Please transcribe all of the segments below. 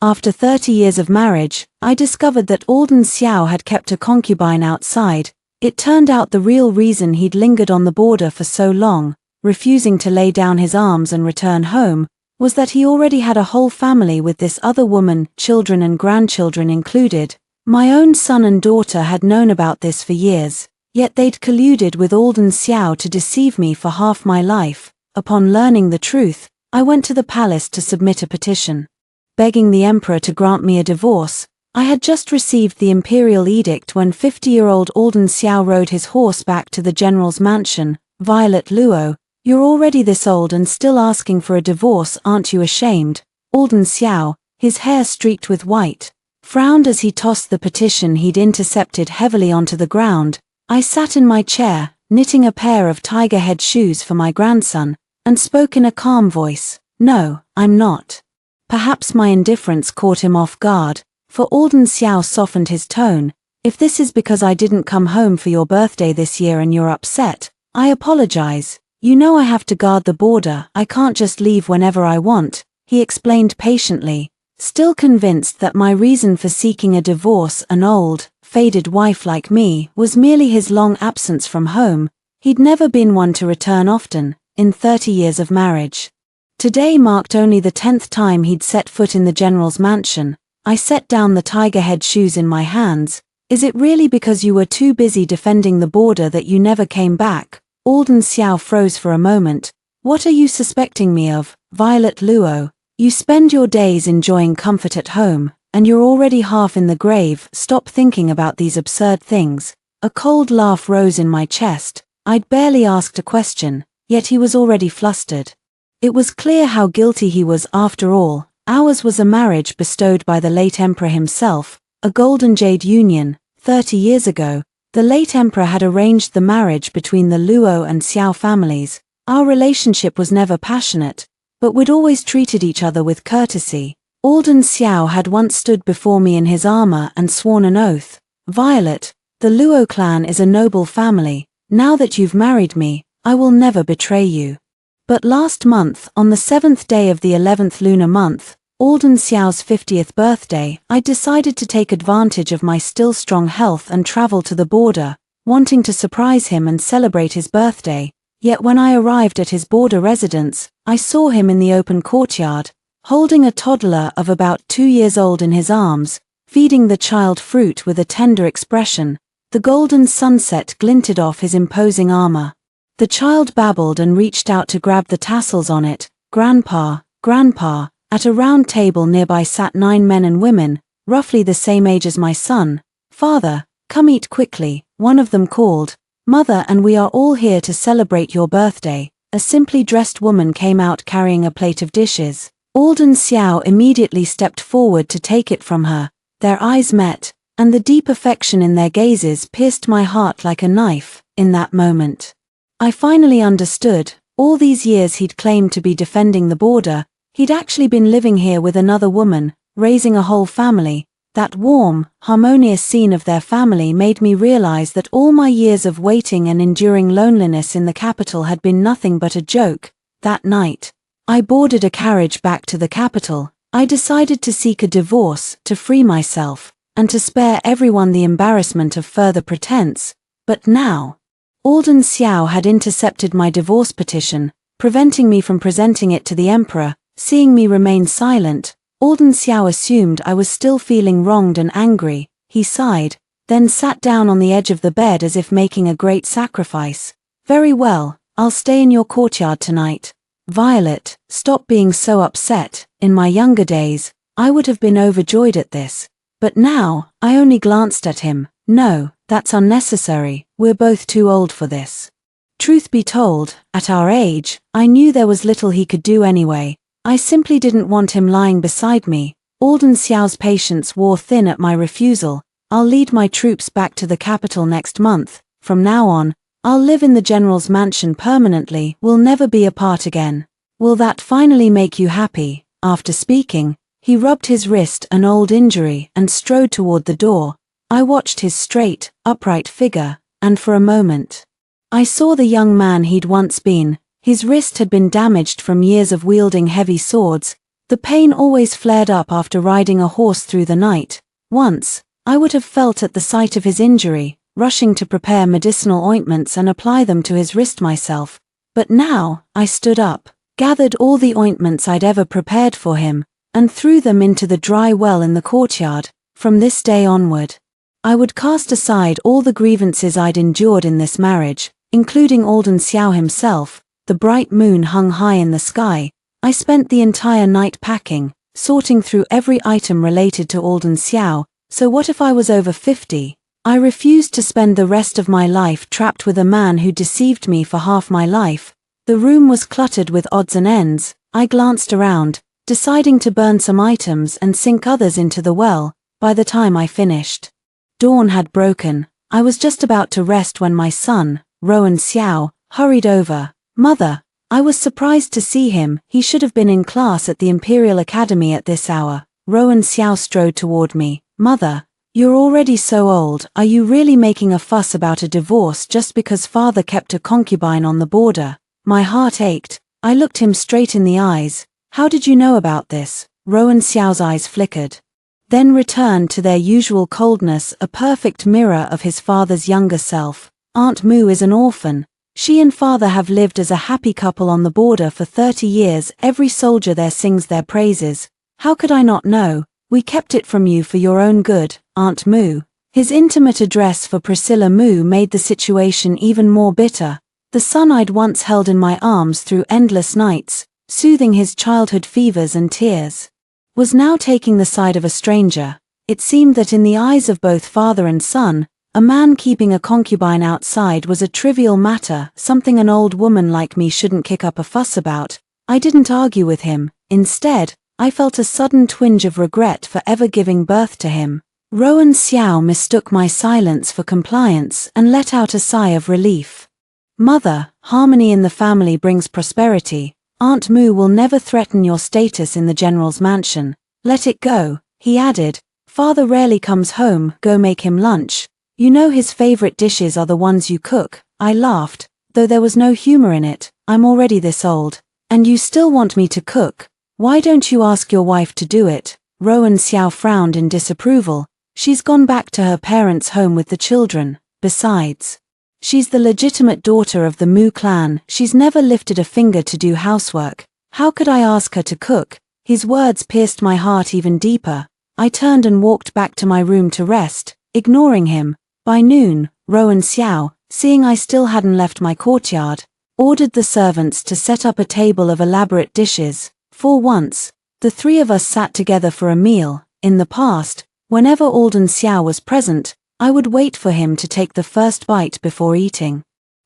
After 30 years of marriage, I discovered that Alden Xiao had kept a concubine outside. It turned out the real reason he'd lingered on the border for so long, refusing to lay down his arms and return home, was that he already had a whole family with this other woman, children and grandchildren included. My own son and daughter had known about this for years, yet they'd colluded with Alden Xiao to deceive me for half my life. Upon learning the truth, I went to the palace to submit a petition, begging the emperor to grant me a divorce. I had just received the imperial edict when 50-year-old Alden Xiao rode his horse back to the general's mansion. Violet Luo, you're already this old and still asking for a divorce, aren't you ashamed? Alden Xiao, his hair streaked with white, frowned as he tossed the petition he'd intercepted heavily onto the ground. I sat in my chair, knitting a pair of tiger head shoes for my grandson, and spoke in a calm voice. No, I'm not. Perhaps my indifference caught him off guard, for Alden Xiao softened his tone. If this is because I didn't come home for your birthday this year and you're upset, I apologize. You know I have to guard the border, I can't just leave whenever I want, he explained patiently, still convinced that my reason for seeking a divorce, an old, faded wife like me, was merely his long absence from home. He'd never been one to return often, in 30 years of marriage. Today marked only the 10th time he'd set foot in the general's mansion. I set down the tiger head shoes in my hands. Is it really because you were too busy defending the border that you never came back? Alden Xiao froze for a moment. What are you suspecting me of, Violet Luo? You spend your days enjoying comfort at home, and you're already half in the grave. Stop thinking about these absurd things. A cold laugh rose in my chest. I'd barely asked a question, yet he was already flustered. It was clear how guilty he was after all. Ours was a marriage bestowed by the late emperor himself, a golden jade union. 30 years ago, the late emperor had arranged the marriage between the Luo and Xiao families. Our relationship was never passionate, but we'd always treated each other with courtesy. Alden Xiao had once stood before me in his armor and sworn an oath. Violet, the Luo clan is a noble family. Now that you've married me, I will never betray you. But last month, on the 7th day of the 11th lunar month, Alden Xiao's 50th birthday, I decided to take advantage of my still strong health and travel to the border, wanting to surprise him and celebrate his birthday. Yet when I arrived at his border residence, I saw him in the open courtyard, holding a toddler of about 2 years old in his arms, feeding the child fruit with a tender expression. The golden sunset glinted off his imposing armor. The child babbled and reached out to grab the tassels on it. Grandpa, Grandpa. At a round table nearby sat 9 men and women, roughly the same age as my son. Father, come eat quickly, one of them called. Mother, and we are all here to celebrate your birthday. A simply dressed woman came out carrying a plate of dishes. Alden Xiao immediately stepped forward to take it from her. Their eyes met, and the deep affection in their gazes pierced my heart like a knife. In that moment, I finally understood. All these years he'd claimed to be defending the border, he'd actually been living here with another woman, raising a whole family. That warm, harmonious scene of their family made me realize that all my years of waiting and enduring loneliness in the capital had been nothing but a joke. That night, I boarded a carriage back to the capital. I decided to seek a divorce, to free myself, and to spare everyone the embarrassment of further pretense. But now, Alden Xiao had intercepted my divorce petition, preventing me from presenting it to the emperor. Seeing me remain silent, Alden Xiao assumed I was still feeling wronged and angry. He sighed, then sat down on the edge of the bed as if making a great sacrifice. Very well, I'll stay in your courtyard tonight. Violet, stop being so upset. In my younger days, I would have been overjoyed at this. But now, I only glanced at him. No, that's unnecessary, we're both too old for this. Truth be told, at our age, I knew there was little he could do anyway. I simply didn't want him lying beside me. Alden Xiao's patience wore thin at my refusal. I'll lead my troops back to the capital next month. From now on, I'll live in the general's mansion permanently. We'll never be apart again. Will that finally make you happy? After speaking, he rubbed his wrist, an old injury, and strode toward the door. I watched his straight, upright figure, and for a moment, I saw the young man he'd once been. His wrist had been damaged from years of wielding heavy swords. The pain always flared up after riding a horse through the night. Once, I would have felt at the sight of his injury, rushing to prepare medicinal ointments and apply them to his wrist myself. But now, I stood up, gathered all the ointments I'd ever prepared for him, and threw them into the dry well in the courtyard. From this day onward, I would cast aside all the grievances I'd endured in this marriage, including Alden Xiao himself. The bright moon hung high in the sky. I spent the entire night packing, sorting through every item related to Alden Xiao. So what if I was over 50? I refused to spend the rest of my life trapped with a man who deceived me for half my life. The room was cluttered with odds and ends. I glanced around, deciding to burn some items and sink others into the well. By the time I finished, dawn had broken. I was just about to rest when my son, Rowan Xiao, hurried over. "Mother." I was surprised to see him. He should have been in class at the Imperial Academy at this hour. Rowan Xiao strode toward me. "Mother, you're already so old. Are you really making a fuss about a divorce just because father kept a concubine on the border?" My heart ached. I looked him straight in the eyes. "How did you know about this?" Rowan Xiao's eyes flickered, then returned to their usual coldness, a perfect mirror of his father's younger self. "Aunt Mu is an orphan. She and father have lived as a happy couple on the border for 30 years. Every soldier there sings their praises. How could I not know? We kept it from you for your own good, Aunt Mu." His intimate address for Priscilla Mu made the situation even more bitter. The son I'd once held in my arms through endless nights, soothing his childhood fevers and tears, was now taking the side of a stranger. It seemed that in the eyes of both father and son, a man keeping a concubine outside was a trivial matter, something an old woman like me shouldn't kick up a fuss about. I didn't argue with him. Instead, I felt a sudden twinge of regret for ever giving birth to him. Rowan Xiao mistook my silence for compliance and let out a sigh of relief. "Mother, harmony in the family brings prosperity. Aunt Mu will never threaten your status in the general's mansion. Let it go," he added. "Father rarely comes home. Go make him lunch. You know his favorite dishes are the ones you cook." I laughed, though there was no humor in it. "I'm already this old. And you still want me to cook? Why don't you ask your wife to do it?" Rowan Xiao frowned in disapproval. "She's gone back to her parents' home with the children. Besides, she's the legitimate daughter of the Mu clan. She's never lifted a finger to do housework. How could I ask her to cook?" His words pierced my heart even deeper. I turned and walked back to my room to rest, ignoring him. By noon, Rowan Xiao, seeing I still hadn't left my courtyard, ordered the servants to set up a table of elaborate dishes. For once, the three of us sat together for a meal. In the past, whenever Alden Xiao was present, I would wait for him to take the first bite before eating.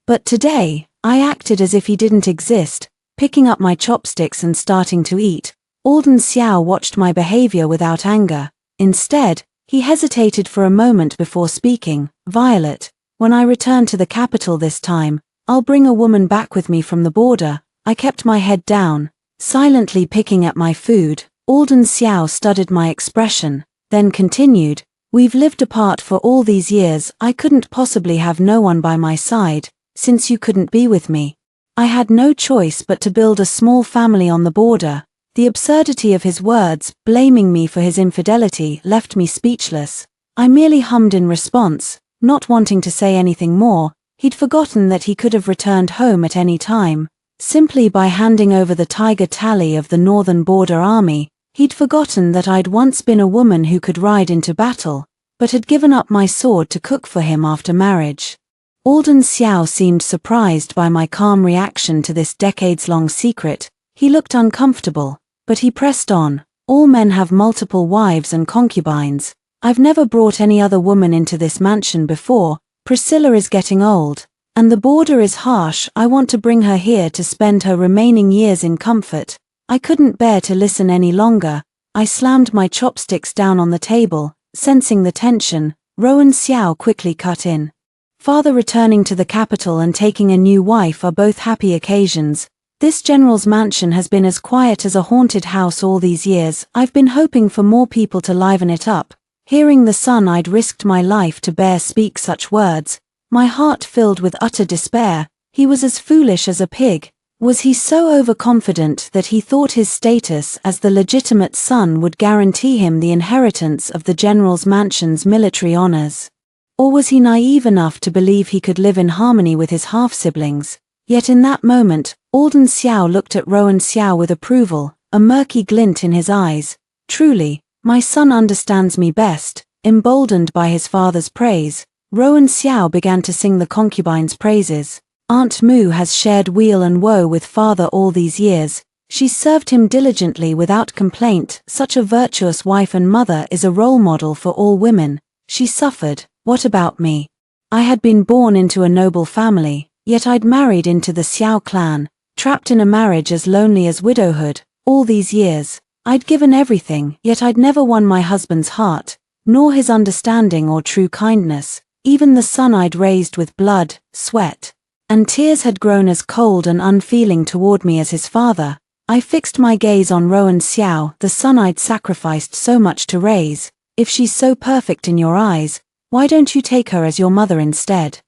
But today, I acted as if he didn't exist, picking up my chopsticks and starting to eat. Alden Xiao watched my behavior without anger. Instead, he hesitated for a moment before speaking. "Violet, when I return to the capital this time, I'll bring a woman back with me from the border." I kept my head down, silently picking at my food. Alden Xiao studied my expression, then continued, "We've lived apart for all these years. I couldn't possibly have no one by my side, since you couldn't be with me. I had no choice but to build a small family on the border." The absurdity of his words, blaming me for his infidelity, left me speechless. I merely hummed in response, not wanting to say anything more. He'd forgotten that he could have returned home at any time. Simply by handing over the tiger tally of the Northern Border Army, he'd forgotten that I'd once been a woman who could ride into battle, but had given up my sword to cook for him after marriage. Alden Xiao seemed surprised by my calm reaction to this decades-long secret. He looked uncomfortable, but he pressed on. "All men have multiple wives and concubines. I've never brought any other woman into this mansion before. Priscilla is getting old, and the border is harsh. I want to bring her here to spend her remaining years in comfort." I couldn't bear to listen any longer. I slammed my chopsticks down on the table, sensing the tension. Rowan Xiao quickly cut in. "Father returning to the capital and taking a new wife are both happy occasions. This general's mansion has been as quiet as a haunted house all these years. I've been hoping for more people to liven it up." Hearing the son I'd risked my life to bear speak such words, my heart filled with utter despair. He was as foolish as a pig. Was he so overconfident that he thought his status as the legitimate son would guarantee him the inheritance of the general's mansion's military honors? Or was he naive enough to believe he could live in harmony with his half-siblings? Yet in that moment, Alden Xiao looked at Rowan Xiao with approval, a murky glint in his eyes. Truly, my son understands me best. Emboldened by his father's praise, Rowan Xiao began to sing the concubine's praises. Aunt Mu has shared weal and woe with father all these years. She served him diligently without complaint. Such a virtuous wife and mother is a role model for all women. She suffered. What about me? I had been born into a noble family, yet I'd married into the Xiao clan, trapped in a marriage as lonely as widowhood. All these years, I'd given everything, yet I'd never won my husband's heart, nor his understanding or true kindness. Even the son I'd raised with blood, sweat, and tears had grown as cold and unfeeling toward me as his father. I fixed my gaze on Rowan Xiao, the son I'd sacrificed so much to raise. If she's so perfect in your eyes, why don't you take her as your mother instead?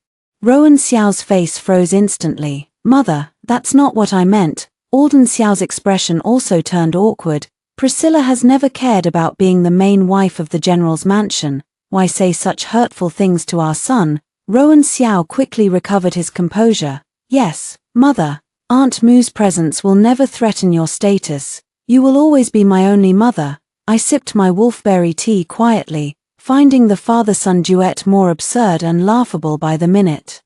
Rowan Xiao's face froze instantly. Mother, that's not what I meant. Alden Xiao's expression also turned awkward. Priscilla has never cared about being the main wife of the general's mansion. Why say such hurtful things to our son? Rowan Xiao quickly recovered his composure. Yes, mother. Aunt Mu's presence will never threaten your status. You will always be my only mother. I sipped my wolfberry tea quietly, finding the father-son duet more absurd and laughable by the minute.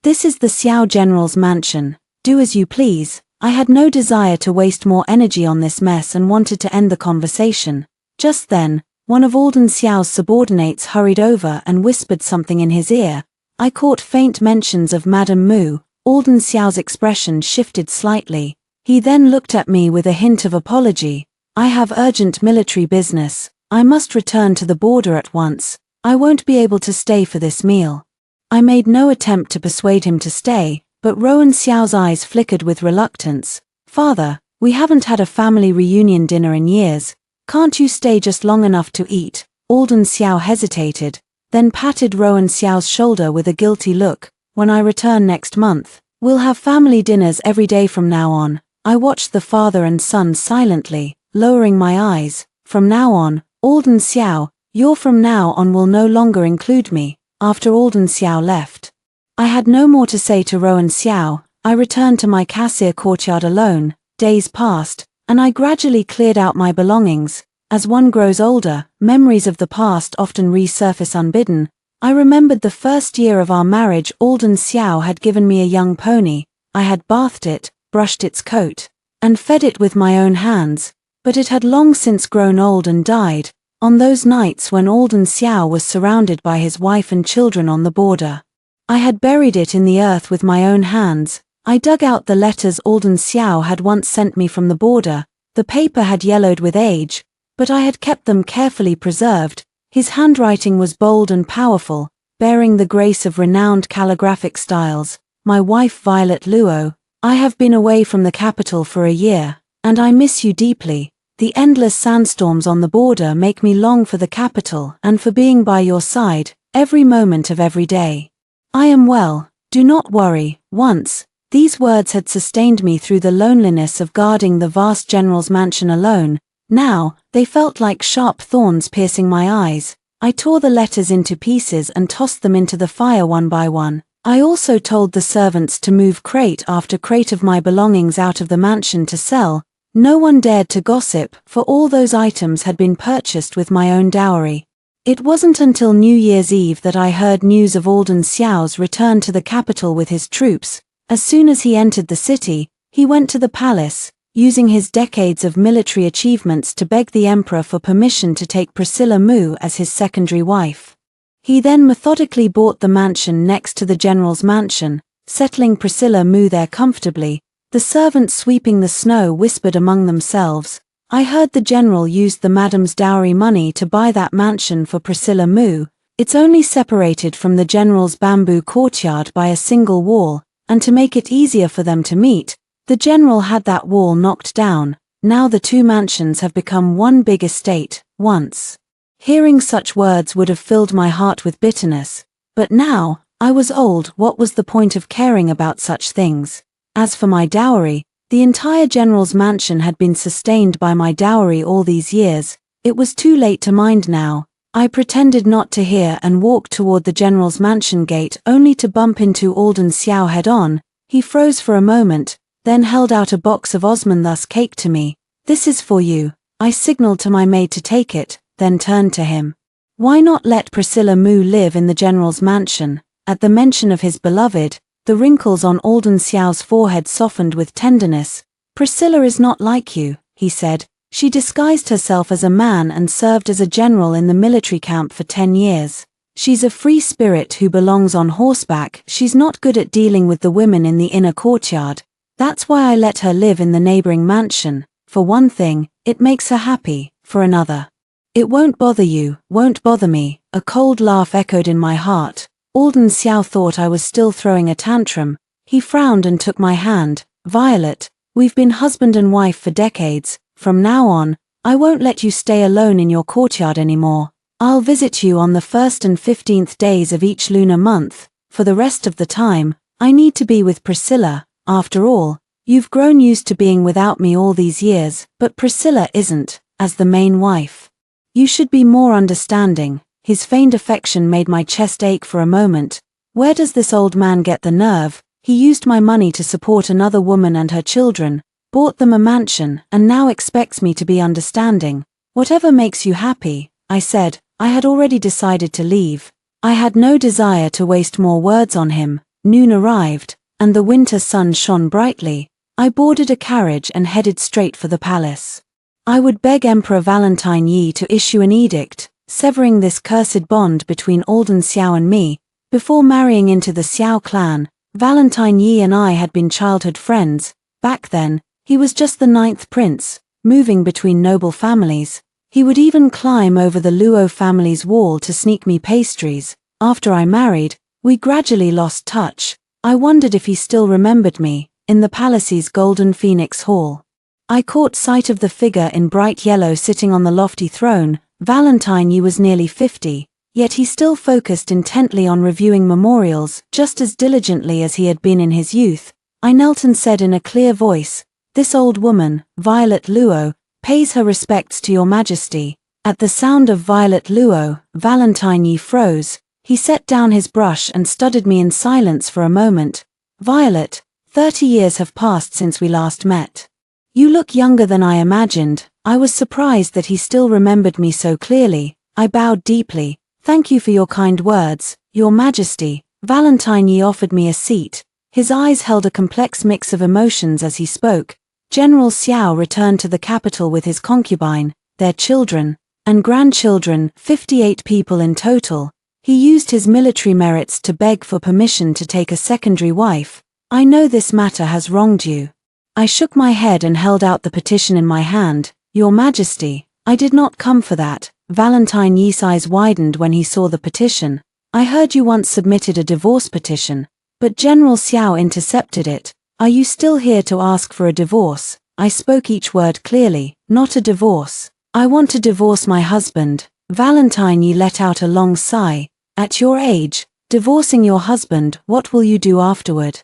This is the Xiao general's mansion. Do as you please. I had no desire to waste more energy on this mess and wanted to end the conversation. Just then, one of Alden Xiao's subordinates hurried over and whispered something in his ear. I caught faint mentions of Madame Mu. Alden Xiao's expression shifted slightly. He then looked at me with a hint of apology. I have urgent military business. I must return to the border at once. I won't be able to stay for this meal. I made no attempt to persuade him to stay, but Rowan Xiao's eyes flickered with reluctance. Father, we haven't had a family reunion dinner in years. Can't you stay just long enough to eat? Alden Xiao hesitated, then patted Rowan Xiao's shoulder with a guilty look. When I return next month, we'll have family dinners every day from now on. I watched the father and son silently, lowering my eyes. From now on, Alden Xiao, your from now on will no longer include me. After Alden Xiao left, I had no more to say to Rowan Xiao. I returned to my cassia courtyard alone. Days passed, and I gradually cleared out my belongings. As one grows older, memories of the past often resurface unbidden. I remembered the first year of our marriage. Alden Xiao had given me a young pony. I had bathed it, brushed its coat, and fed it with my own hands, but it had long since grown old and died. On those nights when Alden Xiao was surrounded by his wife and children on the border, I had buried it in the earth with my own hands. I dug out the letters Alden Xiao had once sent me from the border. The paper had yellowed with age, but I had kept them carefully preserved. His handwriting was bold and powerful, bearing the grace of renowned calligraphic styles. My wife Violet Luo, I have been away from the capital for a year, and I miss you deeply. The endless sandstorms on the border make me long for the capital and for being by your side, every moment of every day. I am well, do not worry. Once, these words had sustained me through the loneliness of guarding the vast general's mansion alone. Now, they felt like sharp thorns piercing my eyes. I tore the letters into pieces and tossed them into the fire one by one. I also told the servants to move crate after crate of my belongings out of the mansion to sell. No one dared to gossip, for all those items had been purchased with my own dowry. It wasn't until New Year's Eve that I heard news of Alden Xiao's return to the capital with his troops. As soon as he entered the city, he went to the palace, using his decades of military achievements to beg the emperor for permission to take Priscilla Mu as his secondary wife. He then methodically bought the mansion next to the general's mansion, settling Priscilla Mu there comfortably. The servants sweeping the snow whispered among themselves. I heard the general used the madam's dowry money to buy that mansion for Priscilla Mu. It's only separated from the general's bamboo courtyard by a single wall, and to make it easier for them to meet, the general had that wall knocked down. Now the two mansions have become one big estate. Once, hearing such words would have filled my heart with bitterness, but now, I was old. What was the point of caring about such things? As for my dowry, The entire general's mansion had been sustained by my dowry all these years. It was too late to mind now. I pretended not to hear and walked toward the general's mansion gate only to bump into Alden Xiao head-on. He froze for a moment, then held out a box of Osmanthus cake to me. "This is for you." I signaled to my maid to take it, then turned to him. Why not let Priscilla Mu live in the general's mansion? At the mention of his beloved, the wrinkles on Alden Xiao's forehead softened with tenderness. "Priscilla is not like you," he said. "She disguised herself as a man and served as a general in the military camp for 10 years. She's a free spirit who belongs on horseback. She's not good at dealing with the women in the inner courtyard. That's why I let her live in the neighboring mansion. For one thing, it makes her happy. For another, it won't bother you, won't bother me." A cold laugh echoed in my heart. Alden Xiao thought I was still throwing a tantrum. He frowned and took my hand. "Violet, we've been husband and wife for decades. From now on, I won't let you stay alone in your courtyard anymore. I'll visit you on the 1st and 15th days of each lunar month. For the rest of the time, I need to be with Priscilla. After all, you've grown used to being without me all these years, but Priscilla isn't, as the main wife. You should be more understanding." His feigned affection made my chest ache for a moment. Where does this old man get the nerve? He used my money to support another woman and her children, bought them a mansion, and now expects me to be understanding. "Whatever makes you happy," I said. I had already decided to leave. I had no desire to waste more words on him. Noon arrived, and the winter sun shone brightly. I boarded a carriage and headed straight for the palace. I would beg Emperor Valentine Yi to issue an edict, severing this cursed bond between Alden Xiao and me. Before marrying into the Xiao clan, Valentine Yi and I had been childhood friends. Back then, he was just the 9th prince, moving between noble families. He would even climb over the Luo family's wall to sneak me pastries. After I married, we gradually lost touch. I wondered if he still remembered me. In the palace's golden phoenix hall, I caught sight of the figure in bright yellow sitting on the lofty throne. Valentine Yi was nearly 50, yet he still focused intently on reviewing memorials, just as diligently as he had been in his youth. I knelt and said in a clear voice, "This old woman, Violet Luo, pays her respects to your majesty." At the sound of Violet Luo, Valentine Yi froze. He set down his brush and studied me in silence for a moment. "Violet, 30 years have passed since we last met. You look younger than I imagined." I was surprised that he still remembered me so clearly. I bowed deeply. "Thank you for your kind words, your majesty." Valentine Yi offered me a seat. His eyes held a complex mix of emotions as he spoke. General Xiao returned to the capital with his concubine, their children, and grandchildren, 58 people in total. He used his military merits to beg for permission to take a secondary wife. "I know this matter has wronged you." I shook my head and held out the petition in my hand. "Your Majesty, I did not come for that." Valentine Yi's eyes widened when he saw the petition. "I heard you once submitted a divorce petition, but General Xiao intercepted it. Are you still here to ask for a divorce?" I spoke each word clearly. "Not a divorce. I want to divorce my husband." Valentine Yi let out a long sigh. "At your age, divorcing your husband, what will you do afterward?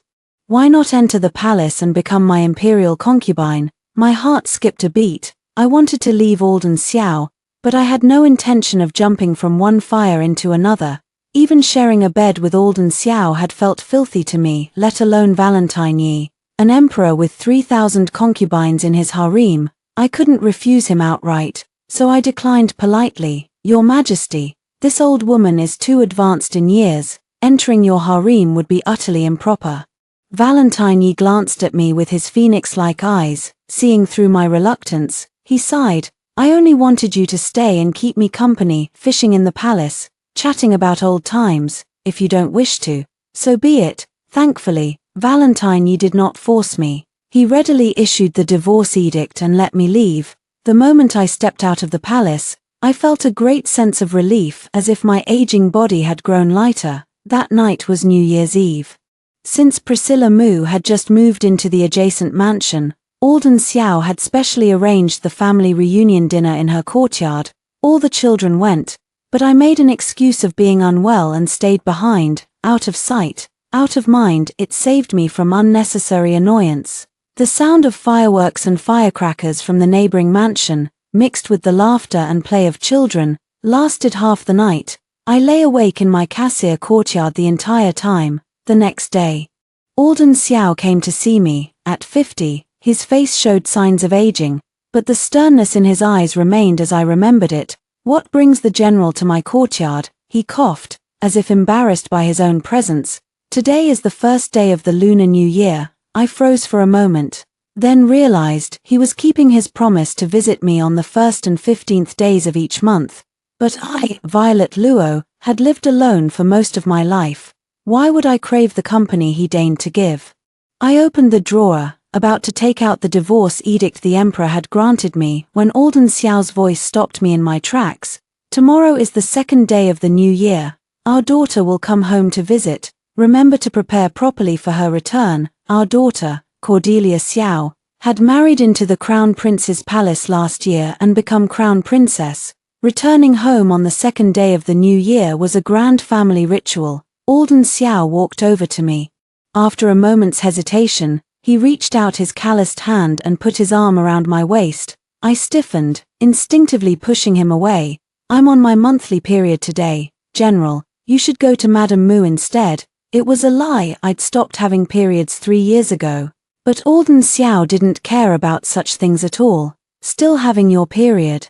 Why not enter the palace and become my imperial concubine?" My heart skipped a beat. I wanted to leave Alden Xiao, but I had no intention of jumping from one fire into another. Even sharing a bed with Alden Xiao had felt filthy to me, let alone Valentine Yi, an emperor with 3,000 concubines in his harem. I couldn't refuse him outright, so I declined politely. "Your Majesty, this old woman is too advanced in years. Entering your harem would be utterly improper." Valentine Yi glanced at me with his phoenix-like eyes. Seeing through my reluctance, he sighed. "I only wanted you to stay and keep me company, fishing in the palace, chatting about old times. If you don't wish to, so be it." Thankfully, Valentine Yi did not force me. He readily issued the divorce edict and let me leave. The moment I stepped out of the palace, I felt a great sense of relief, as if my aging body had grown lighter. That night was New Year's Eve. Since Priscilla Mu had just moved into the adjacent mansion, Alden Xiao had specially arranged the family reunion dinner in her courtyard. All the children went, but I made an excuse of being unwell and stayed behind, out of sight, out of mind. It saved me from unnecessary annoyance. The sound of fireworks and firecrackers from the neighboring mansion, mixed with the laughter and play of children, lasted half the night. I lay awake in my cassia courtyard the entire time. The next day, Alden Xiao came to see me. At 50, his face showed signs of aging, but the sternness in his eyes remained as I remembered it. "What brings the general to my courtyard?" He coughed, as if embarrassed by his own presence. "Today is the first day of the Lunar New Year." I froze for a moment, then realized he was keeping his promise to visit me on the 1st and 15th days of each month. But I, Violet Luo, had lived alone for most of my life. Why would I crave the company he deigned to give? I opened the drawer, about to take out the divorce edict the emperor had granted me, when Alden Xiao's voice stopped me in my tracks. "Tomorrow is the 2nd day of the new year. Our daughter will come home to visit. Remember to prepare properly for her return." Our daughter, Cordelia Xiao, had married into the Crown Prince's palace last year and become Crown Princess. Returning home on the 2nd day of the new year was a grand family ritual. Alden Xiao walked over to me. After a moment's hesitation, he reached out his calloused hand and put his arm around my waist. I stiffened, instinctively pushing him away. "I'm on my monthly period today, General. You should go to Madame Mu instead." It was a lie. I'd stopped having periods 3 years ago. But Alden Xiao didn't care about such things at all. "Still having your period?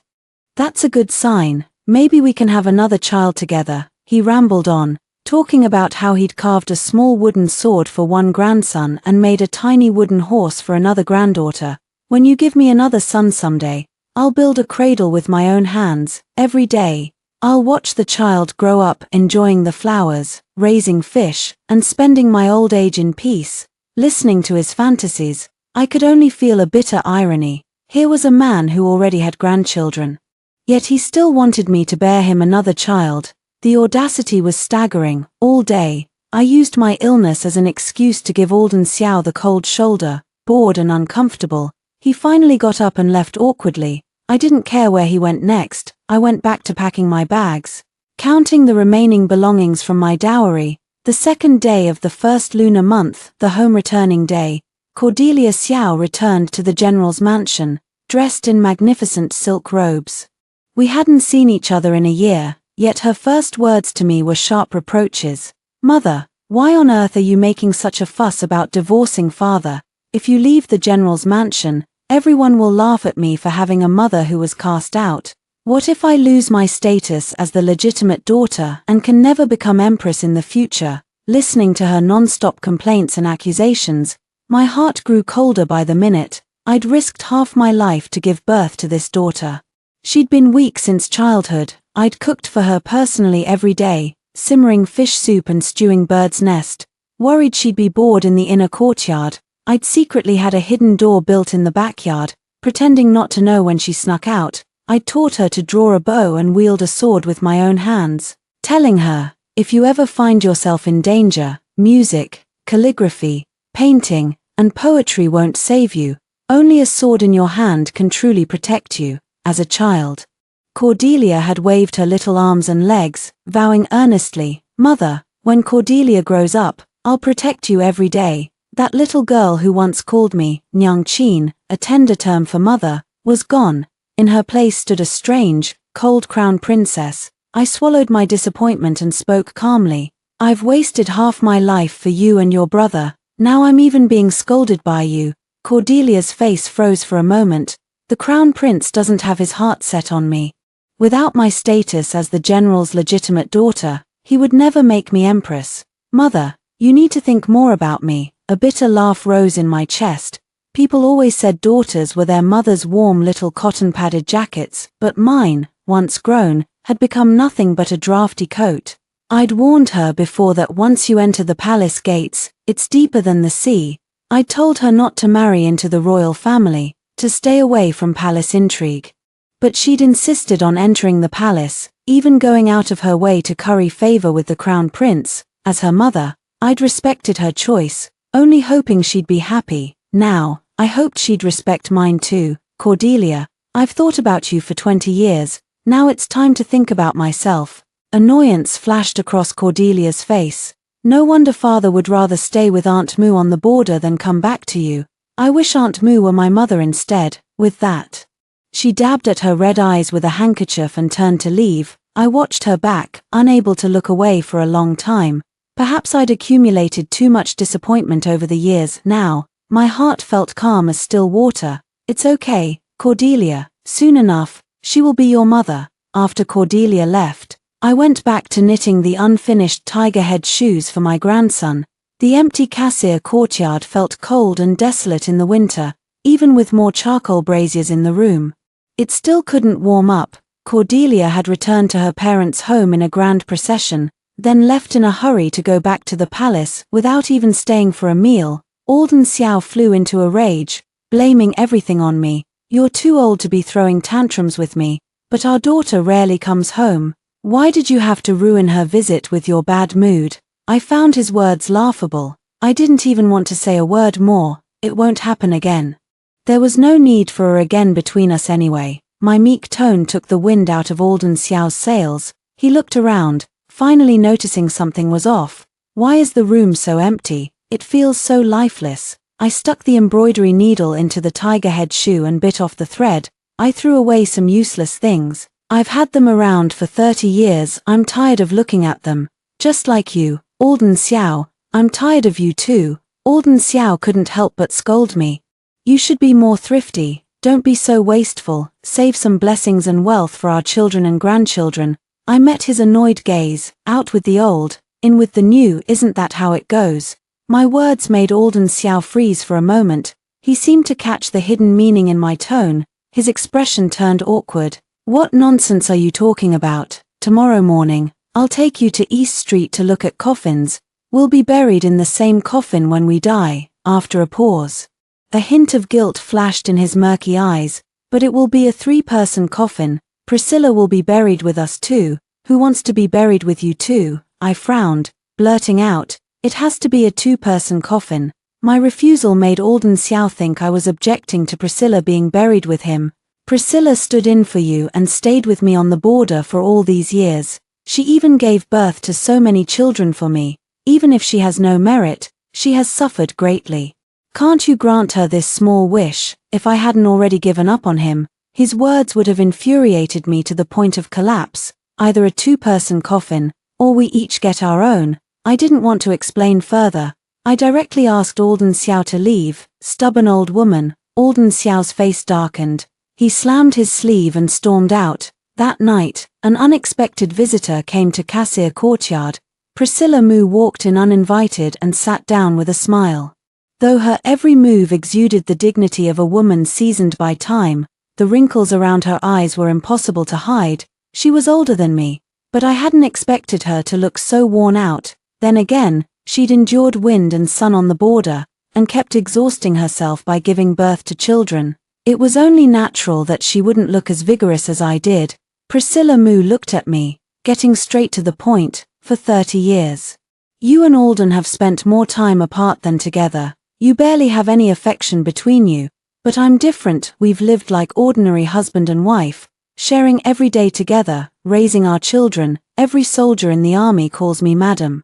That's a good sign. Maybe we can have another child together." He rambled on, talking about how he'd carved a small wooden sword for one grandson and made a tiny wooden horse for another granddaughter. "When you give me another son someday, I'll build a cradle with my own hands. Every day, I'll watch the child grow up, enjoying the flowers, raising fish, and spending my old age in peace." Listening to his fantasies, I could only feel a bitter irony. Here was a man who already had grandchildren. Yet he still wanted me to bear him another child. The audacity was staggering. All day, I used my illness as an excuse to give Alden Xiao the cold shoulder. Bored and uncomfortable, he finally got up and left awkwardly. I didn't care where he went next. I went back to packing my bags, counting the remaining belongings from my dowry. The 2nd day of the 1st lunar month, the home-returning day, Cordelia Xiao returned to the general's mansion, dressed in magnificent silk robes. We hadn't seen each other in a year, yet her first words to me were sharp reproaches. "Mother, why on earth are you making such a fuss about divorcing father? If you leave the general's mansion, everyone will laugh at me for having a mother who was cast out. What if I lose my status as the legitimate daughter and can never become empress in the future?" Listening to her non-stop complaints and accusations, my heart grew colder by the minute. I'd risked half my life to give birth to this daughter. She'd been weak since childhood. I'd cooked for her personally every day, simmering fish soup and stewing bird's nest. Worried she'd be bored in the inner courtyard, I'd secretly had a hidden door built in the backyard, pretending not to know when she snuck out. I'd taught her to draw a bow and wield a sword with my own hands, telling her, "If you ever find yourself in danger, music, calligraphy, painting, and poetry won't save you. Only a sword in your hand can truly protect you." As a child, Cordelia had waved her little arms and legs, vowing earnestly, "Mother, when Cordelia grows up, I'll protect you every day." That little girl who once called me Nyang Chin, a tender term for mother, was gone. In her place stood a strange, cold crown princess. I swallowed my disappointment and spoke calmly. "I've wasted half my life for you and your brother. Now I'm even being scolded by you." Cordelia's face froze for a moment. "The crown prince doesn't have his heart set on me. Without my status as the general's legitimate daughter, he would never make me empress. Mother, you need to think more about me." A bitter laugh rose in my chest. People always said daughters were their mother's warm little cotton-padded jackets, but mine, once grown, had become nothing but a drafty coat. I'd warned her before that once you enter the palace gates, it's deeper than the sea. I'd told her not to marry into the royal family, to stay away from palace intrigue. But she'd insisted on entering the palace, even going out of her way to curry favor with the crown prince. As her mother, I'd respected her choice, only hoping she'd be happy. Now, I hoped she'd respect mine too. "Cordelia, I've thought about you for 20 years, now it's time to think about myself." Annoyance flashed across Cordelia's face. "No wonder father would rather stay with Aunt Mu on the border than come back to you." I wish Aunt Moo were my mother instead." With that, she dabbed at her red eyes with a handkerchief and turned to leave. I watched her back, unable to look away for a long time. Perhaps I'd accumulated too much disappointment over the years. Now, my heart felt calm as still water. "It's okay, Cordelia. Soon enough, she will be your mother." After Cordelia left, I went back to knitting the unfinished tiger head shoes for my grandson. The empty cassia courtyard felt cold and desolate in the winter, even with more charcoal braziers in the room. It still couldn't warm up. Cordelia had returned to her parents' home in a grand procession, then left in a hurry to go back to the palace without even staying for a meal. Alden Xiao flew into a rage, blaming everything on me. "You're too old to be throwing tantrums with me, but our daughter rarely comes home. Why did you have to ruin her visit with your bad mood?" I found his words laughable. I didn't even want to say a word more. "It won't happen again." There was no need for a again between us anyway. My meek tone took the wind out of Alden Xiao's sails. He looked around, finally noticing something was off. "Why is the room so empty? It feels so lifeless." I stuck the embroidery needle into the tiger head shoe and bit off the thread. I threw away some useless things. "I've had them around for 30 years. I'm tired of looking at them. Just like you, Alden Xiao. I'm tired of you too." Alden Xiao couldn't help but scold me. "You should be more thrifty. Don't be so wasteful. Save some blessings and wealth for our children and grandchildren." I met his annoyed gaze. "Out with the old, in with the new, isn't that how it goes?" My words made Alden Xiao freeze for a moment. He seemed to catch the hidden meaning in my tone. His expression turned awkward. "What nonsense are you talking about? Tomorrow morning, I'll take you to East Street to look at coffins. We'll be buried in the same coffin when we die." After a pause, a hint of guilt flashed in his murky eyes. "But it will be a 3-person coffin. Priscilla will be buried with us too." "Who wants to be buried with you too?" I frowned, blurting out, "It has to be a 2-person coffin." My refusal made Alden Xiao think I was objecting to Priscilla being buried with him. "Priscilla stood in for you and stayed with me on the border for all these years. She even gave birth to so many children for me. Even if she has no merit, she has suffered greatly. Can't you grant her this small wish?" If I hadn't already given up on him, his words would have infuriated me to the point of collapse. Either a 2-person coffin, or we each get our own. I didn't want to explain further. I directly asked Alden Xiao to leave. "Stubborn old woman." Alden Xiao's face darkened. He slammed his sleeve and stormed out. That night, an unexpected visitor came to Cassia Courtyard. Priscilla Moo walked in uninvited and sat down with a smile. Though her every move exuded the dignity of a woman seasoned by time, the wrinkles around her eyes were impossible to hide. She was older than me, but I hadn't expected her to look so worn out. Then again, she'd endured wind and sun on the border, and kept exhausting herself by giving birth to children. It was only natural that she wouldn't look as vigorous as I did. Priscilla Moo looked at me, getting straight to the point. "For 30 years. You and Alden have spent more time apart than together. You barely have any affection between you. But I'm different. We've lived like ordinary husband and wife, sharing every day together, raising our children. Every soldier in the army calls me madam.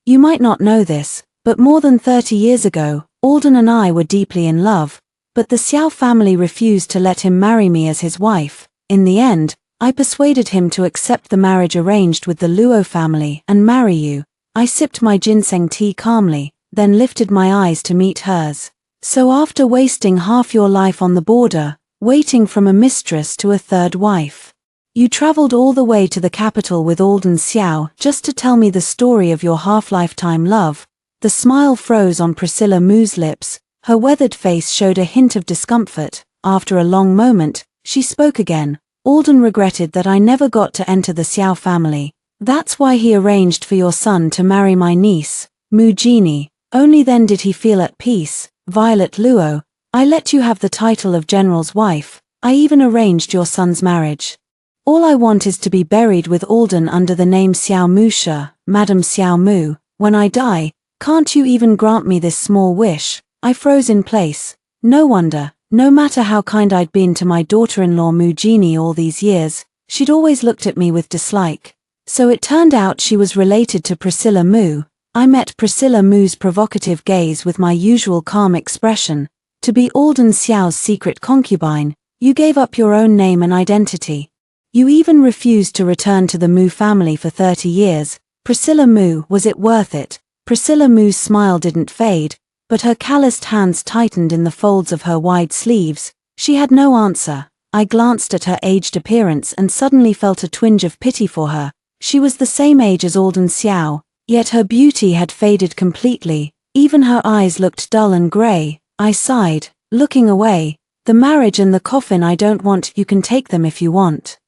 You might not know this, but more than 30 years ago, Alden and I were deeply in love, but the Xiao family refused to let him marry me as his wife. In the end, I persuaded him to accept the marriage arranged with the Luo family and marry you." I sipped my ginseng tea calmly, then lifted my eyes to meet hers. "So after wasting half your life on the border, waiting from a mistress to a 3rd wife, you traveled all the way to the capital with Alden Xiao just to tell me the story of your half-lifetime love?" The smile froze on Priscilla Moo's lips. Her weathered face showed a hint of discomfort. After a long moment, she spoke again. "Alden regretted that I never got to enter the Xiao family. That's why he arranged for your son to marry my niece, Mu Genie. Only then did he feel at peace. Violet Luo, I let you have the title of general's wife. I even arranged your son's marriage. All I want is to be buried with Alden under the name Xiao Musha, Madam Xiao Mu. When I die, can't you even grant me this small wish?" I froze in place. No wonder. No matter how kind I'd been to my daughter-in-law Mu Genie all these years, she'd always looked at me with dislike. So it turned out she was related to Priscilla Moo. I met Priscilla Moo's provocative gaze with my usual calm expression. To be Alden Xiao's secret concubine, you gave up your own name and identity. You even refused to return to the Mu family for 30 years. Priscilla Mu, was it worth it? Priscilla Mu's smile didn't fade, but her calloused hands tightened in the folds of her wide sleeves. She had no answer. I glanced at her aged appearance and suddenly felt a twinge of pity for her. She was the same age as Alden Xiao, yet her beauty had faded completely. Even her eyes looked dull and grey. I sighed, looking away. The marriage and the coffin I don't want, you can take them if you want.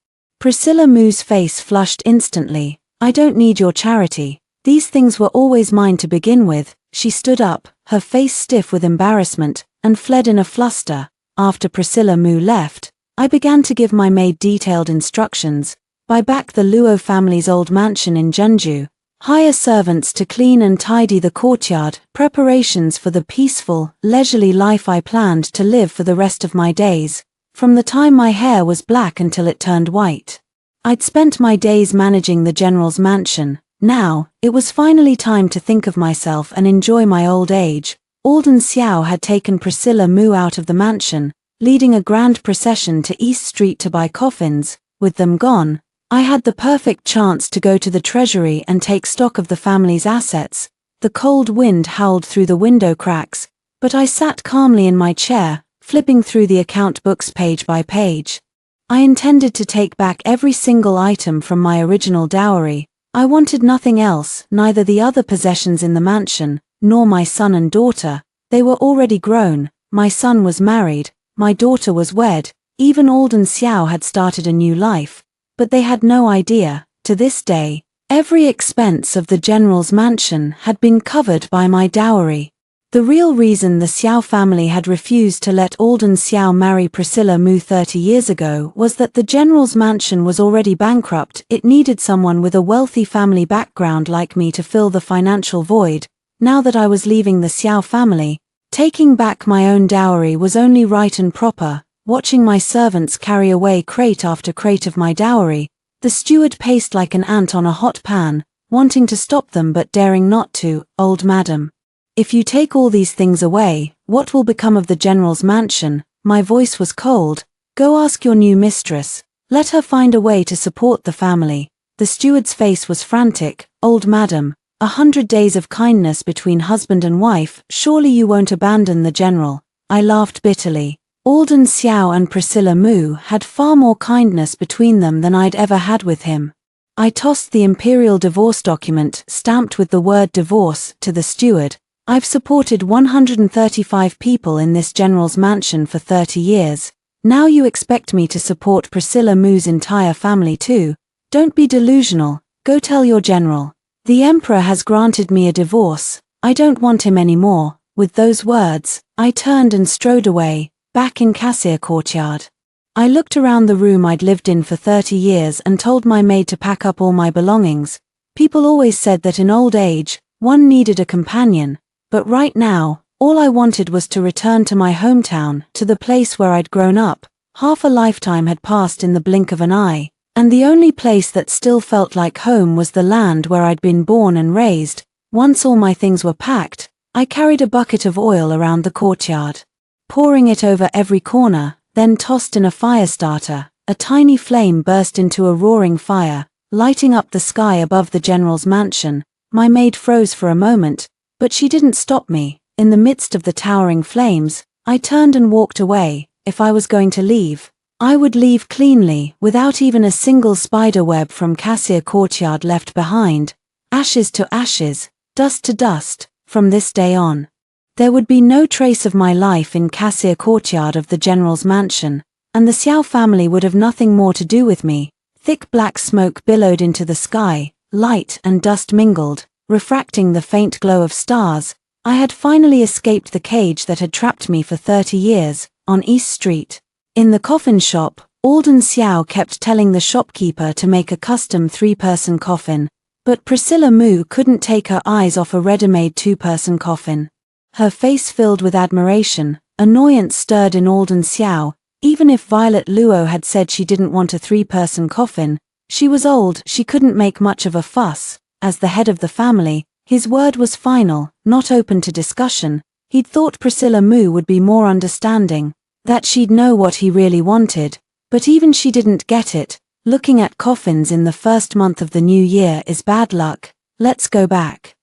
Priscilla Mu's face flushed instantly. I don't need your charity. These things were always mine to begin with. She stood up, her face stiff with embarrassment, and fled in a fluster. After Priscilla Mu left, I began to give my maid detailed instructions. Buy back the Luo family's old mansion in Jeonju. Hire servants to clean and tidy the courtyard, preparations for the peaceful, leisurely life I planned to live for the rest of my days, from the time my hair was black until it turned white. I'd spent my days managing the general's mansion. Now, it was finally time to think of myself and enjoy my old age. Alden Xiao had taken Priscilla Mu out of the mansion, leading a grand procession to East Street to buy coffins. With them gone, I had the perfect chance to go to the treasury and take stock of the family's assets. The cold wind howled through the window cracks, but I sat calmly in my chair, flipping through the account books page by page. I intended to take back every single item from my original dowry. I wanted nothing else, neither the other possessions in the mansion, nor my son and daughter. They were already grown. My son was married, my daughter was wed, even Alden Xiao had started a new life. But they had no idea, to this day, every expense of the general's mansion had been covered by my dowry. The real reason the Xiao family had refused to let Alden Xiao marry Priscilla Mu 30 years ago was that the general's mansion was already bankrupt. It needed someone with a wealthy family background like me to fill the financial void. Now that I was leaving the Xiao family, taking back my own dowry was only right and proper. Watching my servants carry away crate after crate of my dowry, the steward paced like an ant on a hot pan, wanting to stop them but daring not to. Old madam, if you take all these things away, what will become of the general's mansion? My voice was cold. Go ask your new mistress. Let her find a way to support the family. The steward's face was frantic. Old madam, 100 days of kindness between husband and wife, surely you won't abandon the general. I laughed bitterly. Alden Xiao and Priscilla Mu had far more kindness between them than I'd ever had with him. I tossed the imperial divorce document, stamped with the word divorce, to the steward. I've supported 135 people in this general's mansion for 30 years. Now you expect me to support Priscilla Mu's entire family too? Don't be delusional. Go tell your general. The emperor has granted me a divorce. I don't want him anymore. With those words, I turned and strode away. Back in Cassia Courtyard. I looked around the room I'd lived in for 30 years and told my maid to pack up all my belongings. People always said that in old age, one needed a companion, but right now, all I wanted was to return to my hometown, to the place where I'd grown up. Half a lifetime had passed in the blink of an eye, and the only place that still felt like home was the land where I'd been born and raised. Once all my things were packed, I carried a bucket of oil around the courtyard, pouring it over every corner, then tossed in a fire starter. A tiny flame burst into a roaring fire, lighting up the sky above the general's mansion. My maid froze for a moment, but she didn't stop me. In the midst of the towering flames, I turned and walked away. If I was going to leave, I would leave cleanly, without even a single spider web from Cassia Courtyard left behind. Ashes to ashes, dust to dust, from this day on. There would be no trace of my life in Cassia Courtyard of the general's mansion, and the Xiao family would have nothing more to do with me. Thick black smoke billowed into the sky, light and dust mingled, refracting the faint glow of stars. I had finally escaped the cage that had trapped me for 30 years, on East Street. In the coffin shop, Alden Xiao kept telling the shopkeeper to make a custom 3-person coffin, but Priscilla Mu couldn't take her eyes off a ready-made 2-person coffin. Her face filled with admiration. Annoyance stirred in Alden Xiao. Even if Violet Luo had said she didn't want a 3-person coffin, she was old, she couldn't make much of a fuss. As the head of the family, his word was final, not open to discussion. He'd thought Priscilla Moo would be more understanding, that she'd know what he really wanted, but even she didn't get it. Looking at coffins in the first month of the new year is bad luck. Let's go back.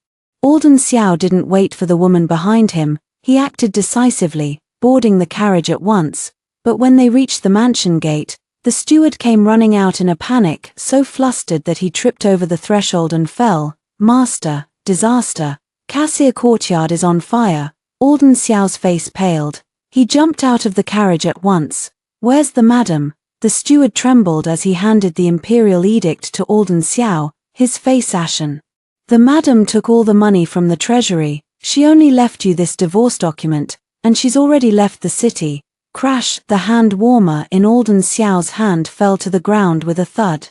Alden Xiao didn't wait for the woman behind him, he acted decisively, boarding the carriage at once, but when they reached the mansion gate, the steward came running out in a panic, so flustered that he tripped over the threshold and fell. Master, disaster. Cassia Courtyard is on fire. Alden Xiao's face paled. He jumped out of the carriage at once. Where's the madam? The steward trembled as he handed the imperial edict to Alden Xiao, his face ashen. The madam took all the money from the treasury. She only left you this divorce document, and she's already left the city. Crash! The hand warmer in Alden Xiao's hand fell to the ground with a thud.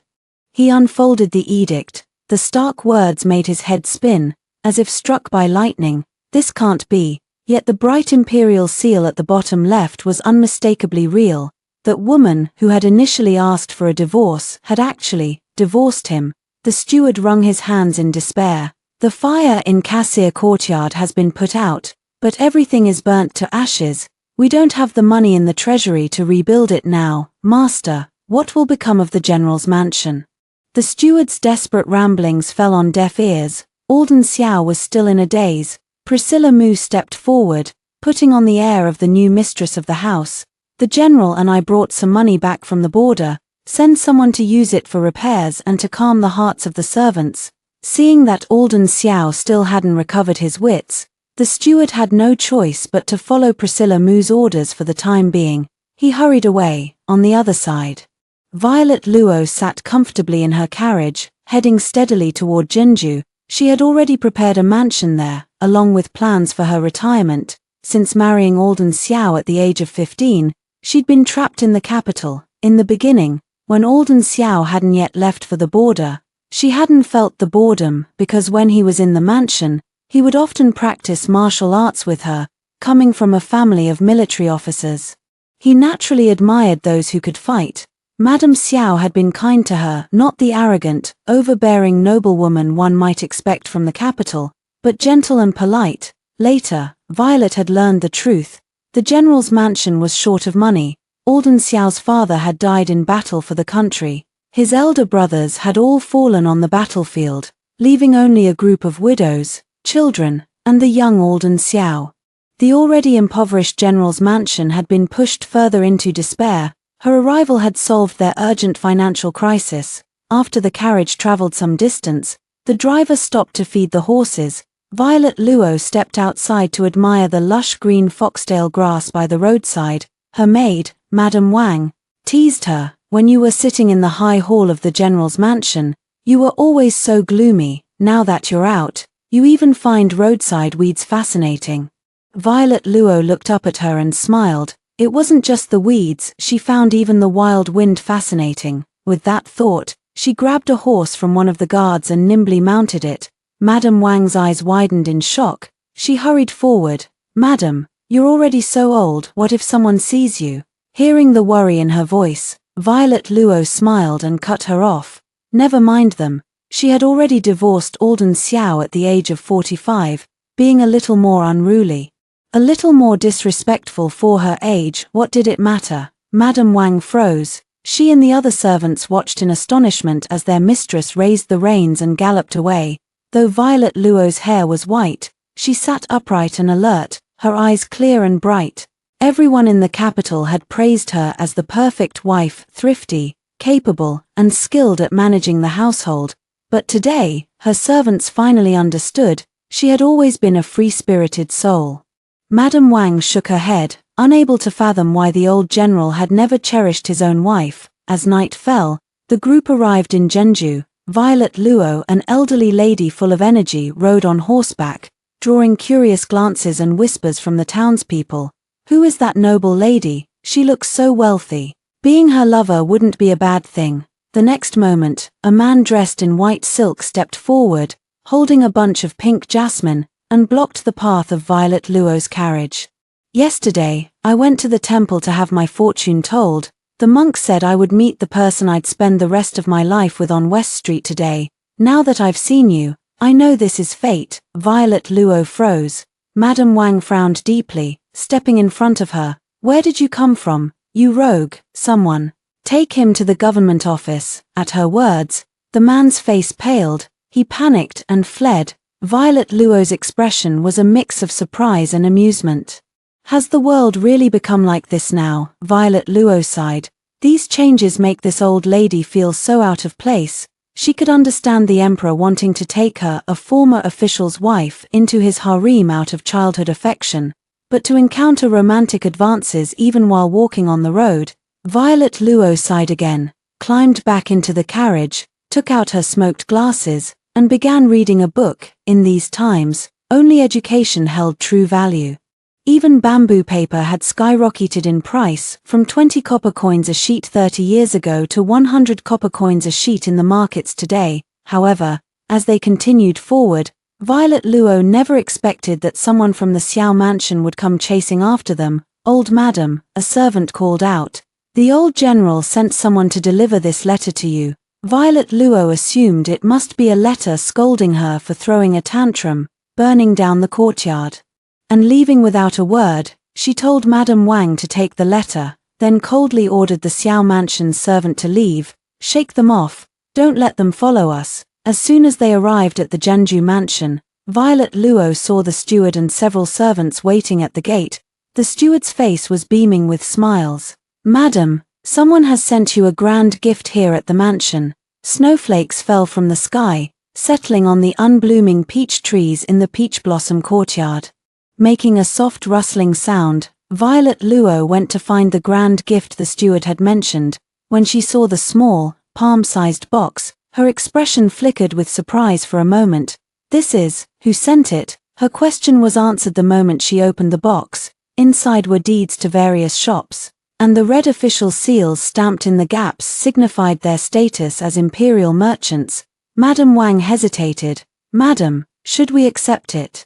He unfolded the edict. The stark words made his head spin, as if struck by lightning. This can't be. Yet the bright imperial seal at the bottom left was unmistakably real. That woman, who had initially asked for a divorce, had actually divorced him. The steward wrung his hands in despair. The fire in Cassia Courtyard has been put out, but everything is burnt to ashes. We don't have the money in the treasury to rebuild it now. Master, what will become of the general's mansion? The steward's desperate ramblings fell on deaf ears. Alden Xiao was still in a daze. Priscilla Moo stepped forward, putting on the air of the new mistress of the house. The general and I brought some money back from the border. Send someone to use it for repairs and to calm the hearts of the servants. Seeing that Alden Xiao still hadn't recovered his wits, the steward had no choice but to follow Priscilla Moo's orders for the time being. He hurried away. On the other side, Violet Luo sat comfortably in her carriage, heading steadily toward Jinju. She had already prepared a mansion there, along with plans for her retirement. Since marrying Alden Xiao at the age of 15, she'd been trapped in the capital. In the beginning, when Alden Xiao hadn't yet left for the border, she hadn't felt the boredom, because when he was in the mansion, he would often practice martial arts with her, coming from a family of military officers. He naturally admired those who could fight. Madame Xiao had been kind to her, not the arrogant, overbearing noblewoman one might expect from the capital, but gentle and polite. Later, Violet had learned the truth. The general's mansion was short of money. Alden Xiao's father had died in battle for the country. His elder brothers had all fallen on the battlefield, leaving only a group of widows, children, and the young Alden Xiao. The already impoverished general's mansion had been pushed further into despair. Her arrival had solved their urgent financial crisis. After the carriage traveled some distance, the driver stopped to feed the horses. Violet Luo stepped outside to admire the lush green foxtail grass by the roadside. Her maid, Madame Wang, teased her, "When you were sitting in the high hall of the general's mansion, you were always so gloomy. Now that you're out, you even find roadside weeds fascinating." Violet Luo looked up at her and smiled. It wasn't just the weeds, she found even the wild wind fascinating. With that thought, she grabbed a horse from one of the guards and nimbly mounted it. Madame Wang's eyes widened in shock. She hurried forward. "Madam, you're already so old, what if someone sees you?" Hearing the worry in her voice, Violet Luo smiled and cut her off. Never mind them. She had already divorced Alden Xiao at the age of 45, being a little more unruly. A little more disrespectful for her age. What did it matter? Madame Wang froze. She and the other servants watched in astonishment as their mistress raised the reins and galloped away. Though Violet Luo's hair was white, she sat upright and alert, her eyes clear and bright. Everyone in the capital had praised her as the perfect wife, thrifty, capable, and skilled at managing the household. But today, her servants finally understood, she had always been a free-spirited soul. Madame Wang shook her head, unable to fathom why the old general had never cherished his own wife. As night fell, the group arrived in Jinju. Violet Luo, an elderly lady full of energy, rode on horseback, drawing curious glances and whispers from the townspeople. Who is that noble lady? She looks so wealthy. Being her lover wouldn't be a bad thing. The next moment, a man dressed in white silk stepped forward, holding a bunch of pink jasmine, and blocked the path of Violet Luo's carriage. "Yesterday, I went to the temple to have my fortune told. The monk said I would meet the person I'd spend the rest of my life with on West Street today. Now that I've seen you, I know this is fate." Violet Luo froze. Madame Wang frowned deeply, stepping in front of her. Where did you come from, you rogue? Someone. Take him to the government office. At her words, the man's face paled, he panicked and fled. Violet Luo's expression was a mix of surprise and amusement. Has the world really become like this now? Violet Luo sighed. These changes make this old lady feel so out of place. She could understand the emperor wanting to take her, a former official's wife, into his harem out of childhood affection, but to encounter romantic advances even while walking on the road, Violet Luo sighed again, climbed back into the carriage, took out her smoked glasses, and began reading a book. In these times, only education held true value. Even bamboo paper had skyrocketed in price, from 20 copper coins a sheet 30 years ago to 100 copper coins a sheet in the markets today. However, as they continued forward, Violet Luo never expected that someone from the Xiao mansion would come chasing after them. Old madam, a servant called out. The old general sent someone to deliver this letter to you. Violet Luo assumed it must be a letter scolding her for throwing a tantrum, burning down the courtyard. And leaving without a word, she told Madame Wang to take the letter, then coldly ordered the Xiao mansion's servant to leave. Shake them off, don't let them follow us. As soon as they arrived at the Zhenju mansion, Violet Luo saw the steward and several servants waiting at the gate. The steward's face was beaming with smiles. Madam, someone has sent you a grand gift here at the mansion. Snowflakes fell from the sky, settling on the unblooming peach trees in the peach blossom courtyard. Making a soft rustling sound, Violet Luo went to find the grand gift the steward had mentioned. When she saw the small, palm-sized box, her expression flickered with surprise for a moment. This is, who sent it? Her question was answered the moment she opened the box. Inside were deeds to various shops, and the red official seals stamped in the gaps signified their status as imperial merchants. Madame Wang hesitated. Madam, should we accept it?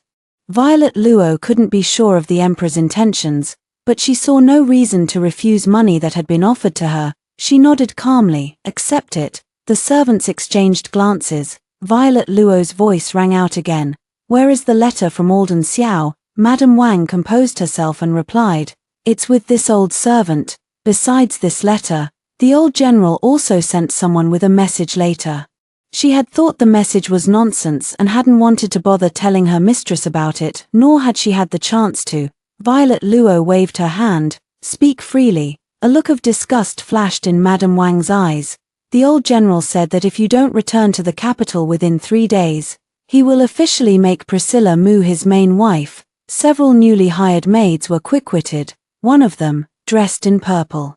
Violet Luo couldn't be sure of the emperor's intentions, but she saw no reason to refuse money that had been offered to her. She nodded calmly. Accept it. The servants exchanged glances. Violet Luo's voice rang out again. Where is the letter from Alden Xiao? Madame Wang composed herself and replied. It's with this old servant. Besides this letter, the old general also sent someone with a message later. She had thought the message was nonsense and hadn't wanted to bother telling her mistress about it, nor had she had the chance to. Violet Luo waved her hand. Speak freely. A look of disgust flashed in Madame Wang's eyes. The old general said that if you don't return to the capital within 3 days, he will officially make Priscilla Mu his main wife. Several newly hired maids were quick-witted. One of them, dressed in purple,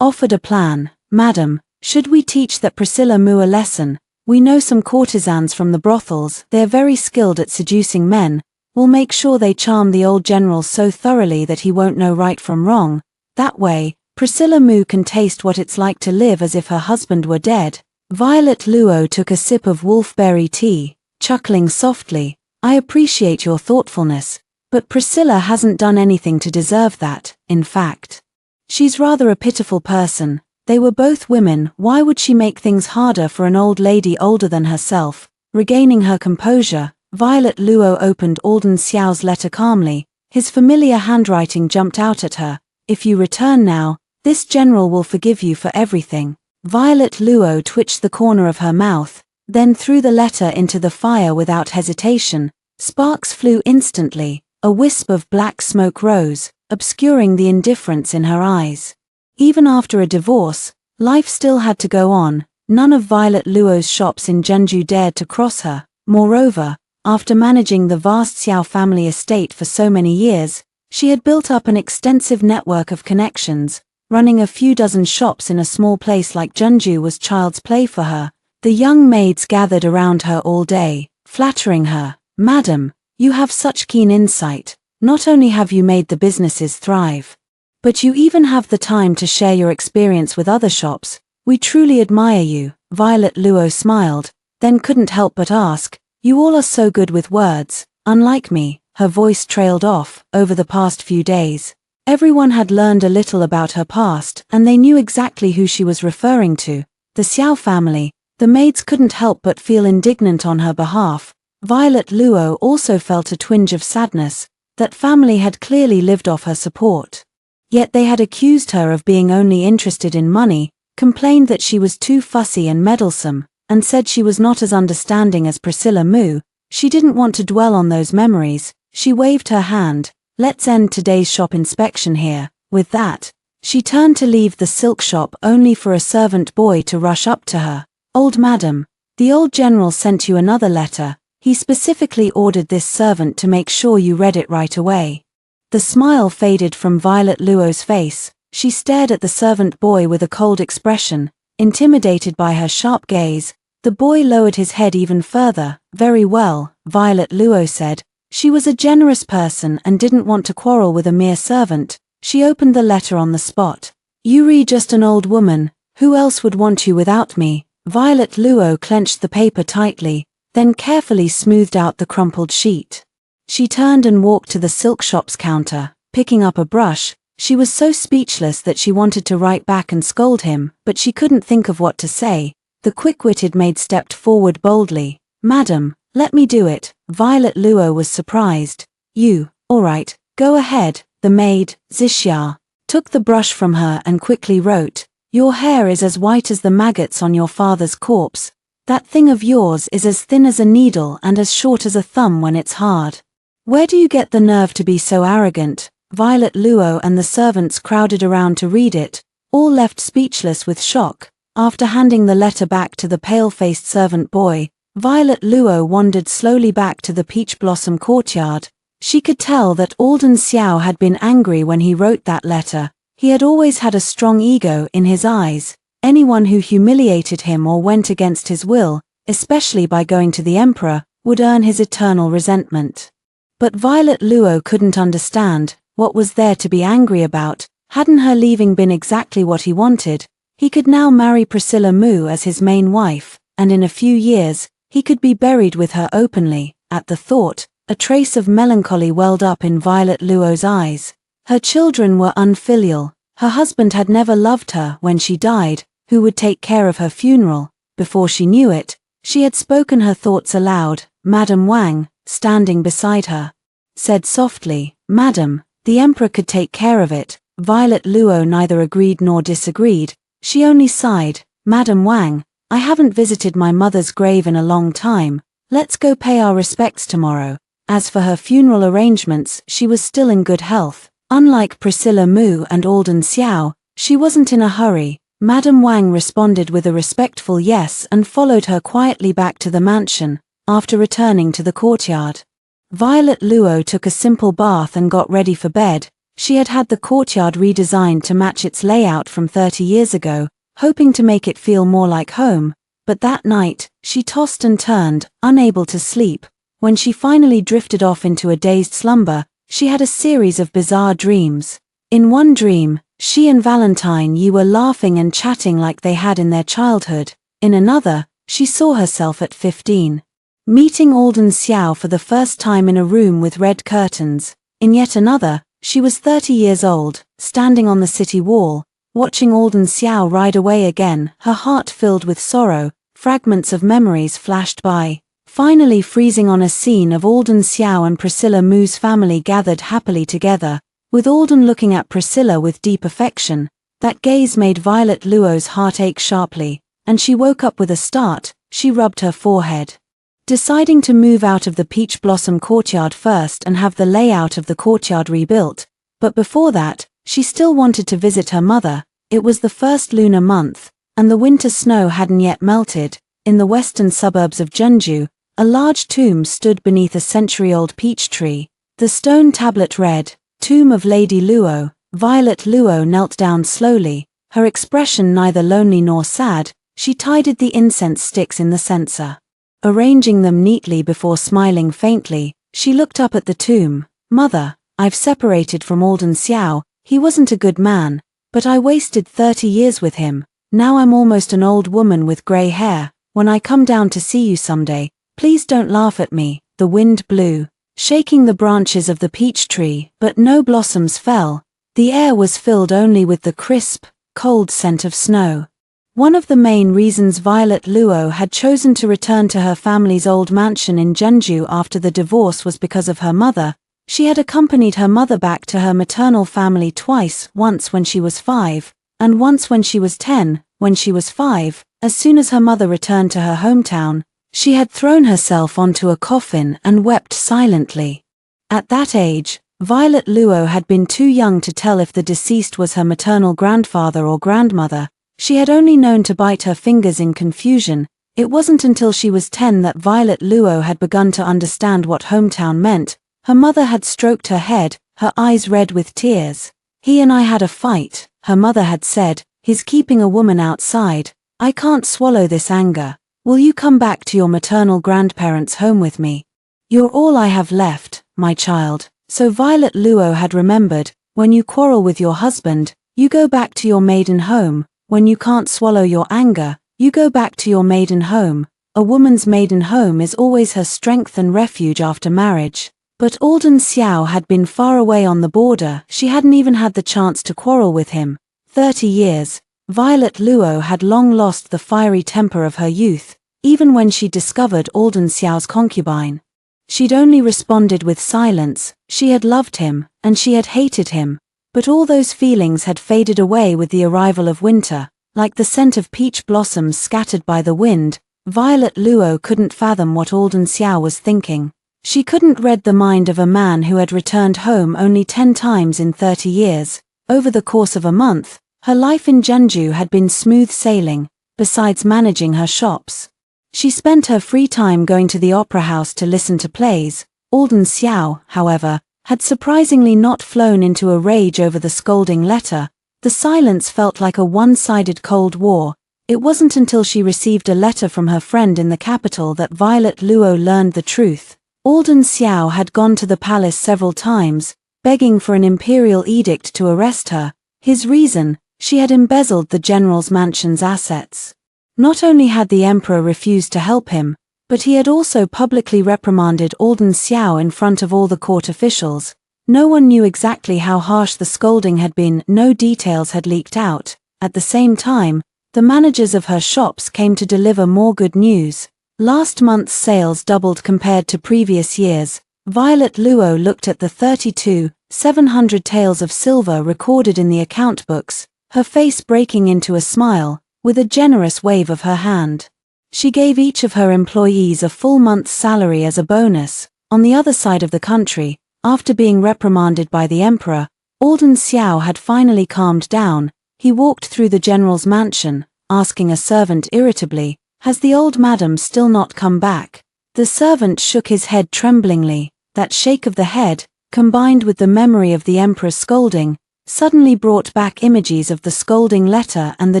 offered a plan. Madam, should we teach that Priscilla Mu a lesson? We know some courtesans from the brothels. They're very skilled at seducing men. We'll make sure they charm the old general so thoroughly that he won't know right from wrong. That way, Priscilla Mu can taste what it's like to live as if her husband were dead. Violet Luo took a sip of wolfberry tea, chuckling softly. I appreciate your thoughtfulness, but Priscilla hasn't done anything to deserve that. In fact, she's rather a pitiful person. They were both women. Why would she make things harder for an old lady older than herself? Regaining her composure, Violet Luo opened Alden Xiao's letter calmly. His familiar handwriting jumped out at her. If you return now, this general will forgive you for everything. Violet Luo twitched the corner of her mouth, then threw the letter into the fire without hesitation. Sparks flew instantly. A wisp of black smoke rose, obscuring the indifference in her eyes. Even after a divorce, life still had to go on. None of Violet Luo's shops in Zhenju dared to cross her. Moreover, after managing the vast Xiao family estate for so many years, she had built up an extensive network of connections. Running a few dozen shops in a small place like Zhenju was child's play for her. The young maids gathered around her all day, flattering her. Madam, you have such keen insight. Not only have you made the businesses thrive, but you even have the time to share your experience with other shops. We truly admire you. Violet Luo smiled, then couldn't help but ask, you all are so good with words. Unlike me, her voice trailed off. Over the past few days, everyone had learned a little about her past, and they knew exactly who she was referring to. The Xiao family. The maids couldn't help but feel indignant on her behalf. Violet Luo also felt a twinge of sadness. That family had clearly lived off her support. Yet they had accused her of being only interested in money, complained that she was too fussy and meddlesome, and said she was not as understanding as Priscilla Moo. She didn't want to dwell on those memories. She waved her hand. Let's end today's shop inspection here. With that, she turned to leave the silk shop only for a servant boy to rush up to her. Old madam, the old general sent you another letter. He specifically ordered this servant to make sure you read it right away. The smile faded from Violet Luo's face. She stared at the servant boy with a cold expression, intimidated by her sharp gaze. The boy lowered his head even further. Very well, Violet Luo said. She was a generous person and didn't want to quarrel with a mere servant. She opened the letter on the spot. Yuri, just an old woman. Who else would want you without me? Violet Luo clenched the paper tightly, then carefully smoothed out the crumpled sheet. She turned and walked to the silk shop's counter, picking up a brush. She was so speechless that she wanted to write back and scold him, but she couldn't think of what to say. The quick-witted maid stepped forward boldly. Madam, let me do it. Violet Luo was surprised. You, all right, go ahead. The maid, Zixia, took the brush from her and quickly wrote, Your hair is as white as the maggots on your father's corpse. That thing of yours is as thin as a needle and as short as a thumb when it's hard. Where do you get the nerve to be so arrogant? Violet Luo and the servants crowded around to read it, all left speechless with shock. After handing the letter back to the pale-faced servant boy, Violet Luo wandered slowly back to the peach blossom courtyard. She could tell that Alden Xiao had been angry when he wrote that letter. He had always had a strong ego in his eyes. Anyone who humiliated him or went against his will, especially by going to the emperor, would earn his eternal resentment. But Violet Luo couldn't understand. What was there to be angry about? Hadn't her leaving been exactly what he wanted? He could now marry Priscilla Moo as his main wife, and in a few years, he could be buried with her openly. At the thought, a trace of melancholy welled up in Violet Luo's eyes. Her children were unfilial. Her husband had never loved her when she died. Who would take care of her funeral? Before she knew it, she had spoken her thoughts aloud. Madame Wang, standing beside her, said softly, Madam, the emperor could take care of it. Violet Luo neither agreed nor disagreed. She only sighed. Madame Wang, I haven't visited my mother's grave in a long time. Let's go pay our respects tomorrow. As for her funeral arrangements, she was still in good health. Unlike Priscilla Moo and Alden Xiao, she wasn't in a hurry. Madame Wang responded with a respectful yes and followed her quietly back to the mansion. After returning to the courtyard, Violet Luo took a simple bath and got ready for bed. She had had the courtyard redesigned to match its layout from 30 years ago, hoping to make it feel more like home. But that night, she tossed and turned, unable to sleep. When she finally drifted off into a dazed slumber, she had a series of bizarre dreams. In one dream, she and Valentine Yi were laughing and chatting like they had in their childhood. In another, she saw herself at 15. Meeting Alden Xiao for the first time in a room with red curtains. In yet another, she was 30 years old, standing on the city wall, watching Alden Xiao ride away again, her heart filled with sorrow. Fragments of memories flashed by, finally freezing on a scene of Alden Xiao and Priscilla Moo's family gathered happily together, with Alden looking at Priscilla with deep affection. That gaze made Violet Luo's heart ache sharply, and she woke up with a start. She rubbed her forehead, deciding to move out of the Peach Blossom courtyard first and have the layout of the courtyard rebuilt. But before that, she still wanted to visit her mother. It was the first lunar month, and the winter snow hadn't yet melted. In the western suburbs of Jeonju, a large tomb stood beneath a century-old peach tree. The stone tablet read, Tomb of Lady Luo. Violet Luo knelt down slowly, her expression neither lonely nor sad. She tidied the incense sticks in the censer, arranging them neatly before smiling faintly. She looked up at the tomb. Mother, I've separated from Alden Xiao. He wasn't a good man, but I wasted 30 years with him. Now I'm almost an old woman with grey hair. When I come down to see you someday, please don't laugh at me. The wind blew, shaking the branches of the peach tree, but no blossoms fell. The air was filled only with the crisp, cold scent of snow. One of the main reasons Violet Luo had chosen to return to her family's old mansion in Jeonju after the divorce was because of her mother. She had accompanied her mother back to her maternal family twice, once when she was 5, and once when she was 10. When she was 5, as soon as her mother returned to her hometown, she had thrown herself onto a coffin and wept silently. At that age, Violet Luo had been too young to tell if the deceased was her maternal grandfather or grandmother. She had only known to bite her fingers in confusion. It wasn't until she was 10 that Violet Luo had begun to understand what hometown meant. Her mother had stroked her head, her eyes red with tears. "He and I had a fight," her mother had said. "He's keeping a woman outside. I can't swallow this anger. Will you come back to your maternal grandparents' home with me? You're all I have left, my child." So Violet Luo had remembered, when you quarrel with your husband, you go back to your maiden home. When you can't swallow your anger, you go back to your maiden home. A woman's maiden home is always her strength and refuge after marriage. But Alden Xiao had been far away on the border. She hadn't even had the chance to quarrel with him. 30 years. Violet Luo had long lost the fiery temper of her youth, even when she discovered Alden Xiao's concubine. She'd only responded with silence. She had loved him, and she had hated him, but all those feelings had faded away with the arrival of winter. Like the scent of peach blossoms scattered by the wind, Violet Luo couldn't fathom what Alden Xiao was thinking. She couldn't read the mind of a man who had returned home only 10 times in 30 years. Over the course of a month, her life in Jeonju had been smooth sailing, besides managing her shops. She spent her free time going to the opera house to listen to plays. Alden Xiao, however, had surprisingly not flown into a rage over the scolding letter. The silence felt like a one-sided Cold War. It wasn't until she received a letter from her friend in the capital that Violet Luo learned the truth. Alden Xiao had gone to the palace several times, begging for an imperial edict to arrest her. His reason: she had embezzled the general's mansion's assets. Not only had the emperor refused to help him, but he had also publicly reprimanded Alden Xiao in front of all the court officials. No one knew exactly how harsh the scolding had been. No details had leaked out. At the same time, the managers of her shops came to deliver more good news. Last month's sales doubled compared to previous years. Violet Luo looked at the 32,700 taels of silver recorded in the account books, her face breaking into a smile, with a generous wave of her hand. She gave each of her employees a full month's salary as a bonus. On the other side of the country, after being reprimanded by the emperor, Alden Xiao had finally calmed down. He walked through the general's mansion, asking a servant irritably, "Has the old madam still not come back?" The servant shook his head tremblingly. That shake of the head, combined with the memory of the emperor's scolding, suddenly brought back images of the scolding letter and the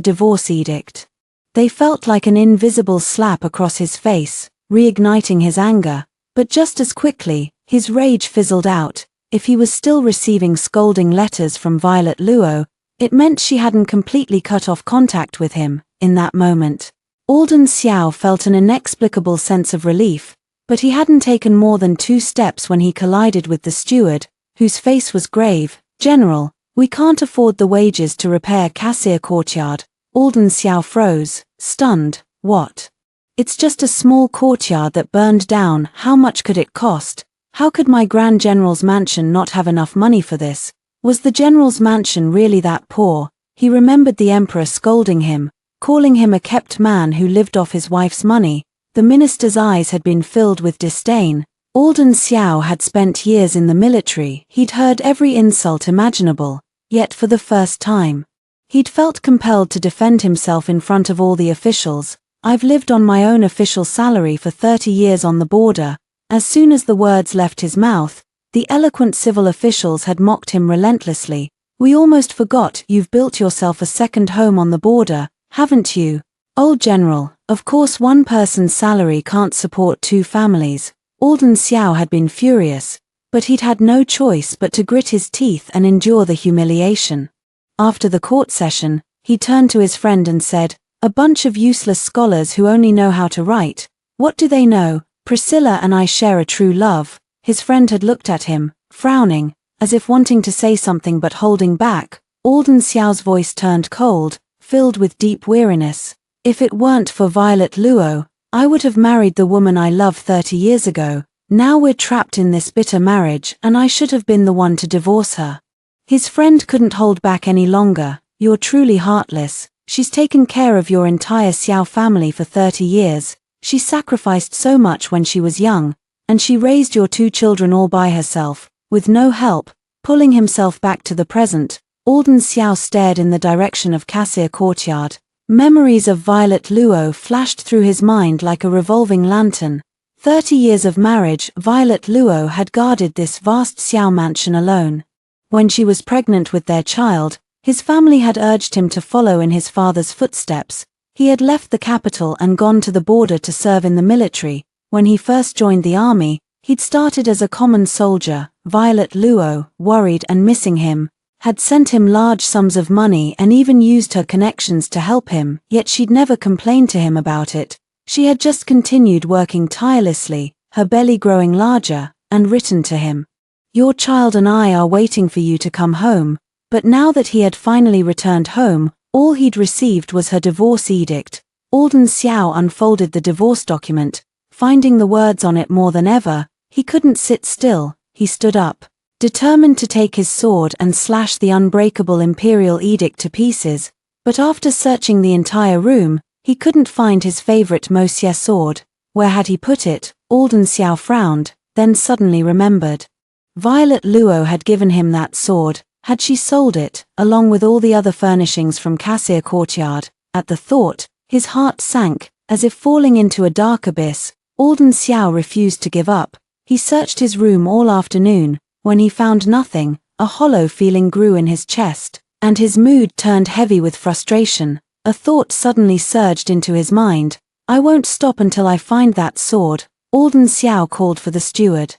divorce edict. They felt like an invisible slap across his face, reigniting his anger. But just as quickly, his rage fizzled out. If he was still receiving scolding letters from Violet Luo, it meant she hadn't completely cut off contact with him. In that moment, Alden Xiao felt an inexplicable sense of relief, but he hadn't taken more than 2 steps when he collided with the steward, whose face was grave. "General, we can't afford the wages to repair Cassia Courtyard." Alden Xiao froze, stunned. "What? It's just a small courtyard that burned down. How much could it cost? How could my Grand General's mansion not have enough money for this? Was the General's mansion really that poor?" He remembered the Emperor scolding him, calling him a kept man who lived off his wife's money. The minister's eyes had been filled with disdain. Alden Xiao had spent years in the military. He'd heard every insult imaginable, yet for the first time, he'd felt compelled to defend himself in front of all the officials. "I've lived on my own official salary for 30 years on the border." As soon as the words left his mouth, the eloquent civil officials had mocked him relentlessly. "We almost forgot, you've built yourself a second home on the border, haven't you? Old General, of course one person's salary can't support 2 families." Alden Xiao had been furious, but he'd had no choice but to grit his teeth and endure the humiliation. After the court session, he turned to his friend and said, "A bunch of useless scholars who only know how to write. What do they know? Priscilla and I share a true love." His friend had looked at him, frowning, as if wanting to say something but holding back. Alden Xiao's voice turned cold, filled with deep weariness. "If it weren't for Violet Luo, I would have married the woman I loved 30 years ago. Now we're trapped in this bitter marriage and I should have been the one to divorce her. His friend couldn't hold back any longer. You're truly heartless. She's taken care of your entire Xiao family for 30 years. She sacrificed so much when she was young, and she raised your 2 children all by herself, with no help. Pulling himself back to the present, Alden Xiao stared in the direction of Cassia Courtyard. Memories of Violet Luo flashed through his mind like a revolving lantern. 30 years of marriage, Violet Luo had guarded this vast Xiao mansion alone. When she was pregnant with their child, his family had urged him to follow in his father's footsteps. He had left the capital and gone to the border to serve in the military. When he first joined the army, he'd started as a common soldier. Violet Luo, worried and missing him, had sent him large sums of money and even used her connections to help him, yet she'd never complained to him about it. She had just continued working tirelessly, her belly growing larger, and written to him, "Your child and I are waiting for you to come home." But now that he had finally returned home, all he'd received was her divorce edict. Alden Xiao unfolded the divorce document, finding the words on it more than ever. He couldn't sit still. He stood up, determined to take his sword and slash the unbreakable imperial edict to pieces. But after searching the entire room, he couldn't find his favorite Moxie sword. Where had he put it? Alden Xiao frowned, then suddenly remembered. Violet Luo had given him that sword. Had she sold it, along with all the other furnishings from Cassia Courtyard? At the thought, his heart sank, as if falling into a dark abyss. Alden Xiao refused to give up. He searched his room all afternoon. When he found nothing, a hollow feeling grew in his chest, and his mood turned heavy with frustration. A thought suddenly surged into his mind. I won't stop until I find that sword. Alden Xiao called for the steward.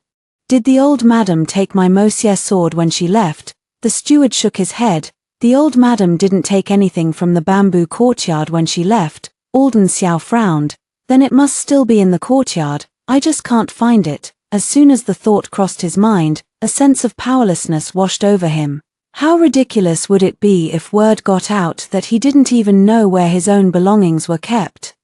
Did the old madam take my Moxie sword when she left? The steward shook his head. The old madam didn't take anything from the bamboo courtyard when she left. Alden Xiao frowned. Then it must still be in the courtyard. I just can't find it. As soon as the thought crossed his mind, a sense of powerlessness washed over him. How ridiculous would it be if word got out that he didn't even know where his own belongings were kept?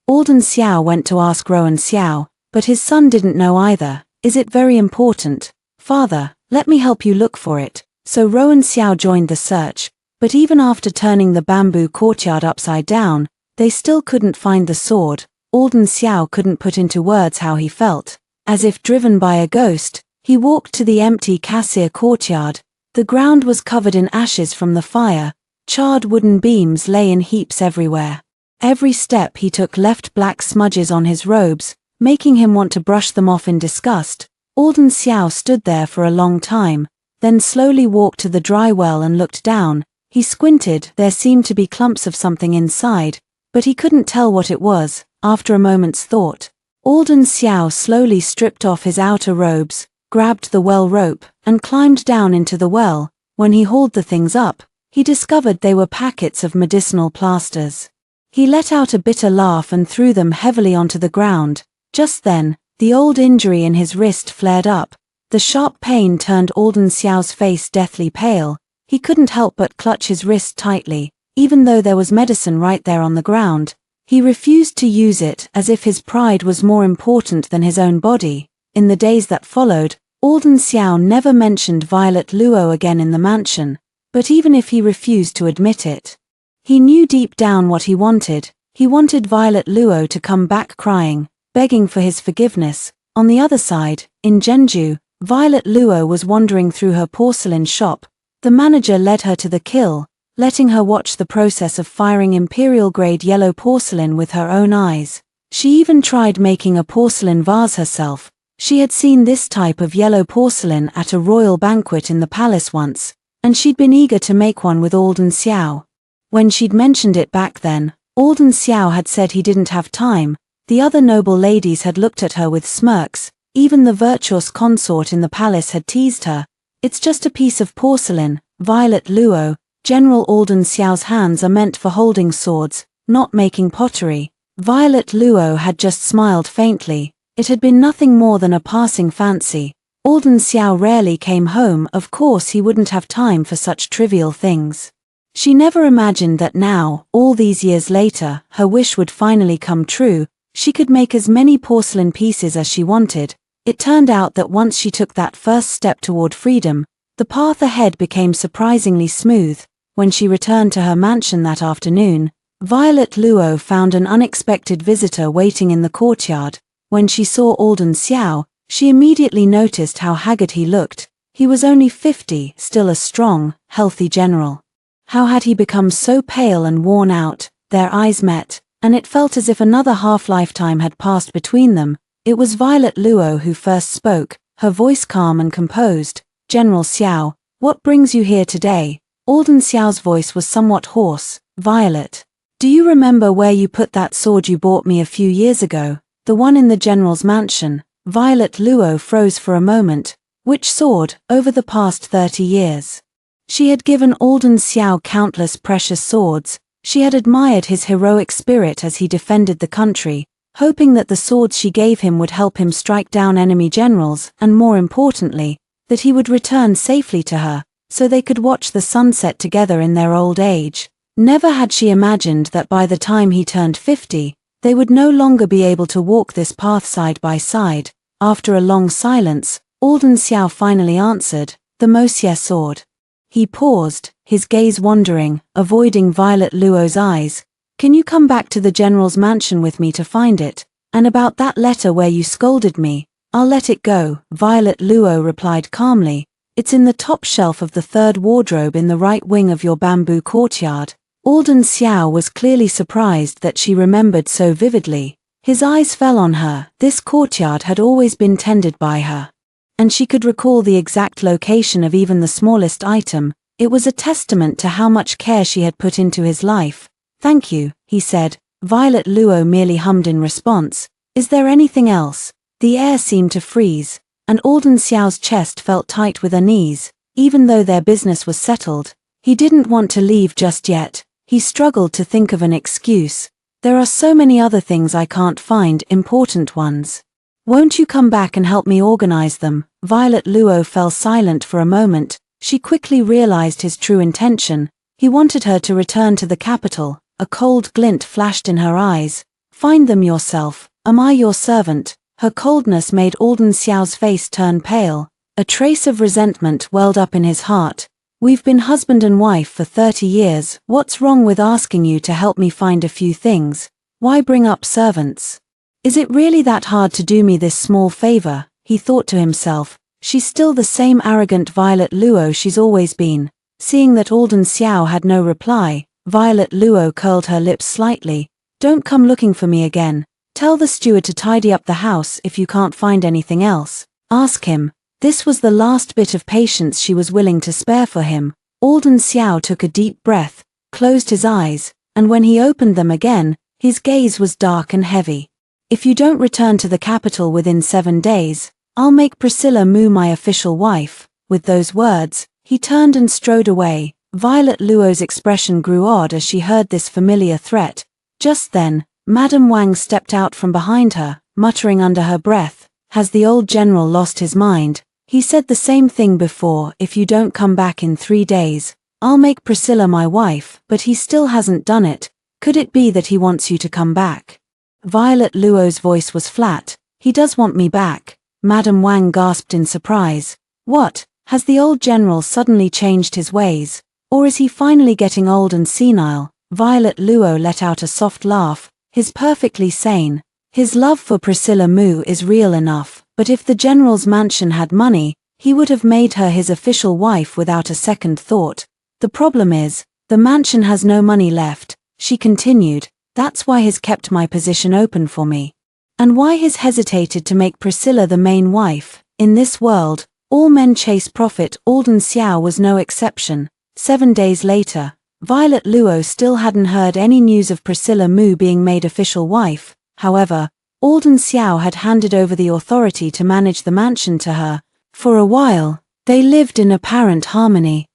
Alden Xiao went to ask Rowan Xiao, but his son didn't know either. Is it very important? Father, let me help you look for it. So Rowan Xiao joined the search, but even after turning the bamboo courtyard upside down, they still couldn't find the sword. Alden Xiao couldn't put into words how he felt. As if driven by a ghost, he walked to the empty Cassia Courtyard. The ground was covered in ashes from the fire. Charred wooden beams lay in heaps everywhere. Every step he took left black smudges on his robes, making him want to brush them off in disgust. Alden Xiao stood there for a long time, then slowly walked to the dry well and looked down. He squinted. There seemed to be clumps of something inside, but he couldn't tell what it was. After a moment's thought, Alden Xiao slowly stripped off his outer robes, grabbed the well rope, and climbed down into the well. When he hauled the things up, he discovered they were packets of medicinal plasters. He let out a bitter laugh and threw them heavily onto the ground. Just then, the old injury in his wrist flared up. The sharp pain turned Alden Xiao's face deathly pale. He couldn't help but clutch his wrist tightly, even though there was medicine right there on the ground. He refused to use it, as if his pride was more important than his own body. In the days that followed, Alden Xiao never mentioned Violet Luo again in the mansion, but even if he refused to admit it, he knew deep down what he wanted. He wanted Violet Luo to come back crying, begging for his forgiveness. On the other side, in Zhenju, Violet Luo was wandering through her porcelain shop. The manager led her to the kill, letting her watch the process of firing imperial-grade yellow porcelain with her own eyes. She even tried making a porcelain vase herself. She had seen this type of yellow porcelain at a royal banquet in the palace once, and she'd been eager to make one with Alden Xiao. When she'd mentioned it back then, Alden Xiao had said he didn't have time. The other noble ladies had looked at her with smirks. Even the virtuous consort in the palace had teased her. It's just a piece of porcelain. Violet Luo, General Alden Xiao's hands are meant for holding swords, not making pottery. Violet Luo had just smiled faintly. It had been nothing more than a passing fancy. Alden Xiao rarely came home. Of course he wouldn't have time for such trivial things. She never imagined that now, all these years later, her wish would finally come true. She could make as many porcelain pieces as she wanted. It turned out that once she took that first step toward freedom, the path ahead became surprisingly smooth. When she returned to her mansion that afternoon, Violet Luo found an unexpected visitor waiting in the courtyard. When she saw Alden Xiao, she immediately noticed how haggard he looked. He was only 50, still a strong, healthy general. How had he become so pale and worn out? Their eyes met, and it felt as if another half-lifetime had passed between them. It was Violet Luo who first spoke, her voice calm and composed. "General Xiao, what brings you here today?" Alden Xiao's voice was somewhat hoarse. "Violet, do you remember where you put that sword you bought me a few years ago? The one in the general's mansion?" Violet Luo froze for a moment. Which sword? Over the past 30 years. She had given Alden Xiao countless precious swords. She had admired his heroic spirit as he defended the country, hoping that the swords she gave him would help him strike down enemy generals, and more importantly, that he would return safely to her, so they could watch the sunset together in their old age. Never had she imagined that by the time he turned 50, they would no longer be able to walk this path side by side. After a long silence, Alden Xiao finally answered, "The Mosier sword." He paused, his gaze wandering, avoiding Violet Luo's eyes. "Can you come back to the general's mansion with me to find it? And about that letter where you scolded me, I'll let it go." Violet Luo replied calmly, "It's in the top shelf of the third wardrobe in the right wing of your bamboo courtyard." Alden Xiao was clearly surprised that she remembered so vividly. His eyes fell on her. This courtyard had always been tended by her, and she could recall the exact location of even the smallest item. It was a testament to how much care she had put into his life. "Thank you," he said. Violet Luo merely hummed in response. "Is there anything else?" The air seemed to freeze, and Alden Xiao's chest felt tight with unease. Even though their business was settled, he didn't want to leave just yet. He struggled to think of an excuse. "There are so many other things I can't find, important ones. Won't you come back and help me organize them?" Violet Luo fell silent for a moment. She quickly realized his true intention. He wanted her to return to the capital. A cold glint flashed in her eyes. "Find them yourself. Am I your servant?" Her coldness made Alden Xiao's face turn pale. A trace of resentment welled up in his heart. "We've been husband and wife for 30 years. What's wrong with asking you to help me find a few things? Why bring up servants? Is it really that hard to do me this small favor?" He thought to himself. She's still the same arrogant Violet Luo she's always been. Seeing that Alden Xiao had no reply, Violet Luo curled her lips slightly. "Don't come looking for me again. Tell the steward to tidy up the house if you can't find anything else. Ask him." This was the last bit of patience she was willing to spare for him. Alden Xiao took a deep breath, closed his eyes, and when he opened them again, his gaze was dark and heavy. "If you don't return to the capital within 7 days, I'll make Priscilla Mu my official wife." With those words, he turned and strode away. Violet Luo's expression grew odd as she heard this familiar threat. Just then, Madame Wang stepped out from behind her, muttering under her breath, "Has the old general lost his mind? He said the same thing before. If you don't come back in 3 days, I'll make Priscilla my wife, but he still hasn't done it. Could it be that he wants you to come back?" Violet Luo's voice was flat. "He does want me back." Madame Wang gasped in surprise. "What? Has the old general suddenly changed his ways? Or is he finally getting old and senile?" Violet Luo let out a soft laugh. "He's perfectly sane. His love for Priscilla Mu is real enough, but if the general's mansion had money, he would have made her his official wife without a second thought. The problem is, the mansion has no money left," she continued. "That's why he's kept my position open for me. And why he's hesitated to make Priscilla the main wife. In this world, all men chase profit. Alden Xiao was no exception." 7 days later, Violet Luo still hadn't heard any news of Priscilla Mu being made official wife. However, Alden Xiao had handed over the authority to manage the mansion to her. For a while, they lived in apparent harmony.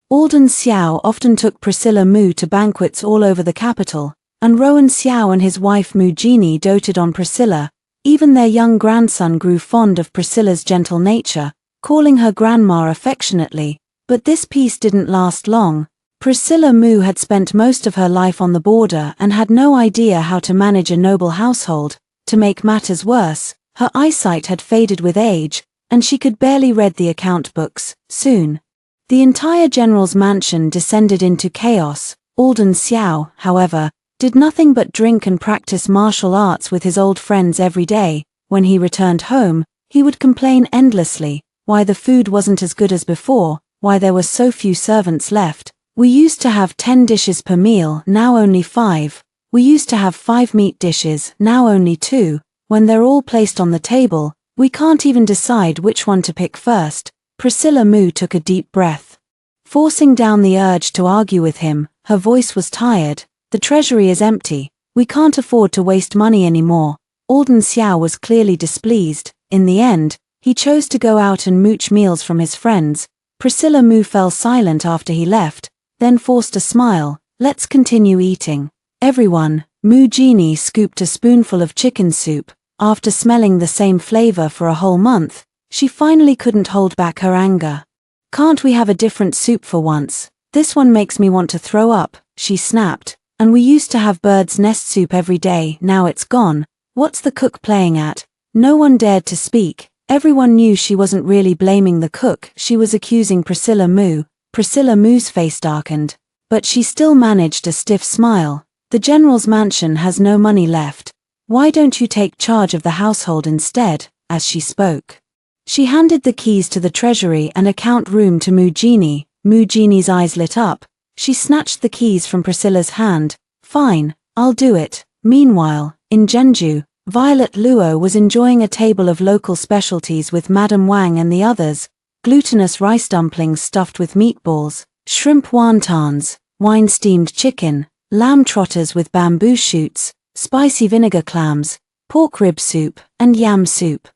Alden Xiao often took Priscilla Mu to banquets all over the capital, and Rowan Xiao and his wife Mu Genie doted on Priscilla. Even their young grandson grew fond of Priscilla's gentle nature, calling her grandma affectionately. But this peace didn't last long. Priscilla Mu had spent most of her life on the border and had no idea how to manage a noble household. To make matters worse, Her eyesight had faded with age, and she could barely read the account books. Soon, the entire general's mansion descended into chaos. Alden Xiao, however, did nothing but drink and practice martial arts with his old friends every day. When he returned home, he would complain endlessly, why the food wasn't as good as before, why there were so few servants left. We used to have 10 dishes per meal, now only 5. We used to have 5 meat dishes, now only 2. When they're all placed on the table, we can't even decide which one to pick first. Priscilla Moo took a deep breath, forcing down the urge to argue with him. Her voice was tired. The treasury is empty. We can't afford to waste money anymore. Alden Xiao was clearly displeased. In the end, he chose to go out and mooch meals from his friends. Priscilla Moo fell silent after he left, then forced a smile. Let's continue eating. Everyone. Moo Genie scooped a spoonful of chicken soup. After smelling the same flavor for a whole month, she finally couldn't hold back her anger. Can't we have a different soup for once? This one makes me want to throw up, she snapped. And we used to have bird's nest soup every day, now it's gone. What's the cook playing at? No one dared to speak. Everyone knew she wasn't really blaming the cook, she was accusing Priscilla Moo. Priscilla Moo's face darkened, but she still managed a stiff smile. The general's mansion has no money left. Why don't you take charge of the household instead? As she spoke, she handed the keys to the treasury and account room to Moo Genie. Moo Genie's eyes lit up. She snatched the keys from Priscilla's hand. Fine, I'll do it. Meanwhile, in Zhenju, Violet Luo was enjoying a table of local specialties with Madame Wang and the others: glutinous rice dumplings stuffed with meatballs, shrimp wontons, wine-steamed chicken, lamb trotters with bamboo shoots, spicy vinegar clams, pork rib soup, and yam soup.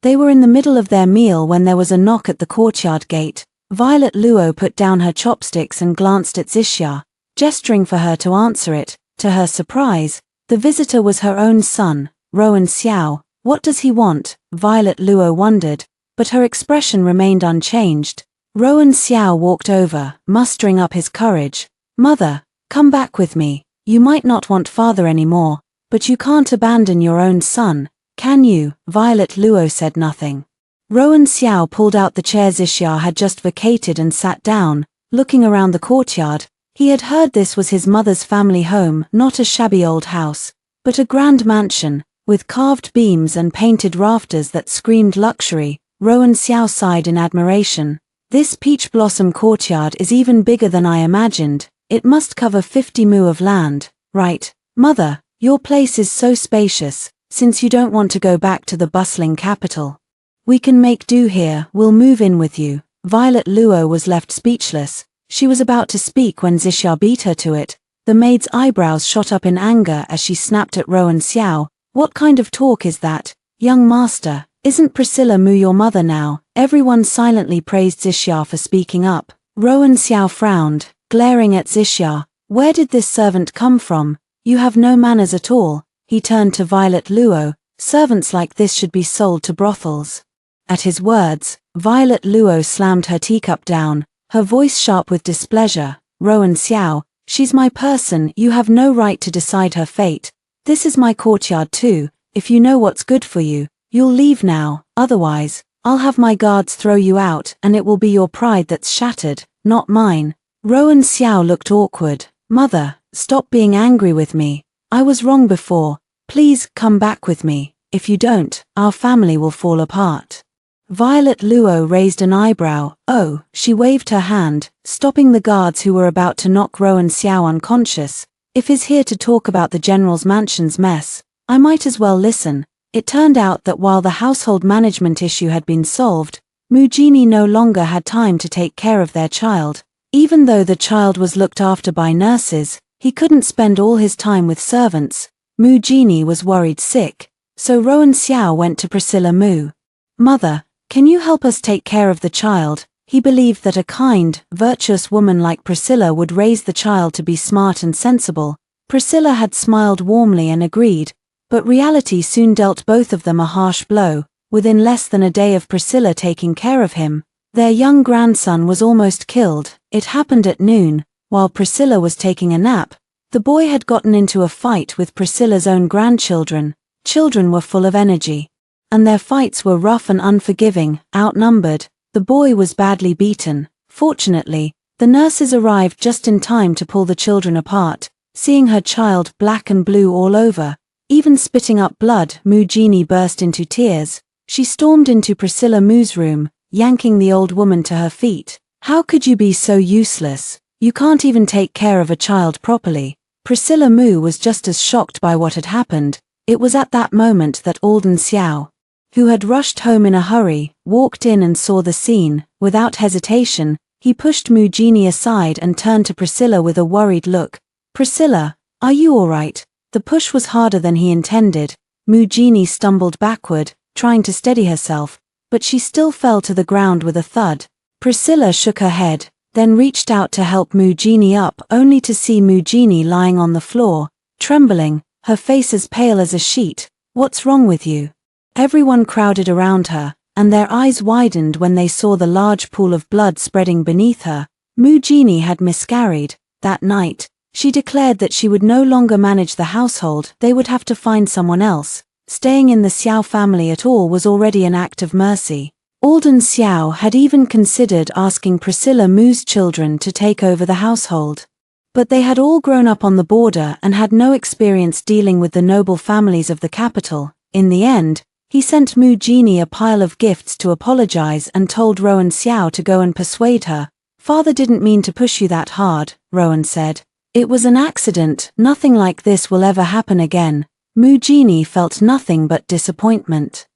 They were in the middle of their meal when there was a knock at the courtyard gate. Violet Luo put down her chopsticks and glanced at Zixia, gesturing for her to answer it. To her surprise, the visitor was her own son, Rowan Xiao. What does he want? Violet Luo wondered, but her expression remained unchanged. Rowan Xiao walked over, mustering up his courage. Mother, come back with me. You might not want father anymore, but you can't abandon your own son, can you? Violet Luo said nothing. Rowan Xiao pulled out the chair Zixia had just vacated and sat down, looking around the courtyard. He had heard this was his mother's family home, not a shabby old house, but a grand mansion, with carved beams and painted rafters that screamed luxury. Rowan Xiao sighed in admiration. This peach blossom courtyard is even bigger than I imagined. It must cover 50 mu of land. Right, mother, your place is so spacious, since you don't want to go back to the bustling capital. We can make do here, we'll move in with you. Violet Luo was left speechless. She was about to speak when Zixia beat her to it. The maid's eyebrows shot up in anger as she snapped at Rowan Xiao. What kind of talk is that? Young master, isn't Priscilla Moo your mother now? Everyone silently praised Zixia for speaking up. Rowan Xiao frowned, glaring at Zixia. Where did this servant come from? You have no manners at all. He turned to Violet Luo. Servants like this should be sold to brothels. At his words, Violet Luo slammed her teacup down, her voice sharp with displeasure. Rowan Xiao, she's my person, you have no right to decide her fate. This is my courtyard too. If you know what's good for you, you'll leave now, otherwise, I'll have my guards throw you out and it will be your pride that's shattered, not mine. Rowan Xiao looked awkward. Mother, stop being angry with me. I was wrong before. Please, come back with me. If you don't, our family will fall apart. Violet Luo raised an eyebrow. Oh, she waved her hand, stopping the guards who were about to knock Rowan Xiao unconscious. If he's here to talk about the general's mansion's mess, I might as well listen. It turned out that while the household management issue had been solved, Moo Genie no longer had time to take care of their child. Even though the child was looked after by nurses, he couldn't spend all his time with servants. Moo Genie was worried sick, so Rowan Xiao went to Priscilla Moo. Mother, can you help us take care of the child? He believed that a kind, virtuous woman like Priscilla would raise the child to be smart and sensible. Priscilla had smiled warmly and agreed, but reality soon dealt both of them a harsh blow. Within less than a day of Priscilla taking care of him, their young grandson was almost killed. It happened at noon, while Priscilla was taking a nap. The boy had gotten into a fight with Priscilla's own grandchildren. Children were full of energy. and their fights were rough and unforgiving. Outnumbered, the boy was badly beaten. Fortunately, the nurses arrived just in time to pull the children apart. Seeing her child black and blue all over, even spitting up blood, Mujini burst into tears. She stormed into Priscilla Mu's room, yanking the old woman to her feet. "How could you be so useless? You can't even take care of a child properly." Priscilla Mu was just as shocked by what had happened. It was at that moment that Alden Xiao, who had rushed home in a hurry, walked in and saw the scene. Without hesitation, he pushed Mujini aside and turned to Priscilla with a worried look. "Priscilla, are you all right?" The push was harder than he intended. Mujini stumbled backward, trying to steady herself, but she still fell to the ground with a thud. Priscilla shook her head, then reached out to help Mujini up, only to see Mujini lying on the floor, trembling, her face as pale as a sheet. "What's wrong with you?" Everyone crowded around her, and their eyes widened when they saw the large pool of blood spreading beneath her. Mujini had miscarried. That night, she declared that she would no longer manage the household. They would have to find someone else. Staying in the Xiao family at all was already an act of mercy. Alden Xiao had even considered asking Priscilla Mu's children to take over the household. But they had all grown up on the border and had no experience dealing with the noble families of the capital. In the end, he sent Mujini a pile of gifts to apologize and told Rowan Xiao to go and persuade her. "Father didn't mean to push you that hard," Rowan said. "It was an accident. Nothing like this will ever happen again." Mujini felt nothing but disappointment.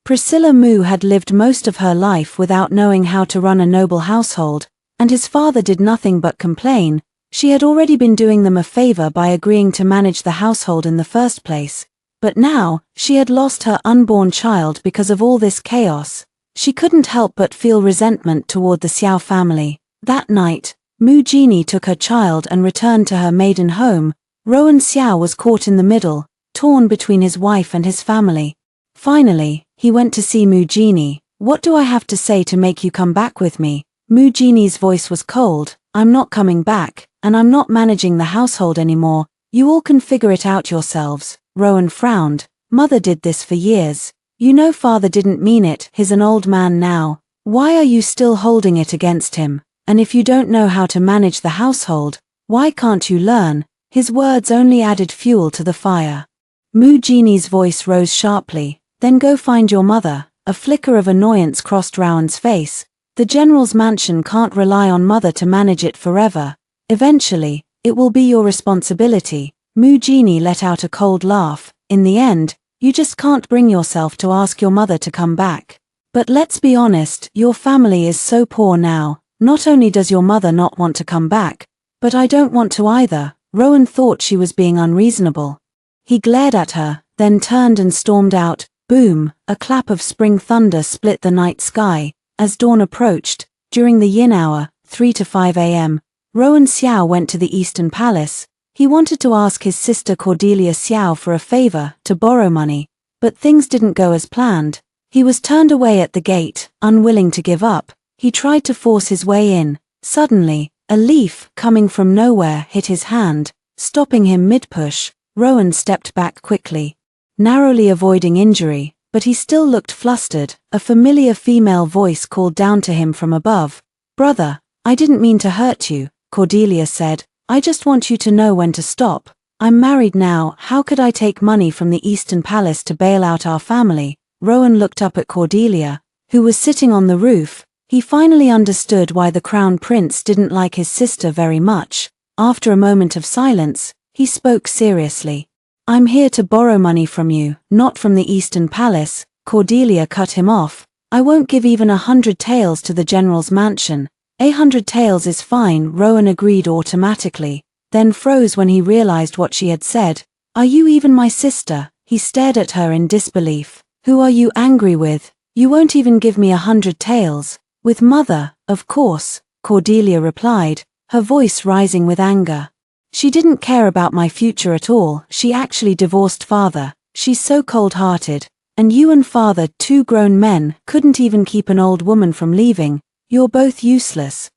Priscilla Mu had lived most of her life without knowing how to run a noble household, and his father did nothing but complain. She had already been doing them a favor by agreeing to manage the household in the first place. But now, she had lost her unborn child because of all this chaos. She couldn't help but feel resentment toward the Xiao family. That night, Mujini took her child and returned to her maiden home. Rowan Xiao was caught in the middle, torn between his wife and his family. Finally, he went to see Mujini. "What do I have to say to make you come back with me?" Mujini's voice was cold. "I'm not coming back, and I'm not managing the household anymore. You all can figure it out yourselves." Rowan frowned. "Mother did this for years. You know father didn't mean it. He's an old man now. Why are you still holding it against him? And if you don't know how to manage the household, why can't you learn?" His words only added fuel to the fire. Mujini's voice rose sharply. "Then go find your mother." A flicker of annoyance crossed Rowan's face. The general's mansion can't rely on mother to manage it forever. Eventually, it will be your responsibility. Mujini let out a cold laugh. "In the end, you just can't bring yourself to ask your mother to come back. But let's be honest, your family is so poor now. Not only does your mother not want to come back, but I don't want to either." Rowan thought she was being unreasonable. He glared at her, then turned and stormed out. Boom! A clap of spring thunder split the night sky. As dawn approached, during the yin hour, 3 to 5 a.m., Rowan Xiao went to the Eastern Palace. He wanted to ask his sister Cordelia Xiao for a favor, to borrow money, but things didn't go as planned. He was turned away at the gate, unwilling to give up. He tried to force his way in. Suddenly, a leaf, coming from nowhere, hit his hand, stopping him mid-push. Rowan stepped back quickly, narrowly avoiding injury, but he still looked flustered. A familiar female voice called down to him from above. "Brother, I didn't mean to hurt you," Cordelia said. "I just want you to know when to stop. I'm married now. How could I take money from the Eastern Palace to bail out our family?" Rowan looked up at Cordelia, who was sitting on the roof. He finally understood why the Crown Prince didn't like his sister very much. After a moment of silence, he spoke seriously. "I'm here to borrow money from you, not from the Eastern Palace." Cordelia cut him off. "I won't give even 100 taels to the general's mansion." 100 taels is fine, Rowan agreed automatically, then froze when he realized what she had said. "Are you even my sister?" He stared at her in disbelief. "Who are you angry with? You won't even give me 100 taels." "With mother, of course," Cordelia replied, her voice rising with anger. "She didn't care about my future at all. She actually divorced father. She's so cold-hearted. And you and father, two grown men, couldn't even keep an old woman from leaving. You're both useless."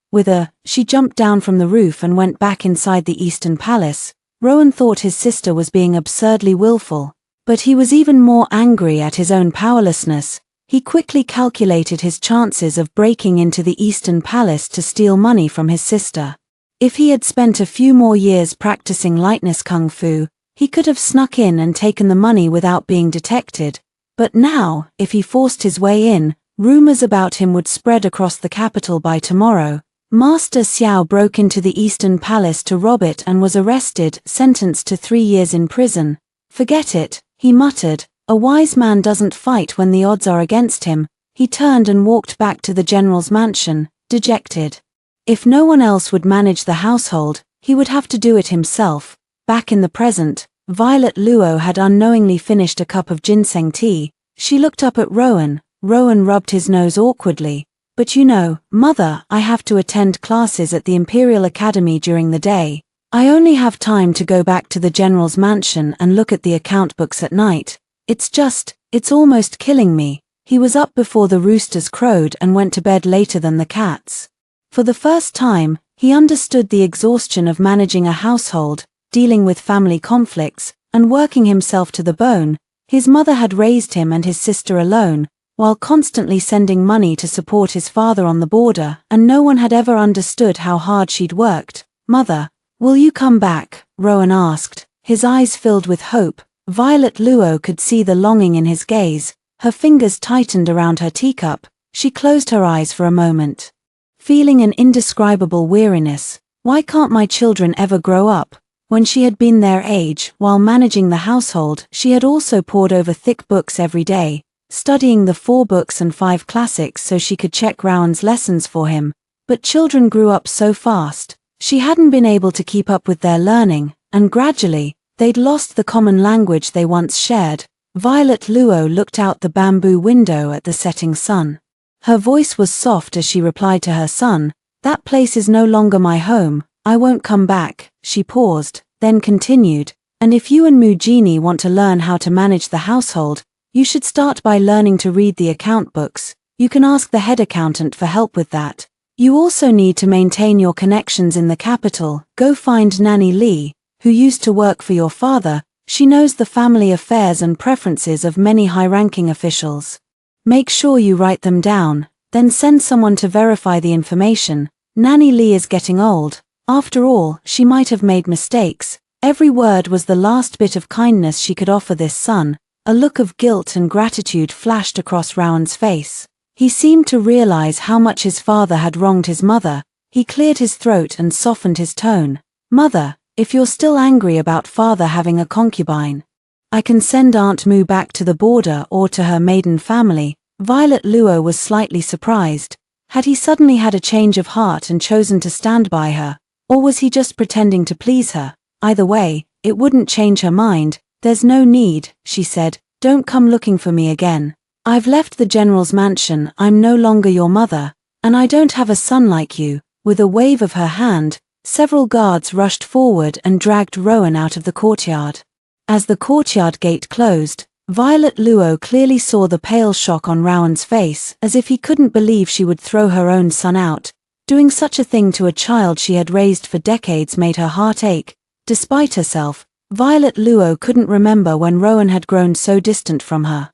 She jumped down from the roof and went back inside the Eastern Palace. Rowan thought his sister was being absurdly willful. But he was even more angry at his own powerlessness. He quickly calculated his chances of breaking into the Eastern Palace to steal money from his sister. If he had spent a few more years practicing lightness kung fu, he could have snuck in and taken the money without being detected. But now, if he forced his way in, rumors about him would spread across the capital by tomorrow. Master Xiao broke into the Eastern Palace to rob it and was arrested, sentenced to 3 years in prison. Forget it, he muttered. A wise man doesn't fight when the odds are against him. He turned and walked back to the general's mansion, dejected. If no one else would manage the household, he would have to do it himself. Back in the present, Violet Luo had unknowingly finished a cup of ginseng tea. She looked up at Rowan. Rowan rubbed his nose awkwardly. But you know, Mother, I have to attend classes at the Imperial Academy during the day. I only have time to go back to the general's mansion and look at the account books at night. It's almost killing me. He was up before the roosters crowed and went to bed later than the cats. For the first time, he understood the exhaustion of managing a household, dealing with family conflicts, and working himself to the bone. His mother had raised him and his sister alone, while constantly sending money to support his father on the border, and no one had ever understood how hard she'd worked. Mother, will you come back? Rowan asked, his eyes filled with hope. Violet Luo could see the longing in his gaze. Her fingers tightened around her teacup. She closed her eyes for a moment, feeling an indescribable weariness. Why can't my children ever grow up? When she had been their age, while managing the household, she had also pored over thick books every day, studying the 4 books and 5 classics so she could check Rowan's lessons for him. But children grew up so fast. She hadn't been able to keep up with their learning, and gradually, they'd lost the common language they once shared. Violet Luo looked out the bamboo window at the setting sun. Her voice was soft as she replied to her son, "That place is no longer my home. I won't come back." She paused, then continued, "And if you and Mujini want to learn how to manage the household, you should start by learning to read the account books. You can ask the head accountant for help with that. You also need to maintain your connections in the capital. Go find Nanny Lee, who used to work for your father. She knows the family affairs and preferences of many high-ranking officials. Make sure you write them down, then send someone to verify the information. Nanny Lee is getting old. After all, she might have made mistakes." Every word was the last bit of kindness she could offer this son. A look of guilt and gratitude flashed across Rowan's face. He seemed to realize how much his father had wronged his mother. He cleared his throat and softened his tone. "Mother, if you're still angry about father having a concubine, I can send Aunt Moo back to the border or to her maiden family." Violet Luo was slightly surprised. Had he suddenly had a change of heart and chosen to stand by her, or was he just pretending to please her? Either way, it wouldn't change her mind. "There's no need," she said. "Don't come looking for me again. I've left the general's mansion. I'm no longer your mother, and I don't have a son like you." With a wave of her hand, several guards rushed forward and dragged Rowan out of the courtyard. As the courtyard gate closed, Violet Luo clearly saw the pale shock on Rowan's face, as if he couldn't believe she would throw her own son out. Doing such a thing to a child she had raised for decades made her heart ache. Despite herself, Violet Luo couldn't remember when Rowan had grown so distant from her.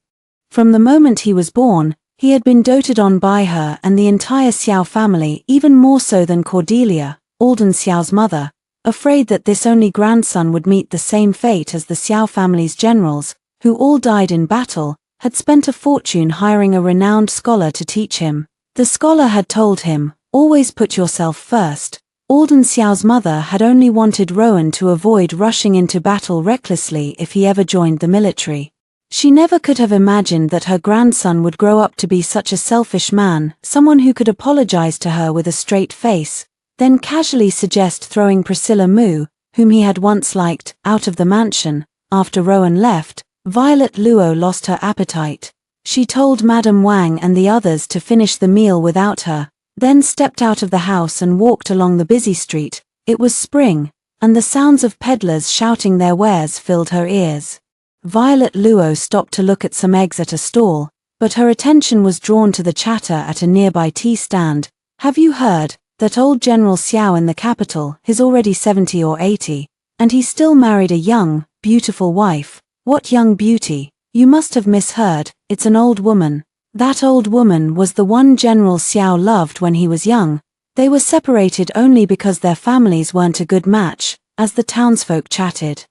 From the moment he was born, he had been doted on by her and the entire Xiao family, even more so than Cordelia, Alden Xiao's mother. Afraid that this only grandson would meet the same fate as the Xiao family's generals, who all died in battle, had spent a fortune hiring a renowned scholar to teach him. The scholar had told him, "Always put yourself first." Alden Xiao's mother had only wanted Rowan to avoid rushing into battle recklessly if he ever joined the military. She never could have imagined that her grandson would grow up to be such a selfish man, someone who could apologize to her with a straight face, then casually suggest throwing Priscilla Moo, whom he had once liked, out of the mansion. After Rowan left, Violet Luo lost her appetite. She told Madame Wang and the others to finish the meal without her, then stepped out of the house and walked along the busy street. It was spring, and the sounds of peddlers shouting their wares filled her ears. Violet Luo stopped to look at some eggs at a stall, but her attention was drawn to the chatter at a nearby tea stand. "Have you heard? That old General Xiao in the capital, he's already 70 or 80, and he still married a young, beautiful wife. What young beauty? You must have misheard, it's an old woman. That old woman was the one General Xiao loved when he was young. They were separated only because their families weren't a good match, as the townsfolk chatted.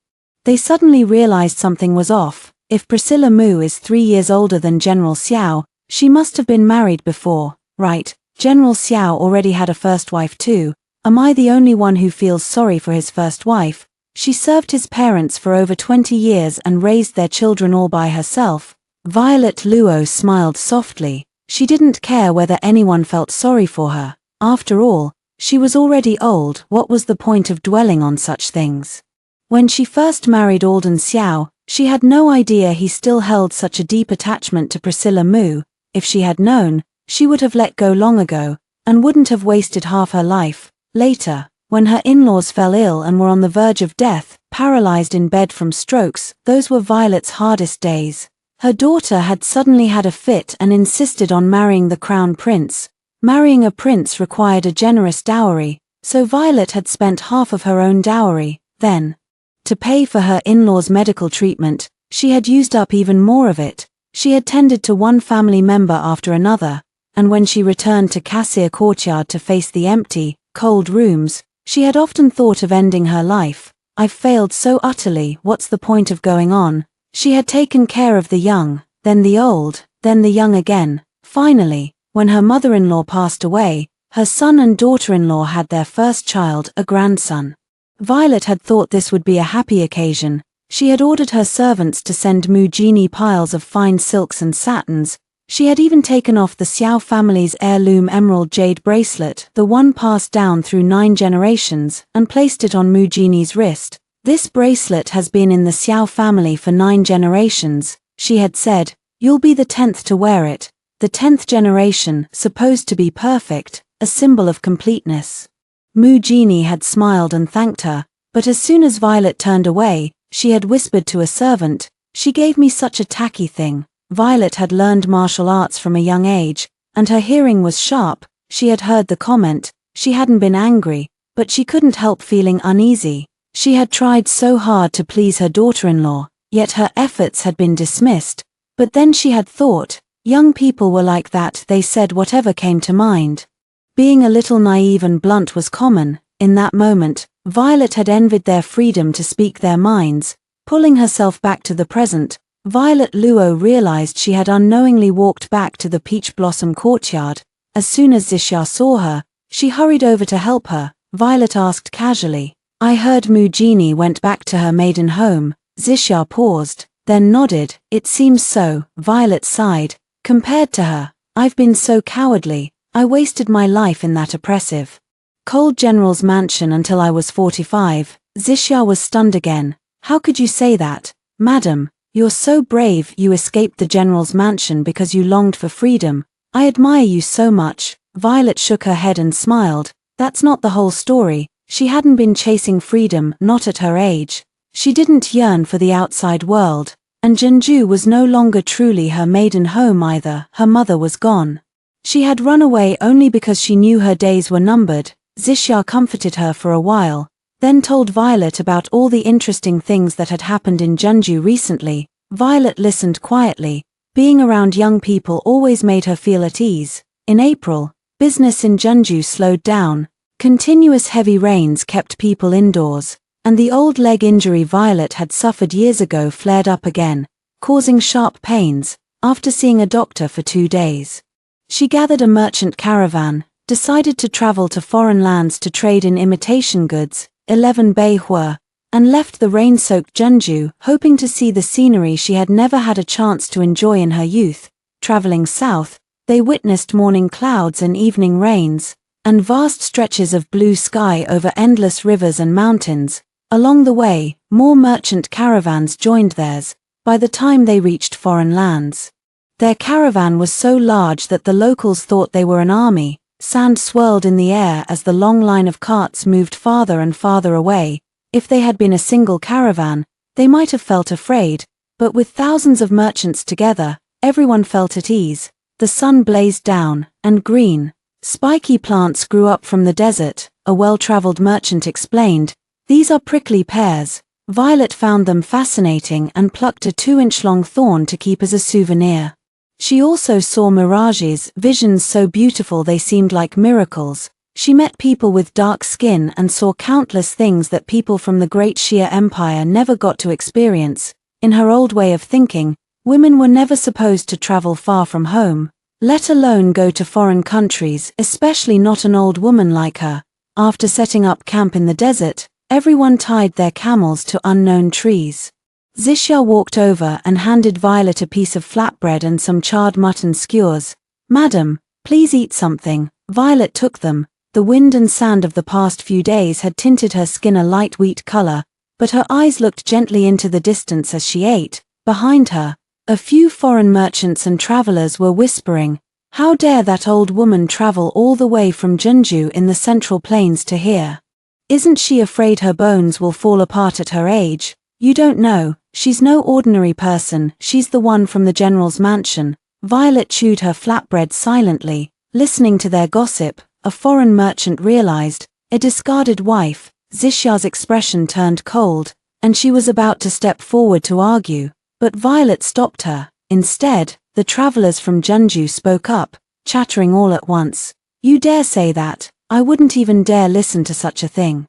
They suddenly realized something was off. If Priscilla Mu is 3 years older than General Xiao, she must have been married before, right? General Xiao already had a first wife too. Am I the only one who feels sorry for his first wife? She served his parents for over 20 years and raised their children all by herself. Violet Luo smiled softly. She didn't care whether anyone felt sorry for her. After all, she was already old. What was the point of dwelling on such things? When she first married Alden Xiao, she had no idea he still held such a deep attachment to Priscilla Mu. If she had known, she would have let go long ago, and wouldn't have wasted half her life. Later, when her in-laws fell ill and were on the verge of death, paralyzed in bed from strokes, those were Violet's hardest days. Her daughter had suddenly had a fit and insisted on marrying the crown prince. Marrying a prince required a generous dowry, so Violet had spent half of her own dowry. Then, to pay for her in-laws' medical treatment, she had used up even more of it. She had tended to one family member after another, and when she returned to Cassia Courtyard to face the empty, cold rooms, she had often thought of ending her life. I've failed so utterly, what's the point of going on? She had taken care of the young, then the old, then the young again. Finally, when her mother-in-law passed away, her son and daughter-in-law had their first child, a grandson. Violet had thought this would be a happy occasion. She had ordered her servants to send Mu Genie piles of fine silks and satins. She had even taken off the Xiao family's heirloom emerald jade bracelet, the one passed down through 9 generations, and placed it on Mu Genie's wrist. This bracelet has been in the Xiao family for 9 generations, she had said. You'll be the 10th to wear it. The 10th generation, supposed to be perfect, a symbol of completeness. Mu Genie had smiled and thanked her, but as soon as Violet turned away, she had whispered to a servant, "She gave me such a tacky thing." Violet had learned martial arts from a young age, and her hearing was sharp. She had heard the comment. She hadn't been angry, but she couldn't help feeling uneasy. She had tried so hard to please her daughter-in-law, yet her efforts had been dismissed. But then she had thought, young people were like that, they said whatever came to mind. Being a little naive and blunt was common. In that moment, Violet had envied their freedom to speak their minds. Pulling herself back to the present, Violet Luo realized she had unknowingly walked back to the Peach Blossom courtyard. As soon as Zixia saw her, she hurried over to help her. Violet asked casually, "I heard Mu Genie went back to her maiden home." Zixia paused, then nodded. "It seems so." Violet sighed. "Compared to her, I've been so cowardly. I wasted my life in that oppressive, cold general's mansion until I was 45. Zixia was stunned again. "How could you say that? Madam, you're so brave. You escaped the general's mansion because you longed for freedom. I admire you so much." Violet shook her head and smiled. That's not the whole story. She hadn't been chasing freedom, not at her age. She didn't yearn for the outside world, and Zhenju was no longer truly her maiden home either. Her mother was gone. She had run away only because she knew her days were numbered. Zixia comforted her for a while, then told Violet about all the interesting things that had happened in Zhenju recently. Violet listened quietly. Being around young people always made her feel at ease. In April, business in Zhenju slowed down. Continuous heavy rains kept people indoors, and the old leg injury Violet had suffered years ago flared up again, causing sharp pains. After seeing a doctor for 2 days, she gathered a merchant caravan, decided to travel to foreign lands to trade in imitation goods, 11 Beihua, and left the rain-soaked Zhenju, hoping to see the scenery she had never had a chance to enjoy in her youth. Traveling south, they witnessed morning clouds and evening rains, and vast stretches of blue sky over endless rivers and mountains. Along the way, more merchant caravans joined theirs. By the time they reached foreign lands, their caravan was so large that the locals thought they were an army. Sand swirled in the air as the long line of carts moved farther and farther away. If they had been a single caravan, they might have felt afraid, but with thousands of merchants together, everyone felt at ease. The sun blazed down, and green, spiky plants grew up from the desert. A well-traveled merchant explained, "These are prickly pears." Violet found them fascinating and plucked a 2-inch-long thorn to keep as a souvenir. She also saw mirages, visions so beautiful they seemed like miracles. She met people with dark skin and saw countless things that people from the Great Shia Empire never got to experience. In her old way of thinking, women were never supposed to travel far from home, let alone go to foreign countries, especially not an old woman like her. After setting up camp in the desert, everyone tied their camels to unknown trees. Xixia walked over and handed Violet a piece of flatbread and some charred mutton skewers. "Madam, please eat something." Violet took them. The wind and sand of the past few days had tinted her skin a light wheat color, but her eyes looked gently into the distance as she ate. Behind her, a few foreign merchants and travelers were whispering, "How dare that old woman travel all the way from Jeonju in the Central Plains to here? Isn't she afraid her bones will fall apart at her age? You don't know, she's no ordinary person, she's the one from the general's mansion." Violet chewed her flatbread silently, listening to their gossip. A foreign merchant realized, a discarded wife. Xixia's expression turned cold, and she was about to step forward to argue, but Violet stopped her. Instead, the travelers from Jeonju spoke up, chattering all at once. "You dare say that? I wouldn't even dare listen to such a thing.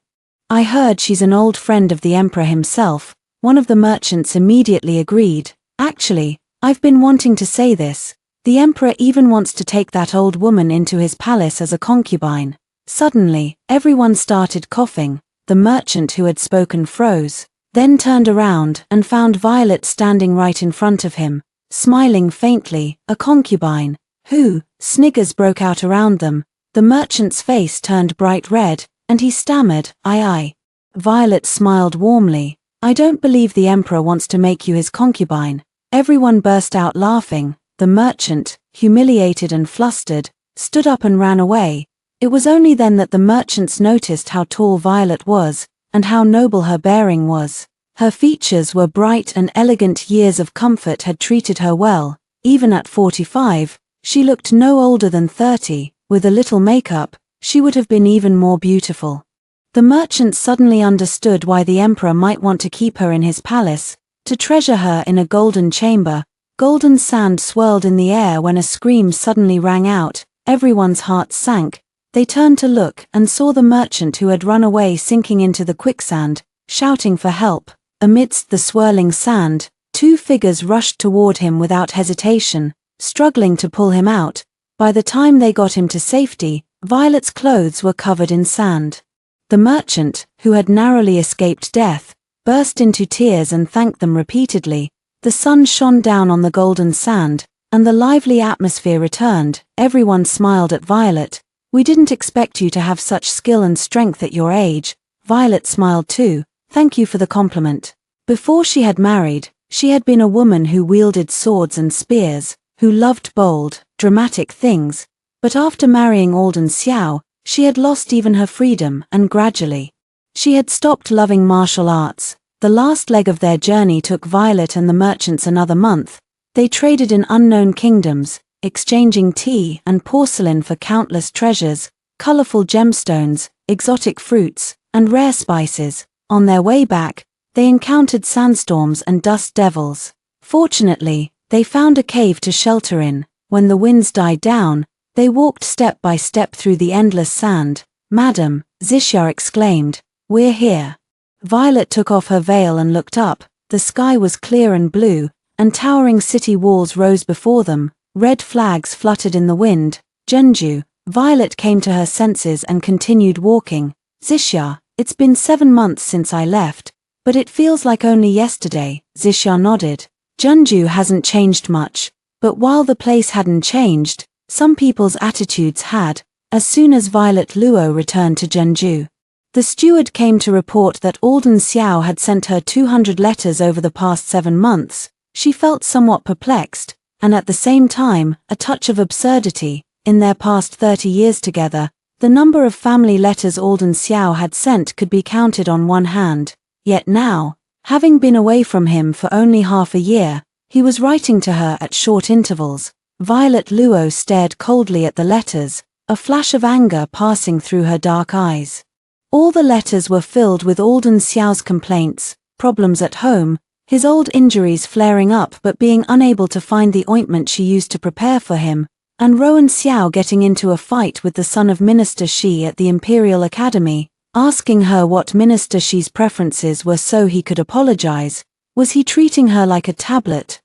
I heard she's an old friend of the emperor himself." One of the merchants immediately agreed. "Actually, I've been wanting to say this. The emperor even wants to take that old woman into his palace as a concubine." Suddenly, everyone started coughing. The merchant who had spoken froze, then turned around and found Violet standing right in front of him, smiling faintly. "A concubine? Who?" Sniggers broke out around them. The merchant's face turned bright red, and he stammered, "I." Violet smiled warmly. "I don't believe the emperor wants to make you his concubine." Everyone burst out laughing. The merchant, humiliated and flustered, stood up and ran away. It was only then that the merchants noticed how tall Violet was, and how noble her bearing was. Her features were bright and elegant. Years of comfort had treated her well. Even at 45, she looked no older than 30. With a little makeup, she would have been even more beautiful. The merchant suddenly understood why the emperor might want to keep her in his palace, to treasure her in a golden chamber. Golden sand swirled in the air when a scream suddenly rang out. Everyone's hearts sank. They turned to look and saw the merchant who had run away sinking into the quicksand, shouting for help. Amidst the swirling sand, 2 figures rushed toward him without hesitation, struggling to pull him out. By the time they got him to safety, Violet's clothes were covered in sand. The merchant, who had narrowly escaped death, burst into tears and thanked them repeatedly. The sun shone down on the golden sand, and the lively atmosphere returned. Everyone smiled at Violet. "We didn't expect you to have such skill and strength at your age." Violet smiled too. "Thank you for the compliment." Before she had married, she had been a woman who wielded swords and spears, who loved bold, dramatic things. But after marrying Alden Xiao, she had lost even her freedom, and gradually, she had stopped loving martial arts. The last leg of their journey took Violet and the merchants another month. They traded in unknown kingdoms, exchanging tea and porcelain for countless treasures, colorful gemstones, exotic fruits, and rare spices. On their way back, they encountered sandstorms and dust devils. Fortunately, they found a cave to shelter in. When the winds died down, they walked step by step through the endless sand. "Madam," Xixia exclaimed, "we're here." Violet took off her veil and looked up. The sky was clear and blue, and towering city walls rose before them. Red flags fluttered in the wind. "Jeonju." Violet came to her senses and continued walking. "Xixia, it's been 7 months since I left, but it feels like only yesterday." Xixia nodded. "Jeonju hasn't changed much, but while the place hadn't changed, some people's attitudes had." As soon as Violet Luo returned to Jeonju, the steward came to report that Alden Xiao had sent her 200 letters over the past 7 months. She felt somewhat perplexed, and at the same time, a touch of absurdity. In their past 30 years together, the number of family letters Alden Xiao had sent could be counted on one hand. Yet now, having been away from him for only half a year, he was writing to her at short intervals. Violet Luo stared coldly at the letters, a flash of anger passing through her dark eyes. All the letters were filled with Alden Xiao's complaints. problems at home, his old injuries flaring up but being unable to find the ointment she used to prepare for him, and Rowan Xiao getting into a fight with the son of Minister Shi at the Imperial Academy, asking her what Minister Shi's preferences were so he could apologize. Was he treating her like a tablet,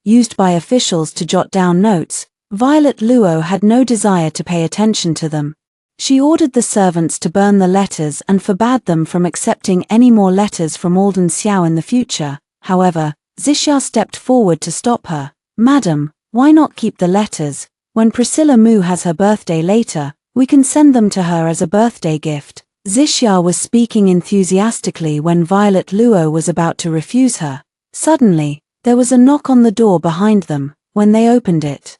used by officials to jot down notes? Violet Luo had no desire to pay attention to them. She ordered the servants to burn the letters and forbade them from accepting any more letters from Alden Xiao in the future. However, Zixia stepped forward to stop her. "Madam, why not keep the letters? When Priscilla Mu has her birthday later, we can send them to her as a birthday gift." Zixia was speaking enthusiastically when Violet Luo was about to refuse her. Suddenly, there was a knock on the door behind them. When they opened it,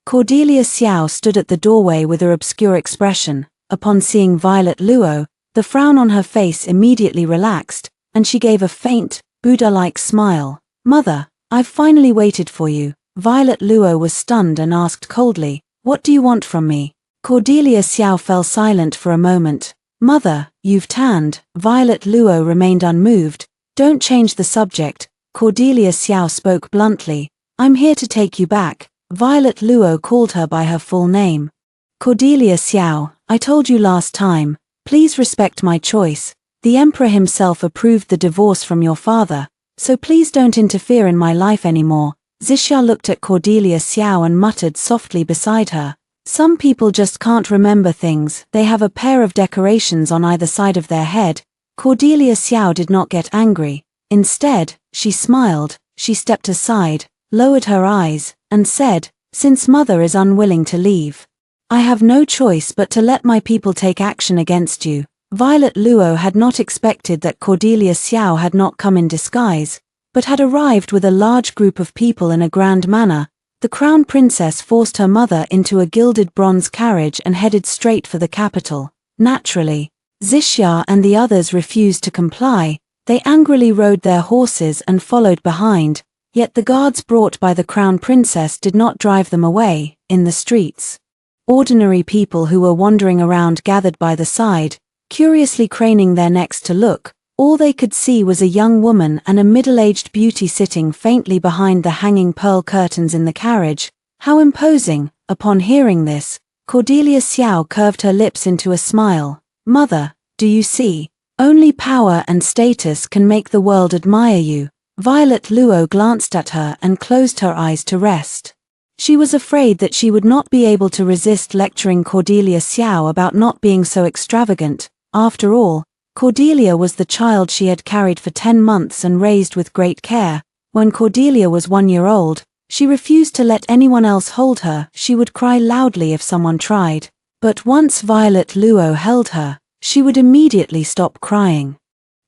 Cordelia Xiao stood at the doorway with her obscure expression. Upon seeing Violet Luo, the frown on her face immediately relaxed, and she gave a faint, Buddha-like smile. "Mother, I've finally waited for you." Violet Luo was stunned and asked coldly, "What do you want from me?" Cordelia Xiao fell silent for a moment. "Mother, you've tanned." Violet Luo remained unmoved. "Don't change the subject." Cordelia Xiao spoke bluntly. "I'm here to take you back." Violet Luo called her by her full name. "Cordelia Xiao, I told you last time, please respect my choice. The Emperor himself approved the divorce from your father, so please don't interfere in my life anymore." Zixia looked at Cordelia Xiao and muttered softly beside her. "Some people just can't remember things. They have a pair of decorations on either side of their head." Cordelia Xiao did not get angry. Instead, she smiled. She stepped aside, lowered her eyes, and said, "Since Mother is unwilling to leave, I have no choice but to let my people take action against you." Violet Luo had not expected that Cordelia Xiao had not come in disguise, but had arrived with a large group of people in a grand manner. The crown princess forced her mother into a gilded bronze carriage and headed straight for the capital. Naturally, Zixia and the others refused to comply. They angrily rode their horses and followed behind, yet the guards brought by the crown princess did not drive them away. In the streets, ordinary people who were wandering around gathered by the side, curiously craning their necks to look. All they could see was a young woman and a middle-aged beauty sitting faintly behind the hanging pearl curtains in the carriage. How imposing! Upon hearing this, Cordelia Xiao curved her lips into a smile. "Mother, do you see? Only power and status can make the world admire you." Violet Luo glanced at her and closed her eyes to rest. She was afraid that she would not be able to resist lecturing Cordelia Xiao about not being so extravagant. After all, Cordelia was the child she had carried for 10 months and raised with great care. When Cordelia was 1 year old, she refused to let anyone else hold her. She would cry loudly if someone tried. But once Violet Luo held her, she would immediately stop crying.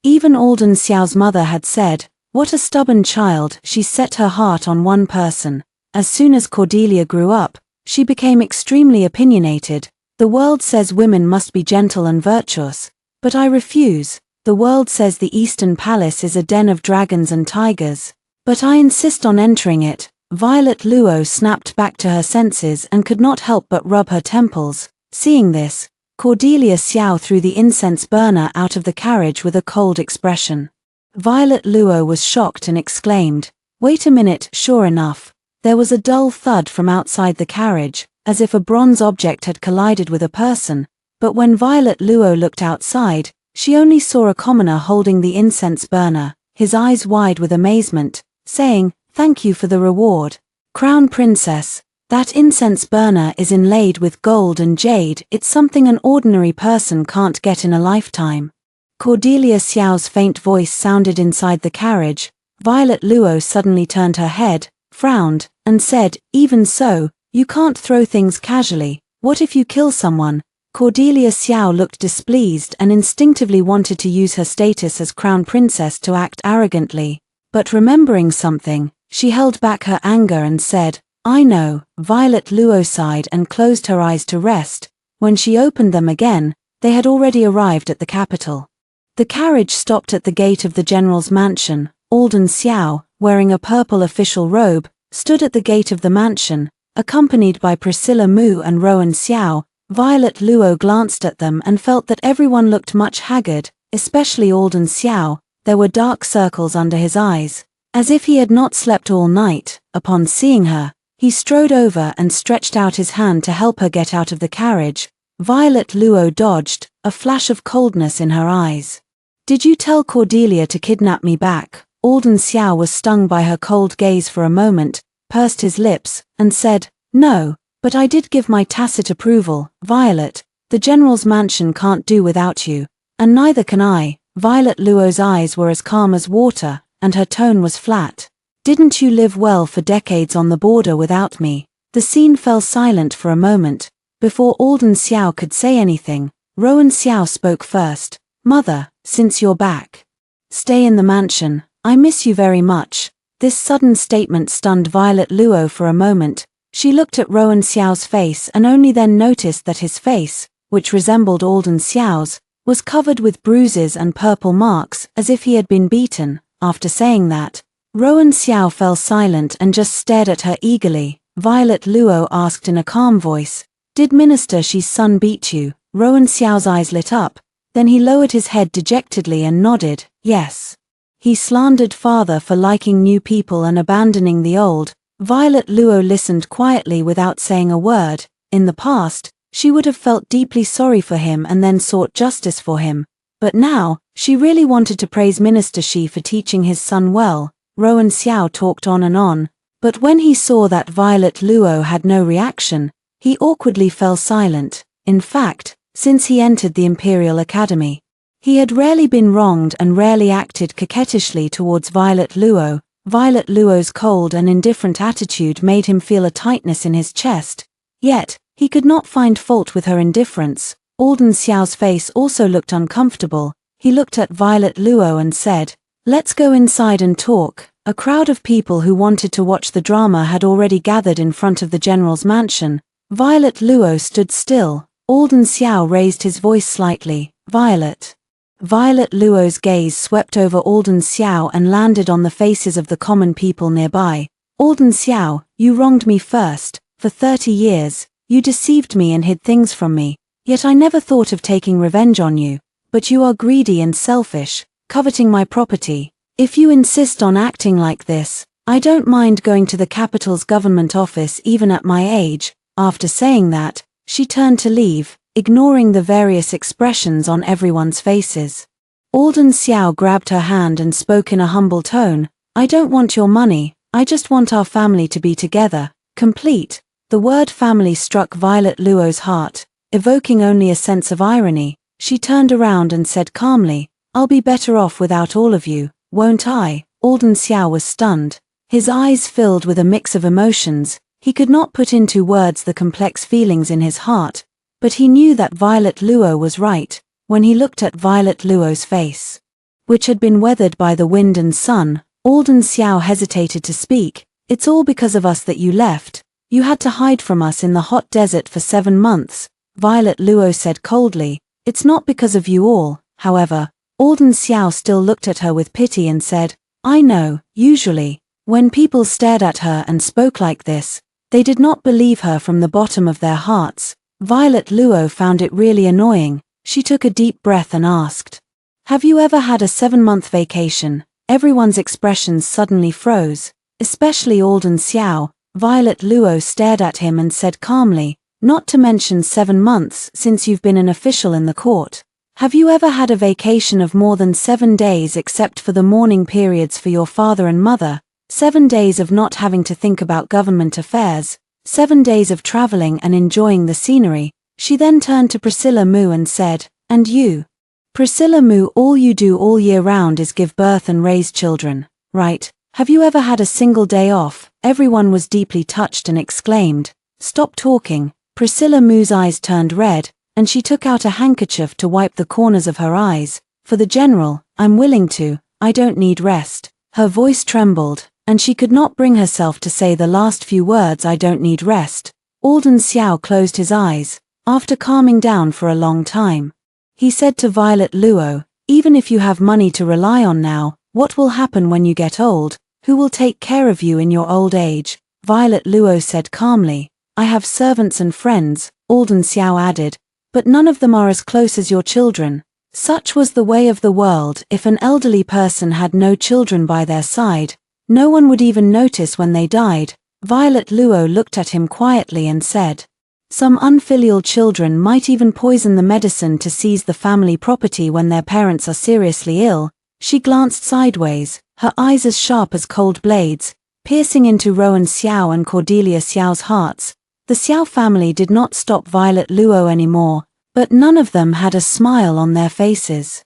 Even Alden Xiao's mother had said, "What a stubborn child." She set her heart on one person. As soon as Cordelia grew up, she became extremely opinionated. "The world says women must be gentle and virtuous, but I refuse. The world says the Eastern Palace is a den of dragons and tigers, but I insist on entering it." Violet Luo snapped back to her senses and could not help but rub her temples. Seeing this, Cordelia Xiao threw the incense burner out of the carriage with a cold expression. Violet Luo was shocked and exclaimed, "Wait a minute." Sure enough, there was a dull thud from outside the carriage, as if a bronze object had collided with a person, but when Violet Luo looked outside, she only saw a commoner holding the incense burner, his eyes wide with amazement, saying, "Thank you for the reward, Crown Princess. That incense burner is inlaid with gold and jade. It's something an ordinary person can't get in a lifetime." Cordelia Xiao's faint voice sounded inside the carriage. Violet Luo suddenly turned her head, frowned, and said, "Even so, you can't throw things casually. What if you kill someone?" Cordelia Xiao looked displeased and instinctively wanted to use her status as crown princess to act arrogantly. But remembering something, she held back her anger and said, "I know." Violet Luo sighed and closed her eyes to rest. When she opened them again, they had already arrived at the capital. The carriage stopped at the gate of the general's mansion. Alden Xiao, wearing a purple official robe, stood at the gate of the mansion, accompanied by Priscilla Mu and Rowan Xiao. Violet Luo glanced at them and felt that everyone looked much haggard, especially Alden Xiao. there were dark circles under his eyes, as if he had not slept all night. Upon seeing her, he strode over and stretched out his hand to help her get out of the carriage. Violet Luo dodged, a flash of coldness in her eyes. "Did you tell Cordelia to kidnap me back?" Alden Xiao was stung by her cold gaze for a moment, pursed his lips, and said, "No, but I did give my tacit approval. Violet, the General's mansion can't do without you, and neither can I." Violet Luo's eyes were as calm as water, and her tone was flat. "Didn't you live well for decades on the border without me?" The scene fell silent for a moment. Before Alden Xiao could say anything, Rowan Xiao spoke first. "Mother, since you're back, stay in the mansion. I miss you very much." This sudden statement stunned Violet Luo for a moment. She looked at Rowan Xiao's face and only then noticed that his face, which resembled Alden Xiao's, was covered with bruises and purple marks, as if he had been beaten. After saying that, Rowan Xiao fell silent and just stared at her eagerly. Violet Luo asked in a calm voice, "Did Minister Shi's son beat you?" Rowan Xiao's eyes lit up, then he lowered his head dejectedly and nodded, "Yes. He slandered father for liking new people and abandoning the old." Violet Luo listened quietly without saying a word. In the past, she would have felt deeply sorry for him and then sought justice for him. But now, she really wanted to praise Minister Shi for teaching his son well. Rowan Xiao talked on, but when he saw that Violet Luo had no reaction, he awkwardly fell silent. In fact, since he entered the Imperial Academy, he had rarely been wronged and rarely acted coquettishly towards Violet Luo. Violet Luo's cold and indifferent attitude made him feel a tightness in his chest. Yet, he could not find fault with her indifference. Alden Xiao's face also looked uncomfortable. He looked at Violet Luo and said, "Let's go inside and talk." A crowd of people who wanted to watch the drama had already gathered in front of the General's mansion. Violet Luo stood still. Alden Xiao raised his voice slightly, "Violet." Violet Luo's gaze swept over Alden Xiao and landed on the faces of the common people nearby. "Alden Xiao, you wronged me first. For 30 years, you deceived me and hid things from me. Yet I never thought of taking revenge on you. But you are greedy and selfish, coveting my property. If you insist on acting like this, I don't mind going to the capital's government office even at my age." After saying that, she turned to leave, ignoring the various expressions on everyone's faces. Alden Xiao grabbed her hand and spoke in a humble tone, "I don't want your money, I just want our family to be together, complete." The word family struck Violet Luo's heart, evoking only a sense of irony. She turned around and said calmly, "I'll be better off without all of you, won't I?" Alden Xiao was stunned. His eyes filled with a mix of emotions. He could not put into words the complex feelings in his heart, but he knew that Violet Luo was right. When he looked at Violet Luo's face, which had been weathered by the wind and sun, Alden Xiao hesitated to speak. "It's all because of us that you left. You had to hide from us in the hot desert for 7 months. Violet Luo said coldly, "It's not because of you all." However, Alden Xiao still looked at her with pity and said, "I know." Usually, when people stared at her and spoke like this, they did not believe her from the bottom of their hearts. Violet Luo found it really annoying. She took a deep breath and asked, "Have you ever had a 7-month vacation?" Everyone's expressions suddenly froze, especially Alden Xiao. Violet Luo stared at him and said calmly, "Not to mention 7 months since you've been an official in the court. Have you ever had a vacation of more than 7 days except for the mourning periods for your father and mother? 7 days of not having to think about government affairs, 7 days of traveling and enjoying the scenery." She then turned to Priscilla Mu and said, "And you? Priscilla Mu, all you do all year round is give birth and raise children, right? Have you ever had a single day off?" Everyone was deeply touched and exclaimed, "Stop talking." Priscilla Mu's eyes turned red, and she took out a handkerchief to wipe the corners of her eyes. "For the General, I'm willing to, I don't need rest." Her voice trembled, and she could not bring herself to say the last few words, "I don't need rest." Alden Xiao closed his eyes. After calming down for a long time, he said to Violet Luo, "Even if you have money to rely on now, what will happen when you get old? Who will take care of you in your old age?" Violet Luo said calmly, "I have servants and friends." Alden Xiao added, "But none of them are as close as your children." Such was the way of the world. If an elderly person had no children by their side, no one would even notice when they died. Violet Luo looked at him quietly and said, "Some unfilial children might even poison the medicine to seize the family property when their parents are seriously ill." She glanced sideways, her eyes as sharp as cold blades, piercing into Rowan Xiao and Cordelia Xiao's hearts. The Xiao family did not stop Violet Luo anymore, but none of them had a smile on their faces.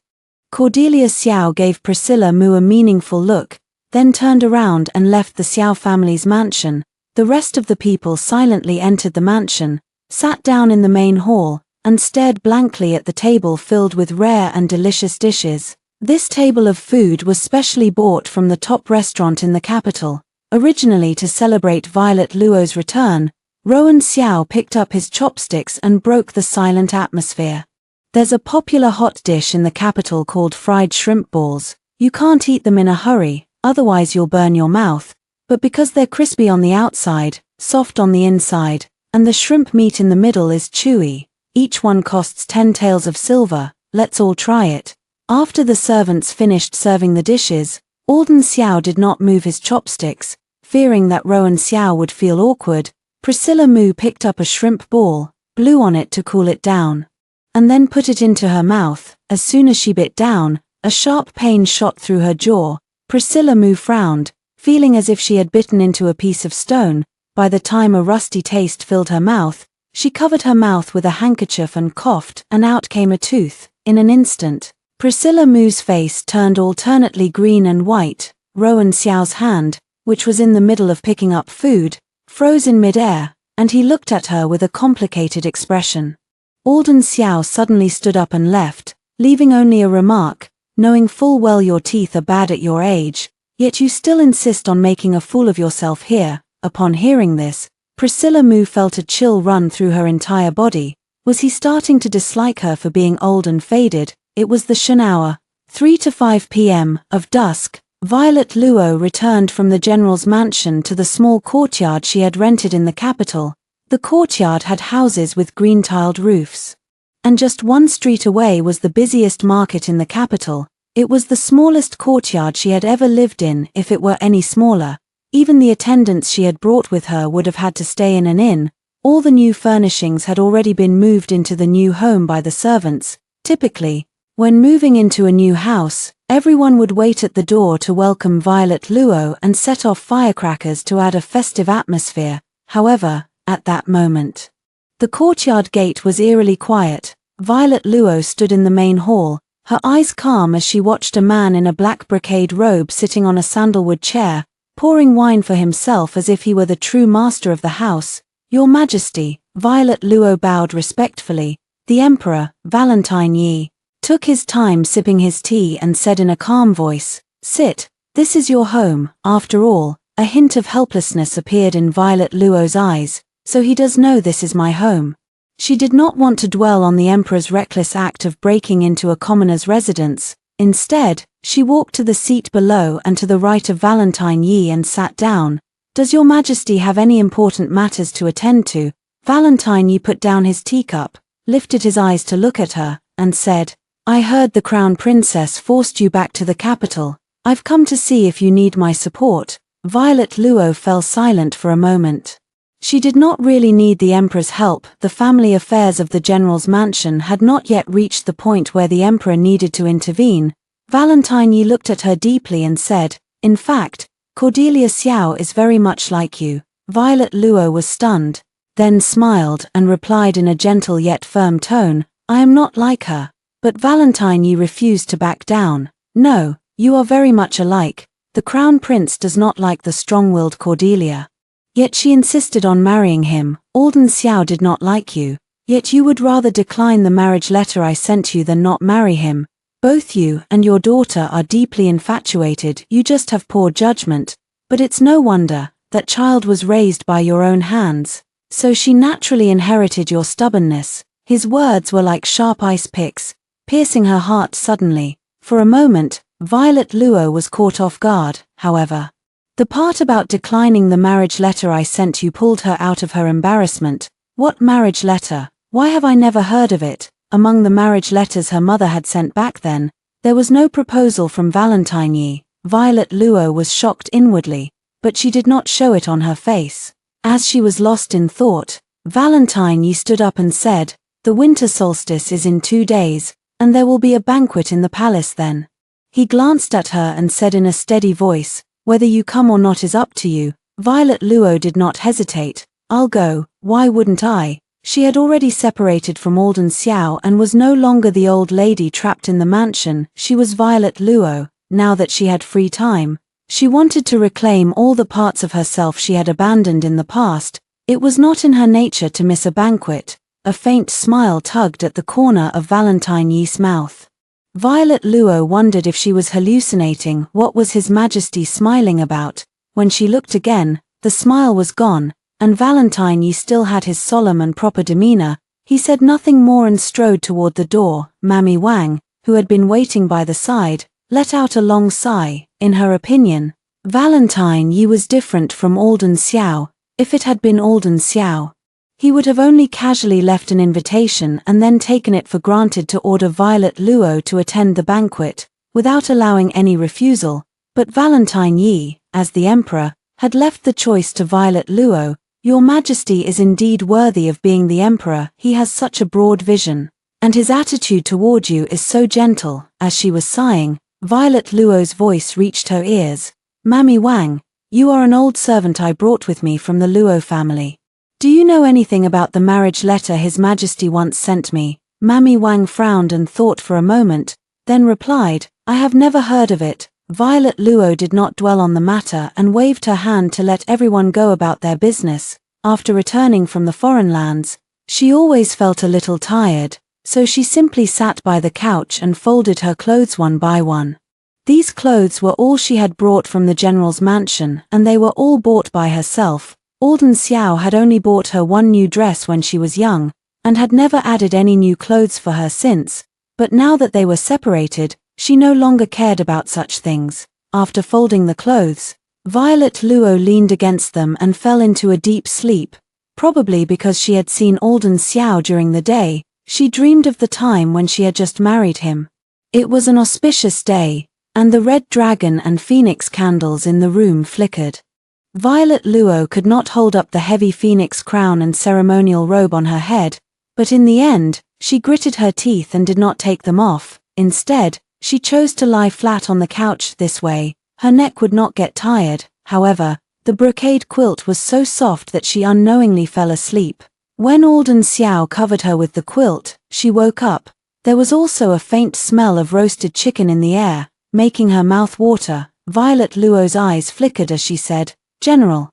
Cordelia Xiao gave Priscilla Mu a meaningful look, then turned around and left the Xiao family's mansion. The rest of the people silently entered the mansion, sat down in the main hall, and stared blankly at the table filled with rare and delicious dishes. This table of food was specially bought from the top restaurant in the capital. Originally to celebrate Violet Luo's return, Rowan Xiao picked up his chopsticks and broke the silent atmosphere. There's a popular hot dish in the capital called fried shrimp balls. You can't eat them in a hurry, otherwise you'll burn your mouth. But because they're crispy on the outside, soft on the inside, and the shrimp meat in the middle is chewy, each one costs 10 taels of silver. Let's all try it. After the servants finished serving the dishes, Alden Xiao did not move his chopsticks, fearing that Rowan Xiao would feel awkward. Priscilla Mu picked up a shrimp ball, blew on it to cool it down, and then put it into her mouth. As soon as she bit down, a sharp pain shot through her jaw. Priscilla Mu frowned, feeling as if she had bitten into a piece of stone. By the time a rusty taste filled her mouth, she covered her mouth with a handkerchief and coughed, and out came a tooth. In an instant, Priscilla Mu's face turned alternately green and white. Rowan Xiao's hand, which was in the middle of picking up food, froze in mid-air, and he looked at her with a complicated expression. Alden Xiao suddenly stood up and left, leaving only a remark, "Knowing full well your teeth are bad at your age, yet you still insist on making a fool of yourself here." Upon hearing this, Priscilla Mu felt a chill run through her entire body. Was he starting to dislike her for being old and faded? It was the Shan hour, 3 to 5 p.m. of dusk. Violet Luo returned from the general's mansion to the small courtyard she had rented in the capital. The courtyard had houses with green-tiled roofs. And just one street away was the busiest market in the capital. It was the smallest courtyard she had ever lived in. If it were any smaller, even the attendants she had brought with her would have had to stay in an inn. All the new furnishings had already been moved into the new home by the servants. Typically, when moving into a new house, everyone would wait at the door to welcome Violet Luo and set off firecrackers to add a festive atmosphere. However, at that moment, the courtyard gate was eerily quiet. Violet Luo stood in the main hall, her eyes calm as she watched a man in a black brocade robe sitting on a sandalwood chair, pouring wine for himself as if he were the true master of the house. "Your Majesty," Violet Luo bowed respectfully. The Emperor, Valentine Yi, took his time sipping his tea and said in a calm voice, "Sit, this is your home." After all, a hint of helplessness appeared in Violet Luo's eyes. "So he does know this is my home." She did not want to dwell on the Emperor's reckless act of breaking into a commoner's residence. Instead, she walked to the seat below and to the right of Valentine Yi and sat down. "Does your Majesty have any important matters to attend to?" Valentine Yi put down his teacup, lifted his eyes to look at her, and said, "I heard the Crown Princess forced you back to the capital. I've come to see if you need my support." Violet Luo fell silent for a moment. She did not really need the Emperor's help. The family affairs of the general's mansion had not yet reached the point where the Emperor needed to intervene. Valentine Yi looked at her deeply and said, "In fact, Cordelia Xiao is very much like you." Violet Luo was stunned, then smiled and replied in a gentle yet firm tone, "I am not like her." But Valentine Yi refused to back down. "No, you are very much alike. The Crown Prince does not like the strong-willed Cordelia. Yet she insisted on marrying him. Alden Xiao did not like you. Yet you would rather decline the marriage letter I sent you than not marry him. Both you and your daughter are deeply infatuated. You just have poor judgment. But it's no wonder. That child was raised by your own hands. So she naturally inherited your stubbornness." His words were like sharp ice picks, piercing her heart suddenly. For a moment, Violet Luo was caught off guard, however. The part about declining the marriage letter I sent you pulled her out of her embarrassment. "What marriage letter? Why have I never heard of it?" Among the marriage letters her mother had sent back then, there was no proposal from Valentine Yi. Violet Luo was shocked inwardly, but she did not show it on her face. As she was lost in thought, Valentine Yi stood up and said, "The winter solstice is in 2 days, and there will be a banquet in the palace then." He glanced at her and said in a steady voice, "Whether you come or not is up to you." Violet Luo did not hesitate. "I'll go, why wouldn't I?" She had already separated from Alden Xiao and was no longer the old lady trapped in the mansion. She was Violet Luo. Now that she had free time, she wanted to reclaim all the parts of herself she had abandoned in the past. It was not in her nature to miss a banquet. A faint smile tugged at the corner of Valentine Yi's mouth. Violet Luo wondered if she was hallucinating. What was His Majesty smiling about? When she looked again, the smile was gone, and Valentine Yi still had his solemn and proper demeanor. He said nothing more and strode toward the door. Mammy Wang, who had been waiting by the side, let out a long sigh. In her opinion, Valentine Yi was different from Alden Xiao. If it had been Alden Xiao, he would have only casually left an invitation and then taken it for granted to order Violet Luo to attend the banquet, without allowing any refusal. But Valentine Yi, as the emperor, had left the choice to Violet Luo. "Your Majesty is indeed worthy of being the emperor. He has such a broad vision, and his attitude toward you is so gentle." As she was sighing, Violet Luo's voice reached her ears. "Mammy Wang, you are an old servant I brought with me from the Luo family. Do you know anything about the marriage letter His Majesty once sent me?" Mammy Wang frowned and thought for a moment, then replied, "I have never heard of it." Violet Luo did not dwell on the matter and waved her hand to let everyone go about their business. After returning from the foreign lands, she always felt a little tired, so she simply sat by the couch and folded her clothes one by one. These clothes were all she had brought from the general's mansion, and they were all bought by herself. Alden Xiao had only bought her one new dress when she was young, and had never added any new clothes for her since, but now that they were separated, she no longer cared about such things. After folding the clothes, Violet Luo leaned against them and fell into a deep sleep. Probably because she had seen Alden Xiao during the day, she dreamed of the time when she had just married him. It was an auspicious day, and the red dragon and phoenix candles in the room flickered. Violet Luo could not hold up the heavy phoenix crown and ceremonial robe on her head, but in the end, she gritted her teeth and did not take them off. Instead, she chose to lie flat on the couch. This way, her neck would not get tired. However, the brocade quilt was so soft that she unknowingly fell asleep. When Alden Xiao covered her with the quilt, she woke up. There was also a faint smell of roasted chicken in the air, making her mouth water. Violet Luo's eyes flickered as she said, "General."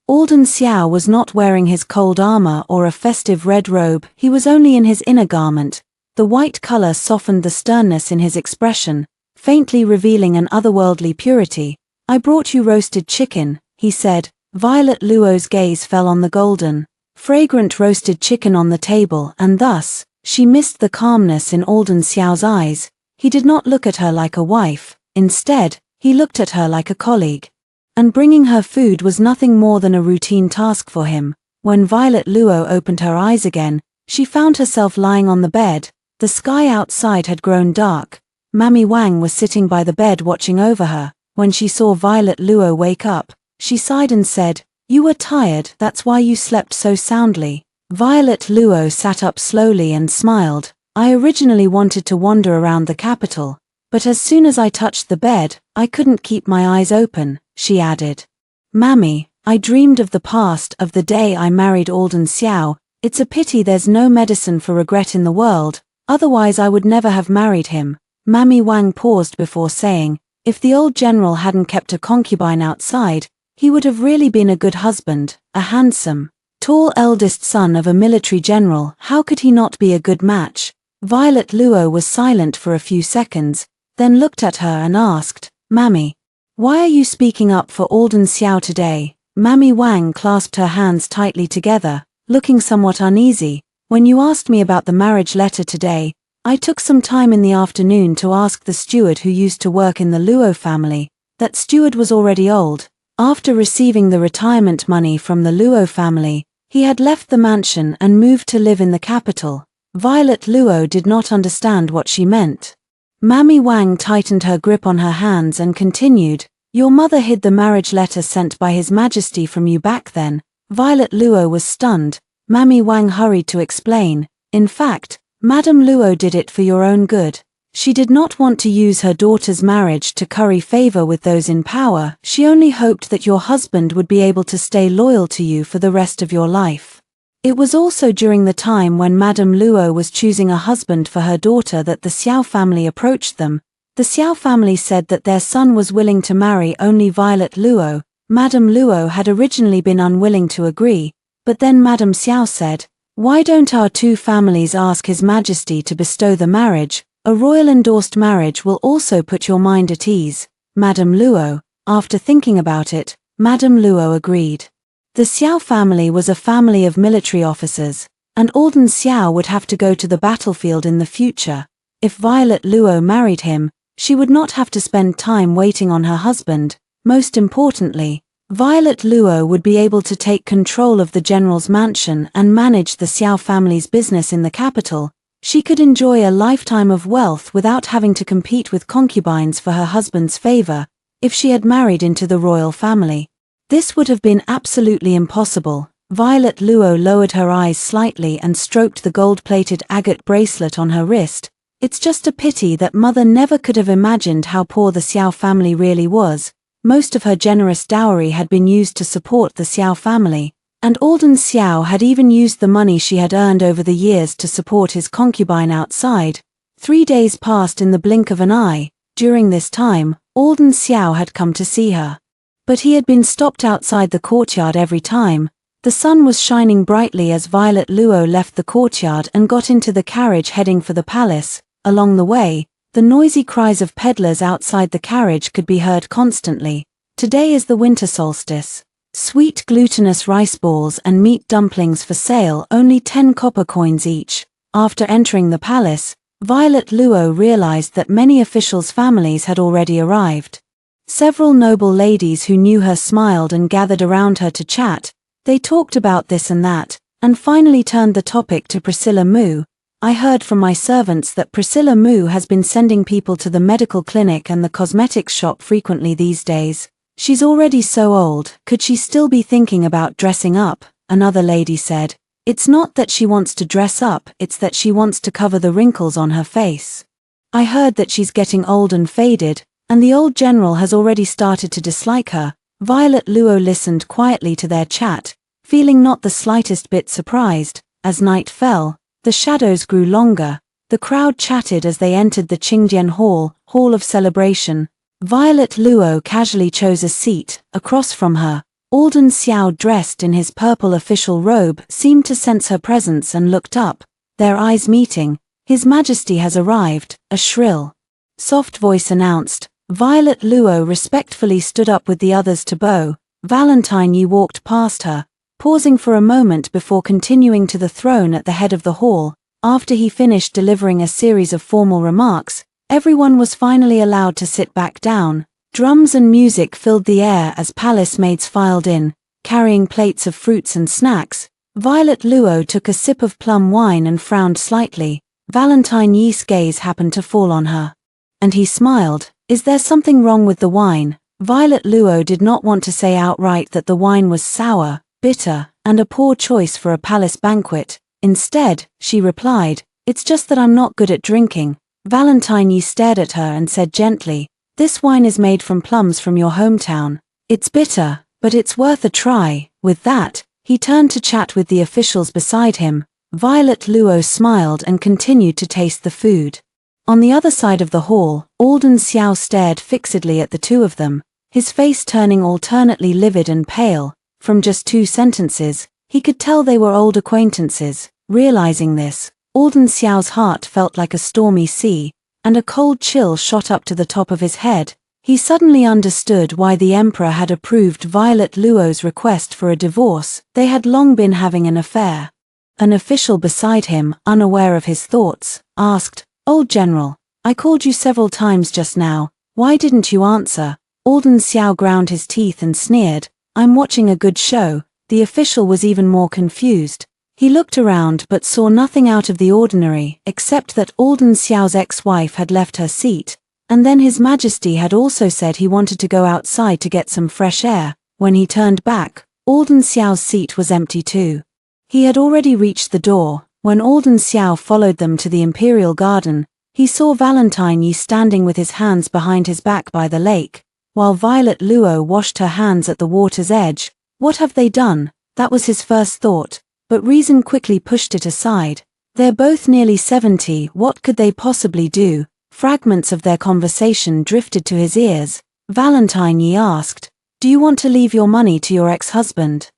Alden Xiao was not wearing his cold armor or a festive red robe. He was only in his inner garment. The white color softened the sternness in his expression, faintly revealing an otherworldly purity. "I brought you roasted chicken," he said. Violet Luo's gaze fell on the golden, fragrant roasted chicken on the table, and thus, she missed the calmness in Alden Xiao's eyes. He did not look at her like a wife. Instead, he looked at her like a colleague. And bringing her food was nothing more than a routine task for him. When Violet Luo opened her eyes again, she found herself lying on the bed. The sky outside had grown dark. Mammy Wang was sitting by the bed watching over her. When she saw Violet Luo wake up, she sighed and said, "You were tired, that's why you slept so soundly." Violet Luo sat up slowly and smiled. "I originally wanted to wander around the capital, but as soon as I touched the bed, I couldn't keep my eyes open," she added. "Mammy, I dreamed of the past, of the day I married Alden Xiao. It's a pity there's no medicine for regret in the world, otherwise I would never have married him." Mammy Wang paused before saying, "If the old general hadn't kept a concubine outside, he would have really been a good husband, a handsome, tall eldest son of a military general. How could he not be a good match?" Violet Luo was silent for a few seconds, then looked at her and asked, "Mammy, why are you speaking up for Alden Xiao today?" Mammy Wang clasped her hands tightly together, looking somewhat uneasy. "When you asked me about the marriage letter today, I took some time in the afternoon to ask the steward who used to work in the Luo family. That steward was already old. After receiving the retirement money from the Luo family, he had left the mansion and moved to live in the capital. Violet Luo did not understand what she meant. Mammy Wang tightened her grip on her hands and continued, "Your mother hid the marriage letter sent by His Majesty from you back then." Violet Luo was stunned. Mammy Wang hurried to explain, "In fact, Madame Luo did it for your own good. She did not want to use her daughter's marriage to curry favor with those in power. She only hoped that your husband would be able to stay loyal to you for the rest of your life." It was also during the time when Madame Luo was choosing a husband for her daughter that the Xiao family approached them. The Xiao family said that their son was willing to marry only Violet Luo. Madame Luo had originally been unwilling to agree, but then Madame Xiao said, "Why don't our two families ask His Majesty to bestow the marriage? A royal-endorsed marriage will also put your mind at ease." Madame Luo, after thinking about it, Madame Luo agreed. The Xiao family was a family of military officers, and Alden Xiao would have to go to the battlefield in the future. If Violet Luo married him, she would not have to spend time waiting on her husband. Most importantly, Violet Luo would be able to take control of the general's mansion and manage the Xiao family's business in the capital. She could enjoy a lifetime of wealth without having to compete with concubines for her husband's favor, if she had married into the royal family. This would have been absolutely impossible. Violet Luo lowered her eyes slightly and stroked the gold-plated agate bracelet on her wrist. It's just a pity that mother never could have imagined how poor the Xiao family really was. Most of her generous dowry had been used to support the Xiao family, and Alden Xiao had even used the money she had earned over the years to support his concubine outside. 3 days passed in the blink of an eye. During this time, Alden Xiao had come to see her. But he had been stopped outside the courtyard every time. The sun was shining brightly as Violet Luo left the courtyard and got into the carriage heading for the palace. Along the way, the noisy cries of peddlers outside the carriage could be heard constantly. Today is the winter solstice. Sweet glutinous rice balls and meat dumplings for sale, only 10 copper coins each. After entering the palace, Violet Luo realized that many officials' families had already arrived. Several noble ladies who knew her smiled and gathered around her to chat. They talked about this and that, and finally turned the topic to Priscilla Mu. "I heard from my servants that Priscilla Mu has been sending people to the medical clinic and the cosmetics shop frequently these days. She's already so old, could she still be thinking about dressing up?" Another lady said, "It's not that she wants to dress up, it's that she wants to cover the wrinkles on her face. I heard that she's getting old and faded, and the old general has already started to dislike her." Violet Luo listened quietly to their chat, feeling not the slightest bit surprised. As night fell, the shadows grew longer. The crowd chatted as they entered the Qingjian Hall of Celebration. Violet Luo casually chose a seat. Across from her, Alden Xiao, dressed in his purple official robe, seemed to sense her presence and looked up. Their eyes meeting. "His Majesty has arrived," a shrill, soft voice announced. Violet Luo respectfully stood up with the others to bow. Valentine Yi walked past her, pausing for a moment before continuing to the throne at the head of the hall. After he finished delivering a series of formal remarks, everyone was finally allowed to sit back down. Drums and music filled the air as palace maids filed in, carrying plates of fruits and snacks. Violet Luo took a sip of plum wine and frowned slightly. Valentine Yi's gaze happened to fall on her, and he smiled. "Is there something wrong with the wine?" Violet Luo did not want to say outright that the wine was sour, bitter, and a poor choice for a palace banquet. Instead, she replied, "It's just that I'm not good at drinking." Valentine Yi stared at her and said gently, "This wine is made from plums from your hometown. It's bitter, but it's worth a try." With that, he turned to chat with the officials beside him. Violet Luo smiled and continued to taste the food. On the other side of the hall, Alden Xiao stared fixedly at the two of them, his face turning alternately livid and pale. From just 2 sentences, he could tell they were old acquaintances. Realizing this, Alden Xiao's heart felt like a stormy sea, and a cold chill shot up to the top of his head. He suddenly understood why the emperor had approved Violet Luo's request for a divorce. They had long been having an affair. An official beside him, unaware of his thoughts, asked, "Old General, I called you several times just now, why didn't you answer?" Alden Xiao ground his teeth and sneered, "I'm watching a good show." The official was even more confused. He looked around but saw nothing out of the ordinary except that Alden Xiao's ex-wife had left her seat, and then His Majesty had also said he wanted to go outside to get some fresh air. When he turned back, Alden Xiao's seat was empty too. He had already reached the door. When Alden Xiao followed them to the Imperial Garden, he saw Valentine Yi standing with his hands behind his back by the lake, while Violet Luo washed her hands at the water's edge. What have they done? That was his first thought, but reason quickly pushed it aside. They're both nearly 70, what could they possibly do? Fragments of their conversation drifted to his ears. Valentine Yi asked, "Do you want to leave your money to your ex-husband,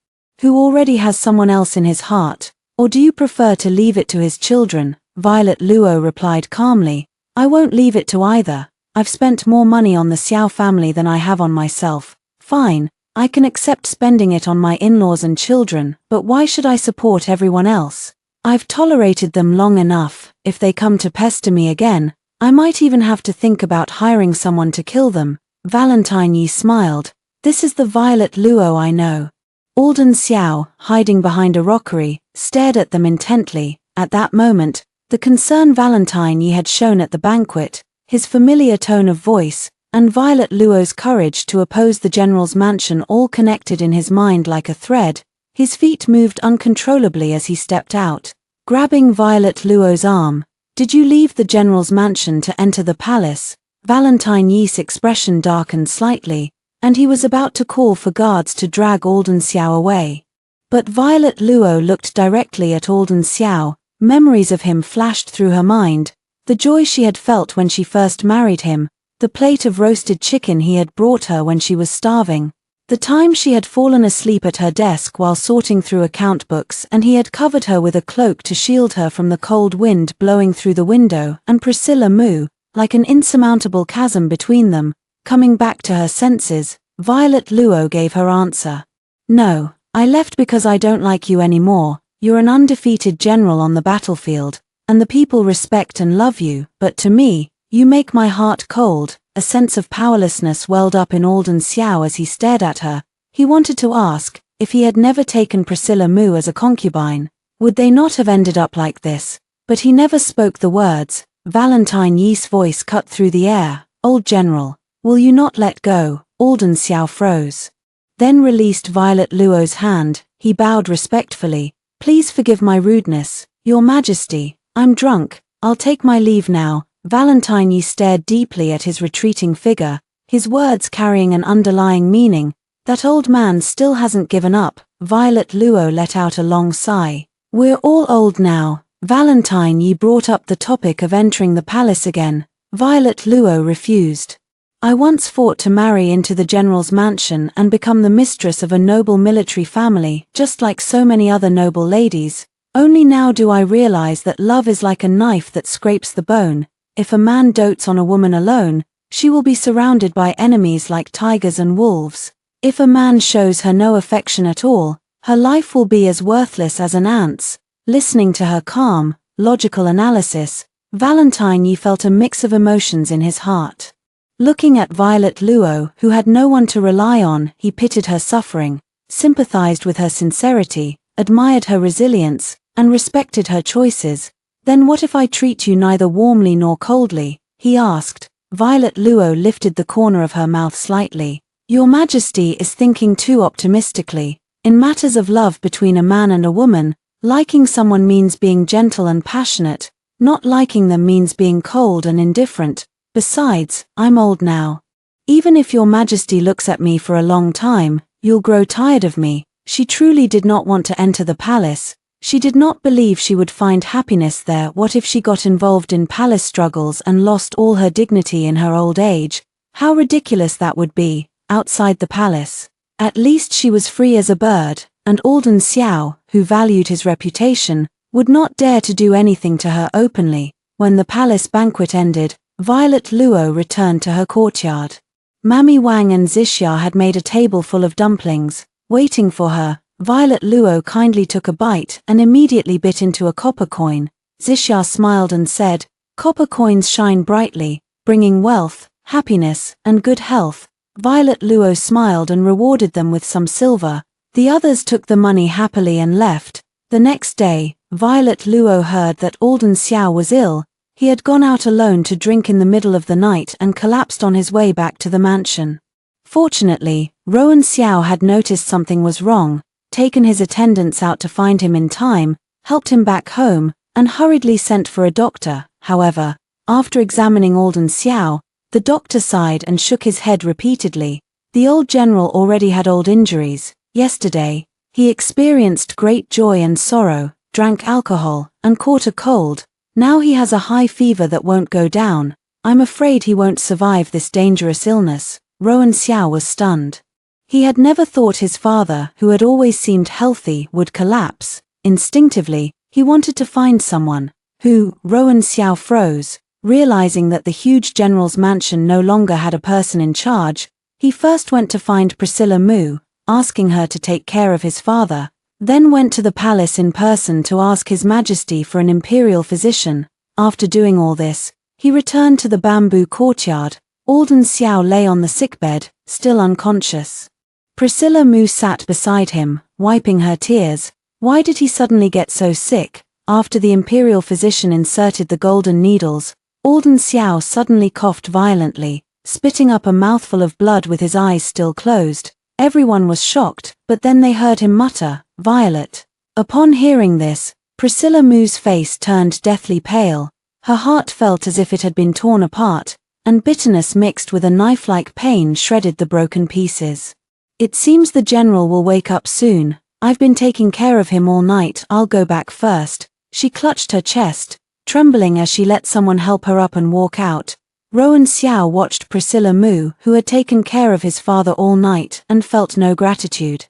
who already has someone else in his heart, or do you prefer to leave it to his children?" Violet Luo replied calmly, "I won't leave it to either. I've spent more money on the Xiao family than I have on myself. Fine, I can accept spending it on my in-laws and children, but why should I support everyone else? I've tolerated them long enough. If they come to pester me again, I might even have to think about hiring someone to kill them." Valentine Yi smiled. "This is the Violet Luo I know." Alden Xiao, hiding behind a rockery, stared at them intently. At that moment, the concern Valentine Yi had shown at the banquet, his familiar tone of voice, and Violet Luo's courage to oppose the general's mansion all connected in his mind like a thread. His feet moved uncontrollably as he stepped out, grabbing Violet Luo's arm. "Did you leave the general's mansion to enter the palace?" Valentine Yi's expression darkened slightly, and he was about to call for guards to drag Alden Xiao away. But Violet Luo looked directly at Alden Xiao. Memories of him flashed through her mind, the joy she had felt when she first married him, the plate of roasted chicken he had brought her when she was starving, the time she had fallen asleep at her desk while sorting through account books and he had covered her with a cloak to shield her from the cold wind blowing through the window, and Priscilla Mu, like an insurmountable chasm between them. Coming back to her senses, Violet Luo gave her answer. "No, I left because I don't like you anymore. You're an undefeated general on the battlefield, and the people respect and love you, but to me, you make my heart cold." A sense of powerlessness welled up in Alden Xiao as he stared at her. He wanted to ask, if he had never taken Priscilla Mu as a concubine, would they not have ended up like this? But he never spoke the words. Valentine Yi's voice cut through the air. "Old general, will you not let go?" Alden Xiao froze, then released Violet Luo's hand. He bowed respectfully. "Please forgive my rudeness, Your Majesty. I'm drunk. I'll take my leave now." Valentine Yi stared deeply at his retreating figure, his words carrying an underlying meaning. "That old man still hasn't given up." Violet Luo let out a long sigh. "We're all old now." Valentine Yi brought up the topic of entering the palace again. Violet Luo refused. "I once fought to marry into the general's mansion and become the mistress of a noble military family, just like so many other noble ladies. Only now do I realize that love is like a knife that scrapes the bone. If a man dotes on a woman alone, she will be surrounded by enemies like tigers and wolves. If a man shows her no affection at all, her life will be as worthless as an ant's." Listening to her calm, logical analysis, Valentine Yi felt a mix of emotions in his heart. Looking at Violet Luo, who had no one to rely on, he pitied her suffering, sympathized with her sincerity, admired her resilience, and respected her choices. "Then what if I treat you neither warmly nor coldly?" he asked. Violet Luo lifted the corner of her mouth slightly. "Your Majesty is thinking too optimistically. In matters of love between a man and a woman, liking someone means being gentle and passionate, not liking them means being cold and indifferent. Besides, I'm old now. Even if Your Majesty looks at me for a long time, you'll grow tired of me." She truly did not want to enter the palace. She did not believe she would find happiness there. What if she got involved in palace struggles and lost all her dignity in her old age? How ridiculous that would be, outside the palace. At least she was free as a bird, and Alden Xiao, who valued his reputation, would not dare to do anything to her openly. When the palace banquet ended, Violet Luo returned to her courtyard. Mami Wang and Zixia had made a table full of dumplings, waiting for her. Violet Luo kindly took a bite and immediately bit into a copper coin. Zixia smiled and said, "Copper coins shine brightly, bringing wealth, happiness, and good health." Violet Luo smiled and rewarded them with some silver. The others took the money happily and left. The next day, Violet Luo heard that Alden Xiao was ill. He had gone out alone to drink in the middle of the night and collapsed on his way back to the mansion. Fortunately, Rowan Xiao had noticed something was wrong, taken his attendants out to find him in time, helped him back home, and hurriedly sent for a doctor. However, after examining Alden Xiao, the doctor sighed and shook his head repeatedly. The old general already had old injuries. Yesterday, he experienced great joy and sorrow, drank alcohol, and caught a cold. Now he has a high fever that won't go down. I'm afraid he won't survive this dangerous illness. Rowan Xiao was stunned. He had never thought his father, who had always seemed healthy, would collapse. Instinctively, he wanted to find someone who. Rowan Xiao froze, realizing that the huge general's mansion no longer had a person in charge. He first went to find Priscilla Mu, asking her to take care of his father, then went to the palace in person to ask His Majesty for an imperial physician. After doing all this, he returned to the bamboo courtyard. Alden Xiao lay on the sickbed, still unconscious. Priscilla Mu sat beside him, wiping her tears. Why did he suddenly get so sick? After the imperial physician inserted the golden needles, Alden Xiao suddenly coughed violently, spitting up a mouthful of blood with his eyes still closed. Everyone was shocked, but then they heard him mutter, "Violet." Upon hearing this, Priscilla Mu's face turned deathly pale. Her heart felt as if it had been torn apart, and bitterness mixed with a knife-like pain shredded the broken pieces. "It seems the general will wake up soon. I've been taking care of him all night. I'll go back first." She clutched her chest, trembling as she let someone help her up and walk out. Rowan Xiao watched Priscilla Mu, who had taken care of his father all night, and felt no gratitude.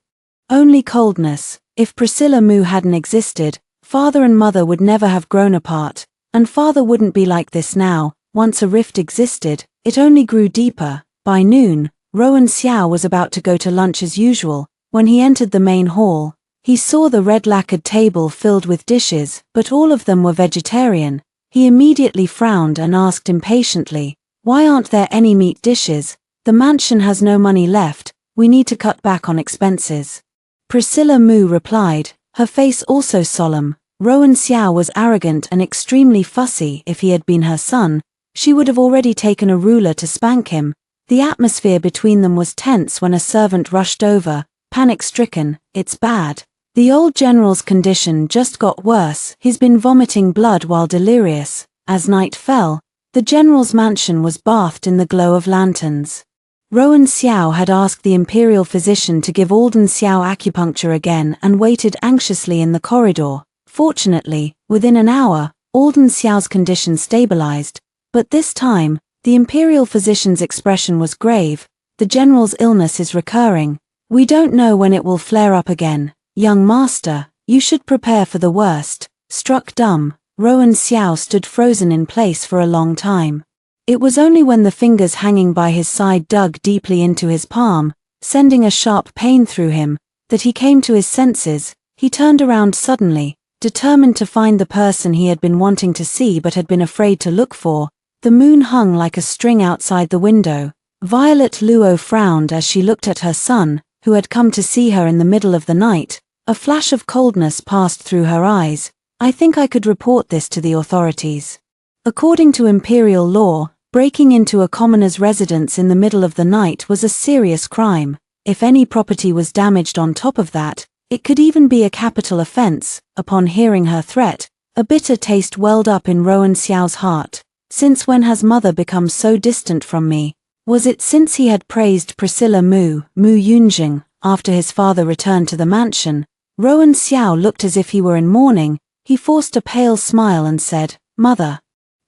Only coldness. If Priscilla Mu hadn't existed, father and mother would never have grown apart, and father wouldn't be like this now. Once a rift existed, it only grew deeper. By noon, Rowan Xiao was about to go to lunch as usual. When he entered the main hall, he saw the red lacquered table filled with dishes, but all of them were vegetarian. He immediately frowned and asked impatiently, "Why aren't there any meat dishes? The mansion has no money left. We need to cut back on expenses." Priscilla Mu replied, her face also solemn. Rowan Xiao was arrogant and extremely fussy. If he had been her son, she would have already taken a ruler to spank him. The atmosphere between them was tense when a servant rushed over, panic-stricken. "It's bad. The old general's condition just got worse. He's been vomiting blood while delirious." As night fell, the general's mansion was bathed in the glow of lanterns. Rowan Xiao had asked the imperial physician to give Alden Xiao acupuncture again and waited anxiously in the corridor. Fortunately, within an hour, Alden Xiao's condition stabilized, but this time, the imperial physician's expression was grave. "The general's illness is recurring. We don't know when it will flare up again. Young master, you should prepare for the worst." Struck dumb, Rowan Xiao stood frozen in place for a long time. It was only when the fingers hanging by his side dug deeply into his palm, sending a sharp pain through him, that he came to his senses. He turned around suddenly, determined to find the person he had been wanting to see but had been afraid to look for. The moon hung like a string outside the window. Violet Luo frowned as she looked at her son, who had come to see her in the middle of the night. A flash of coldness passed through her eyes. "I think I could report this to the authorities." According to imperial law, breaking into a commoner's residence in the middle of the night was a serious crime. If any property was damaged on top of that, it could even be a capital offense. Upon hearing her threat, a bitter taste welled up in Rowan Xiao's heart. Since when has mother become so distant from me? Was it since he had praised Priscilla Mu Yunjing, after his father returned to the mansion? Rowan Xiao looked as if he were in mourning. He forced a pale smile and said, "Mother,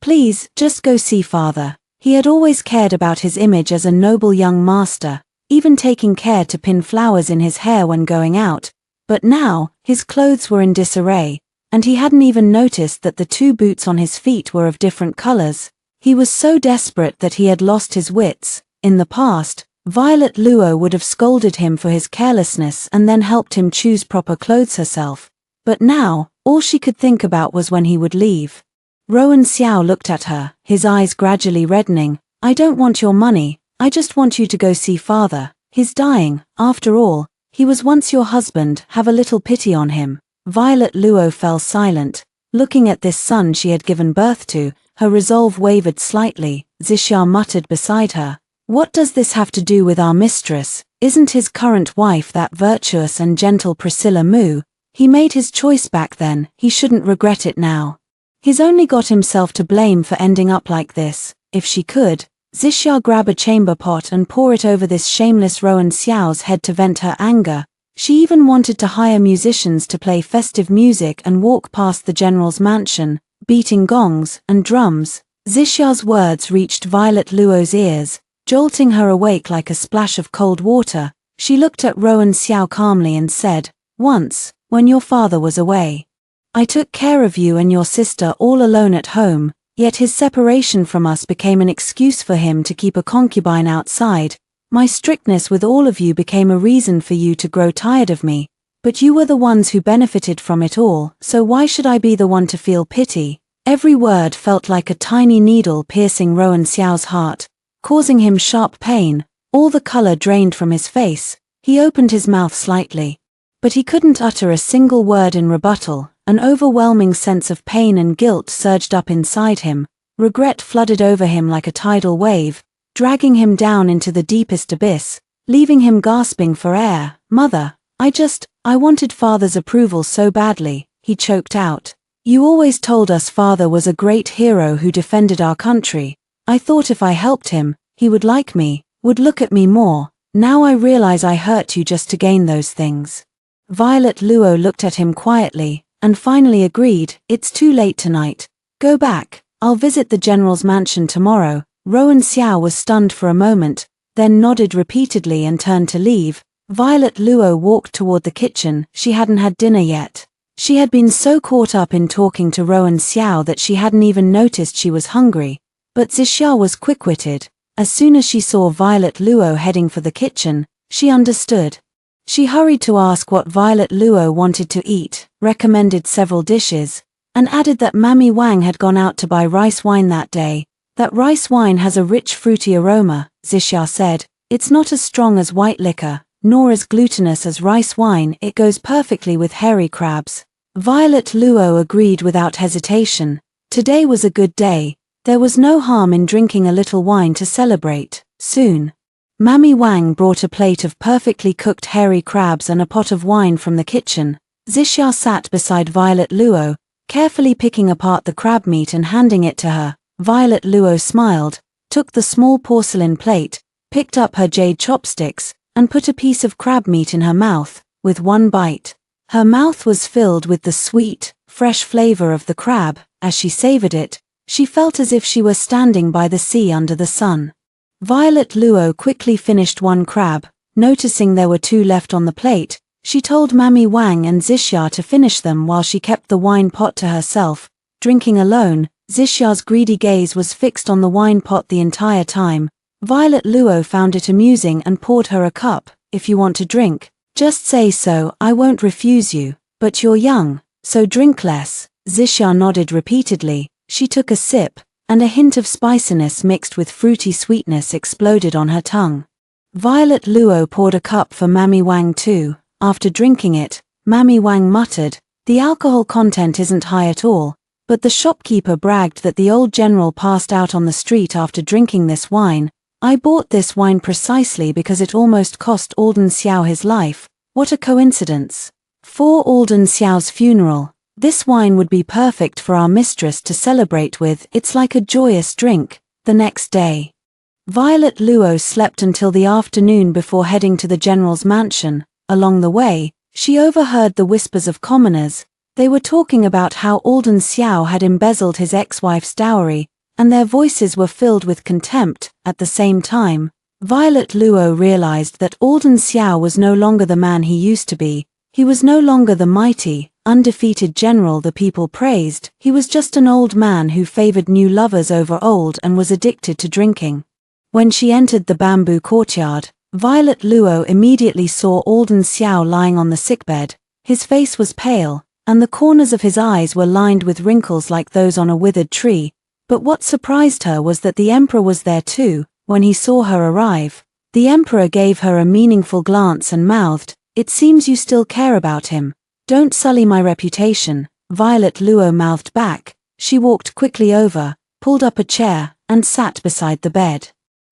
please, just go see father." He had always cared about his image as a noble young master, even taking care to pin flowers in his hair when going out. But now, his clothes were in disarray, and he hadn't even noticed that the two boots on his feet were of different colors. He was so desperate that he had lost his wits. In the past, Violet Luo would have scolded him for his carelessness and then helped him choose proper clothes herself. But now, all she could think about was when he would leave. Rowan Xiao looked at her, his eyes gradually reddening. "I don't want your money, I just want you to go see father. He's dying, after all. He was once your husband, have a little pity on him." Violet Luo fell silent. Looking at this son she had given birth to, her resolve wavered slightly. Zixia muttered beside her, "What does this have to do with our mistress? Isn't his current wife that virtuous and gentle Priscilla Mu? He made his choice back then, he shouldn't regret it now. He's only got himself to blame for ending up like this." If she could, Zixia grab a chamber pot and pour it over this shameless Rowan Xiao's head to vent her anger. She even wanted to hire musicians to play festive music and walk past the general's mansion, beating gongs and drums. Zixia's words reached Violet Luo's ears, jolting her awake like a splash of cold water. She looked at Rowan Xiao calmly and said, "Once, when your father was away, I took care of you and your sister all alone at home, yet his separation from us became an excuse for him to keep a concubine outside. My strictness with all of you became a reason for you to grow tired of me, but you were the ones who benefited from it all, so why should I be the one to feel pity?" Every word felt like a tiny needle piercing Rowan Xiao's heart, causing him sharp pain. All the color drained from his face. He opened his mouth slightly, but he couldn't utter a single word in rebuttal. An overwhelming sense of pain and guilt surged up inside him. Regret flooded over him like a tidal wave, dragging him down into the deepest abyss, leaving him gasping for air. "Mother, I wanted father's approval so badly," he choked out. "You always told us father was a great hero who defended our country. I thought if I helped him, he would like me, would look at me more. Now I realize I hurt you just to gain those things." Violet Luo looked at him quietly, and finally agreed, "It's too late tonight. Go back, I'll visit the general's mansion tomorrow." Rowan Xiao was stunned for a moment, then nodded repeatedly and turned to leave. Violet Luo walked toward the kitchen. She hadn't had dinner yet. She had been so caught up in talking to Rowan Xiao that she hadn't even noticed she was hungry. But Zixia was quick-witted. As soon as she saw Violet Luo heading for the kitchen, she understood. She hurried to ask what Violet Luo wanted to eat, recommended several dishes, and added that Mammy Wang had gone out to buy rice wine that day. "That rice wine has a rich fruity aroma," Zixia said. "It's not as strong as white liquor, nor as glutinous as rice wine. It goes perfectly with hairy crabs." Violet Luo agreed without hesitation. Today was a good day. There was no harm in drinking a little wine to celebrate. Soon, Mammy Wang brought a plate of perfectly cooked hairy crabs and a pot of wine from the kitchen. Zixia sat beside Violet Luo, carefully picking apart the crab meat and handing it to her. Violet Luo smiled, took the small porcelain plate, picked up her jade chopsticks, and put a piece of crab meat in her mouth. With one bite, her mouth was filled with the sweet, fresh flavor of the crab. As she savored it, she felt as if she were standing by the sea under the sun. Violet Luo quickly finished one crab. Noticing there were two left on the plate, she told Mammy Wang and Zixia to finish them while she kept the wine pot to herself. Drinking alone, Zixia's greedy gaze was fixed on the wine pot the entire time. Violet Luo found it amusing and poured her a cup. "If you want to drink, just say so, I won't refuse you. But you're young, so drink less." Zixia nodded repeatedly. She took a sip, and a hint of spiciness mixed with fruity sweetness exploded on her tongue. Violet Luo poured a cup for Mammy Wang too. After drinking it, Mammy Wang muttered, "The alcohol content isn't high at all," but the shopkeeper bragged that the old general passed out on the street after drinking this wine. "I bought this wine precisely because it almost cost Alden Xiao his life. What a coincidence. For Alden Xiao's funeral, this wine would be perfect for our mistress to celebrate with. It's like a joyous drink." The next day, Violet Luo slept until the afternoon before heading to the general's mansion. Along the way, she overheard the whispers of commoners. They were talking about how Alden Xiao had embezzled his ex-wife's dowry, and their voices were filled with contempt. At the same time, Violet Luo realized that Alden Xiao was no longer the man he used to be. He was no longer the mighty, undefeated general the people praised. He was just an old man who favored new lovers over old and was addicted to drinking. When she entered the bamboo courtyard, Violet Luo immediately saw Alden Xiao lying on the sickbed. His face was pale, and the corners of his eyes were lined with wrinkles like those on a withered tree. But what surprised her was that the emperor was there too. When he saw her arrive, the emperor gave her a meaningful glance and mouthed, "It seems you still care about him." Don't sully my reputation, Violet Luo mouthed back. She walked quickly over, pulled up a chair, and sat beside the bed.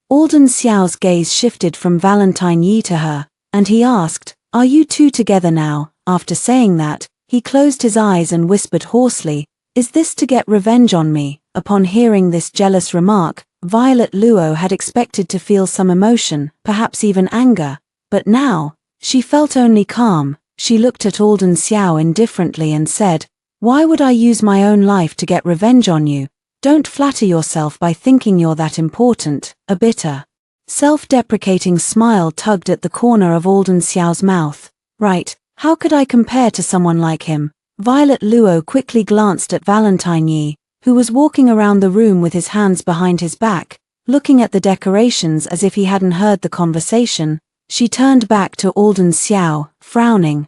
Alden Xiao's gaze shifted from Valentine Yi to her, and he asked, "Are you two together now?" After saying that, he closed his eyes and whispered hoarsely, "Is this to get revenge on me?" Upon hearing this jealous remark, Violet Luo had expected to feel some emotion, perhaps even anger, but now, she felt only calm. She looked at Alden Xiao indifferently and said, "Why would I use my own life to get revenge on you? Don't flatter yourself by thinking you're that important." A bitter, self-deprecating smile tugged at the corner of Alden Xiao's mouth. "Right, how could I compare to someone like him?" Violet Luo quickly glanced at Valentine Yi, who was walking around the room with his hands behind his back, looking at the decorations as if he hadn't heard the conversation. She turned back to Alden Xiao, frowning.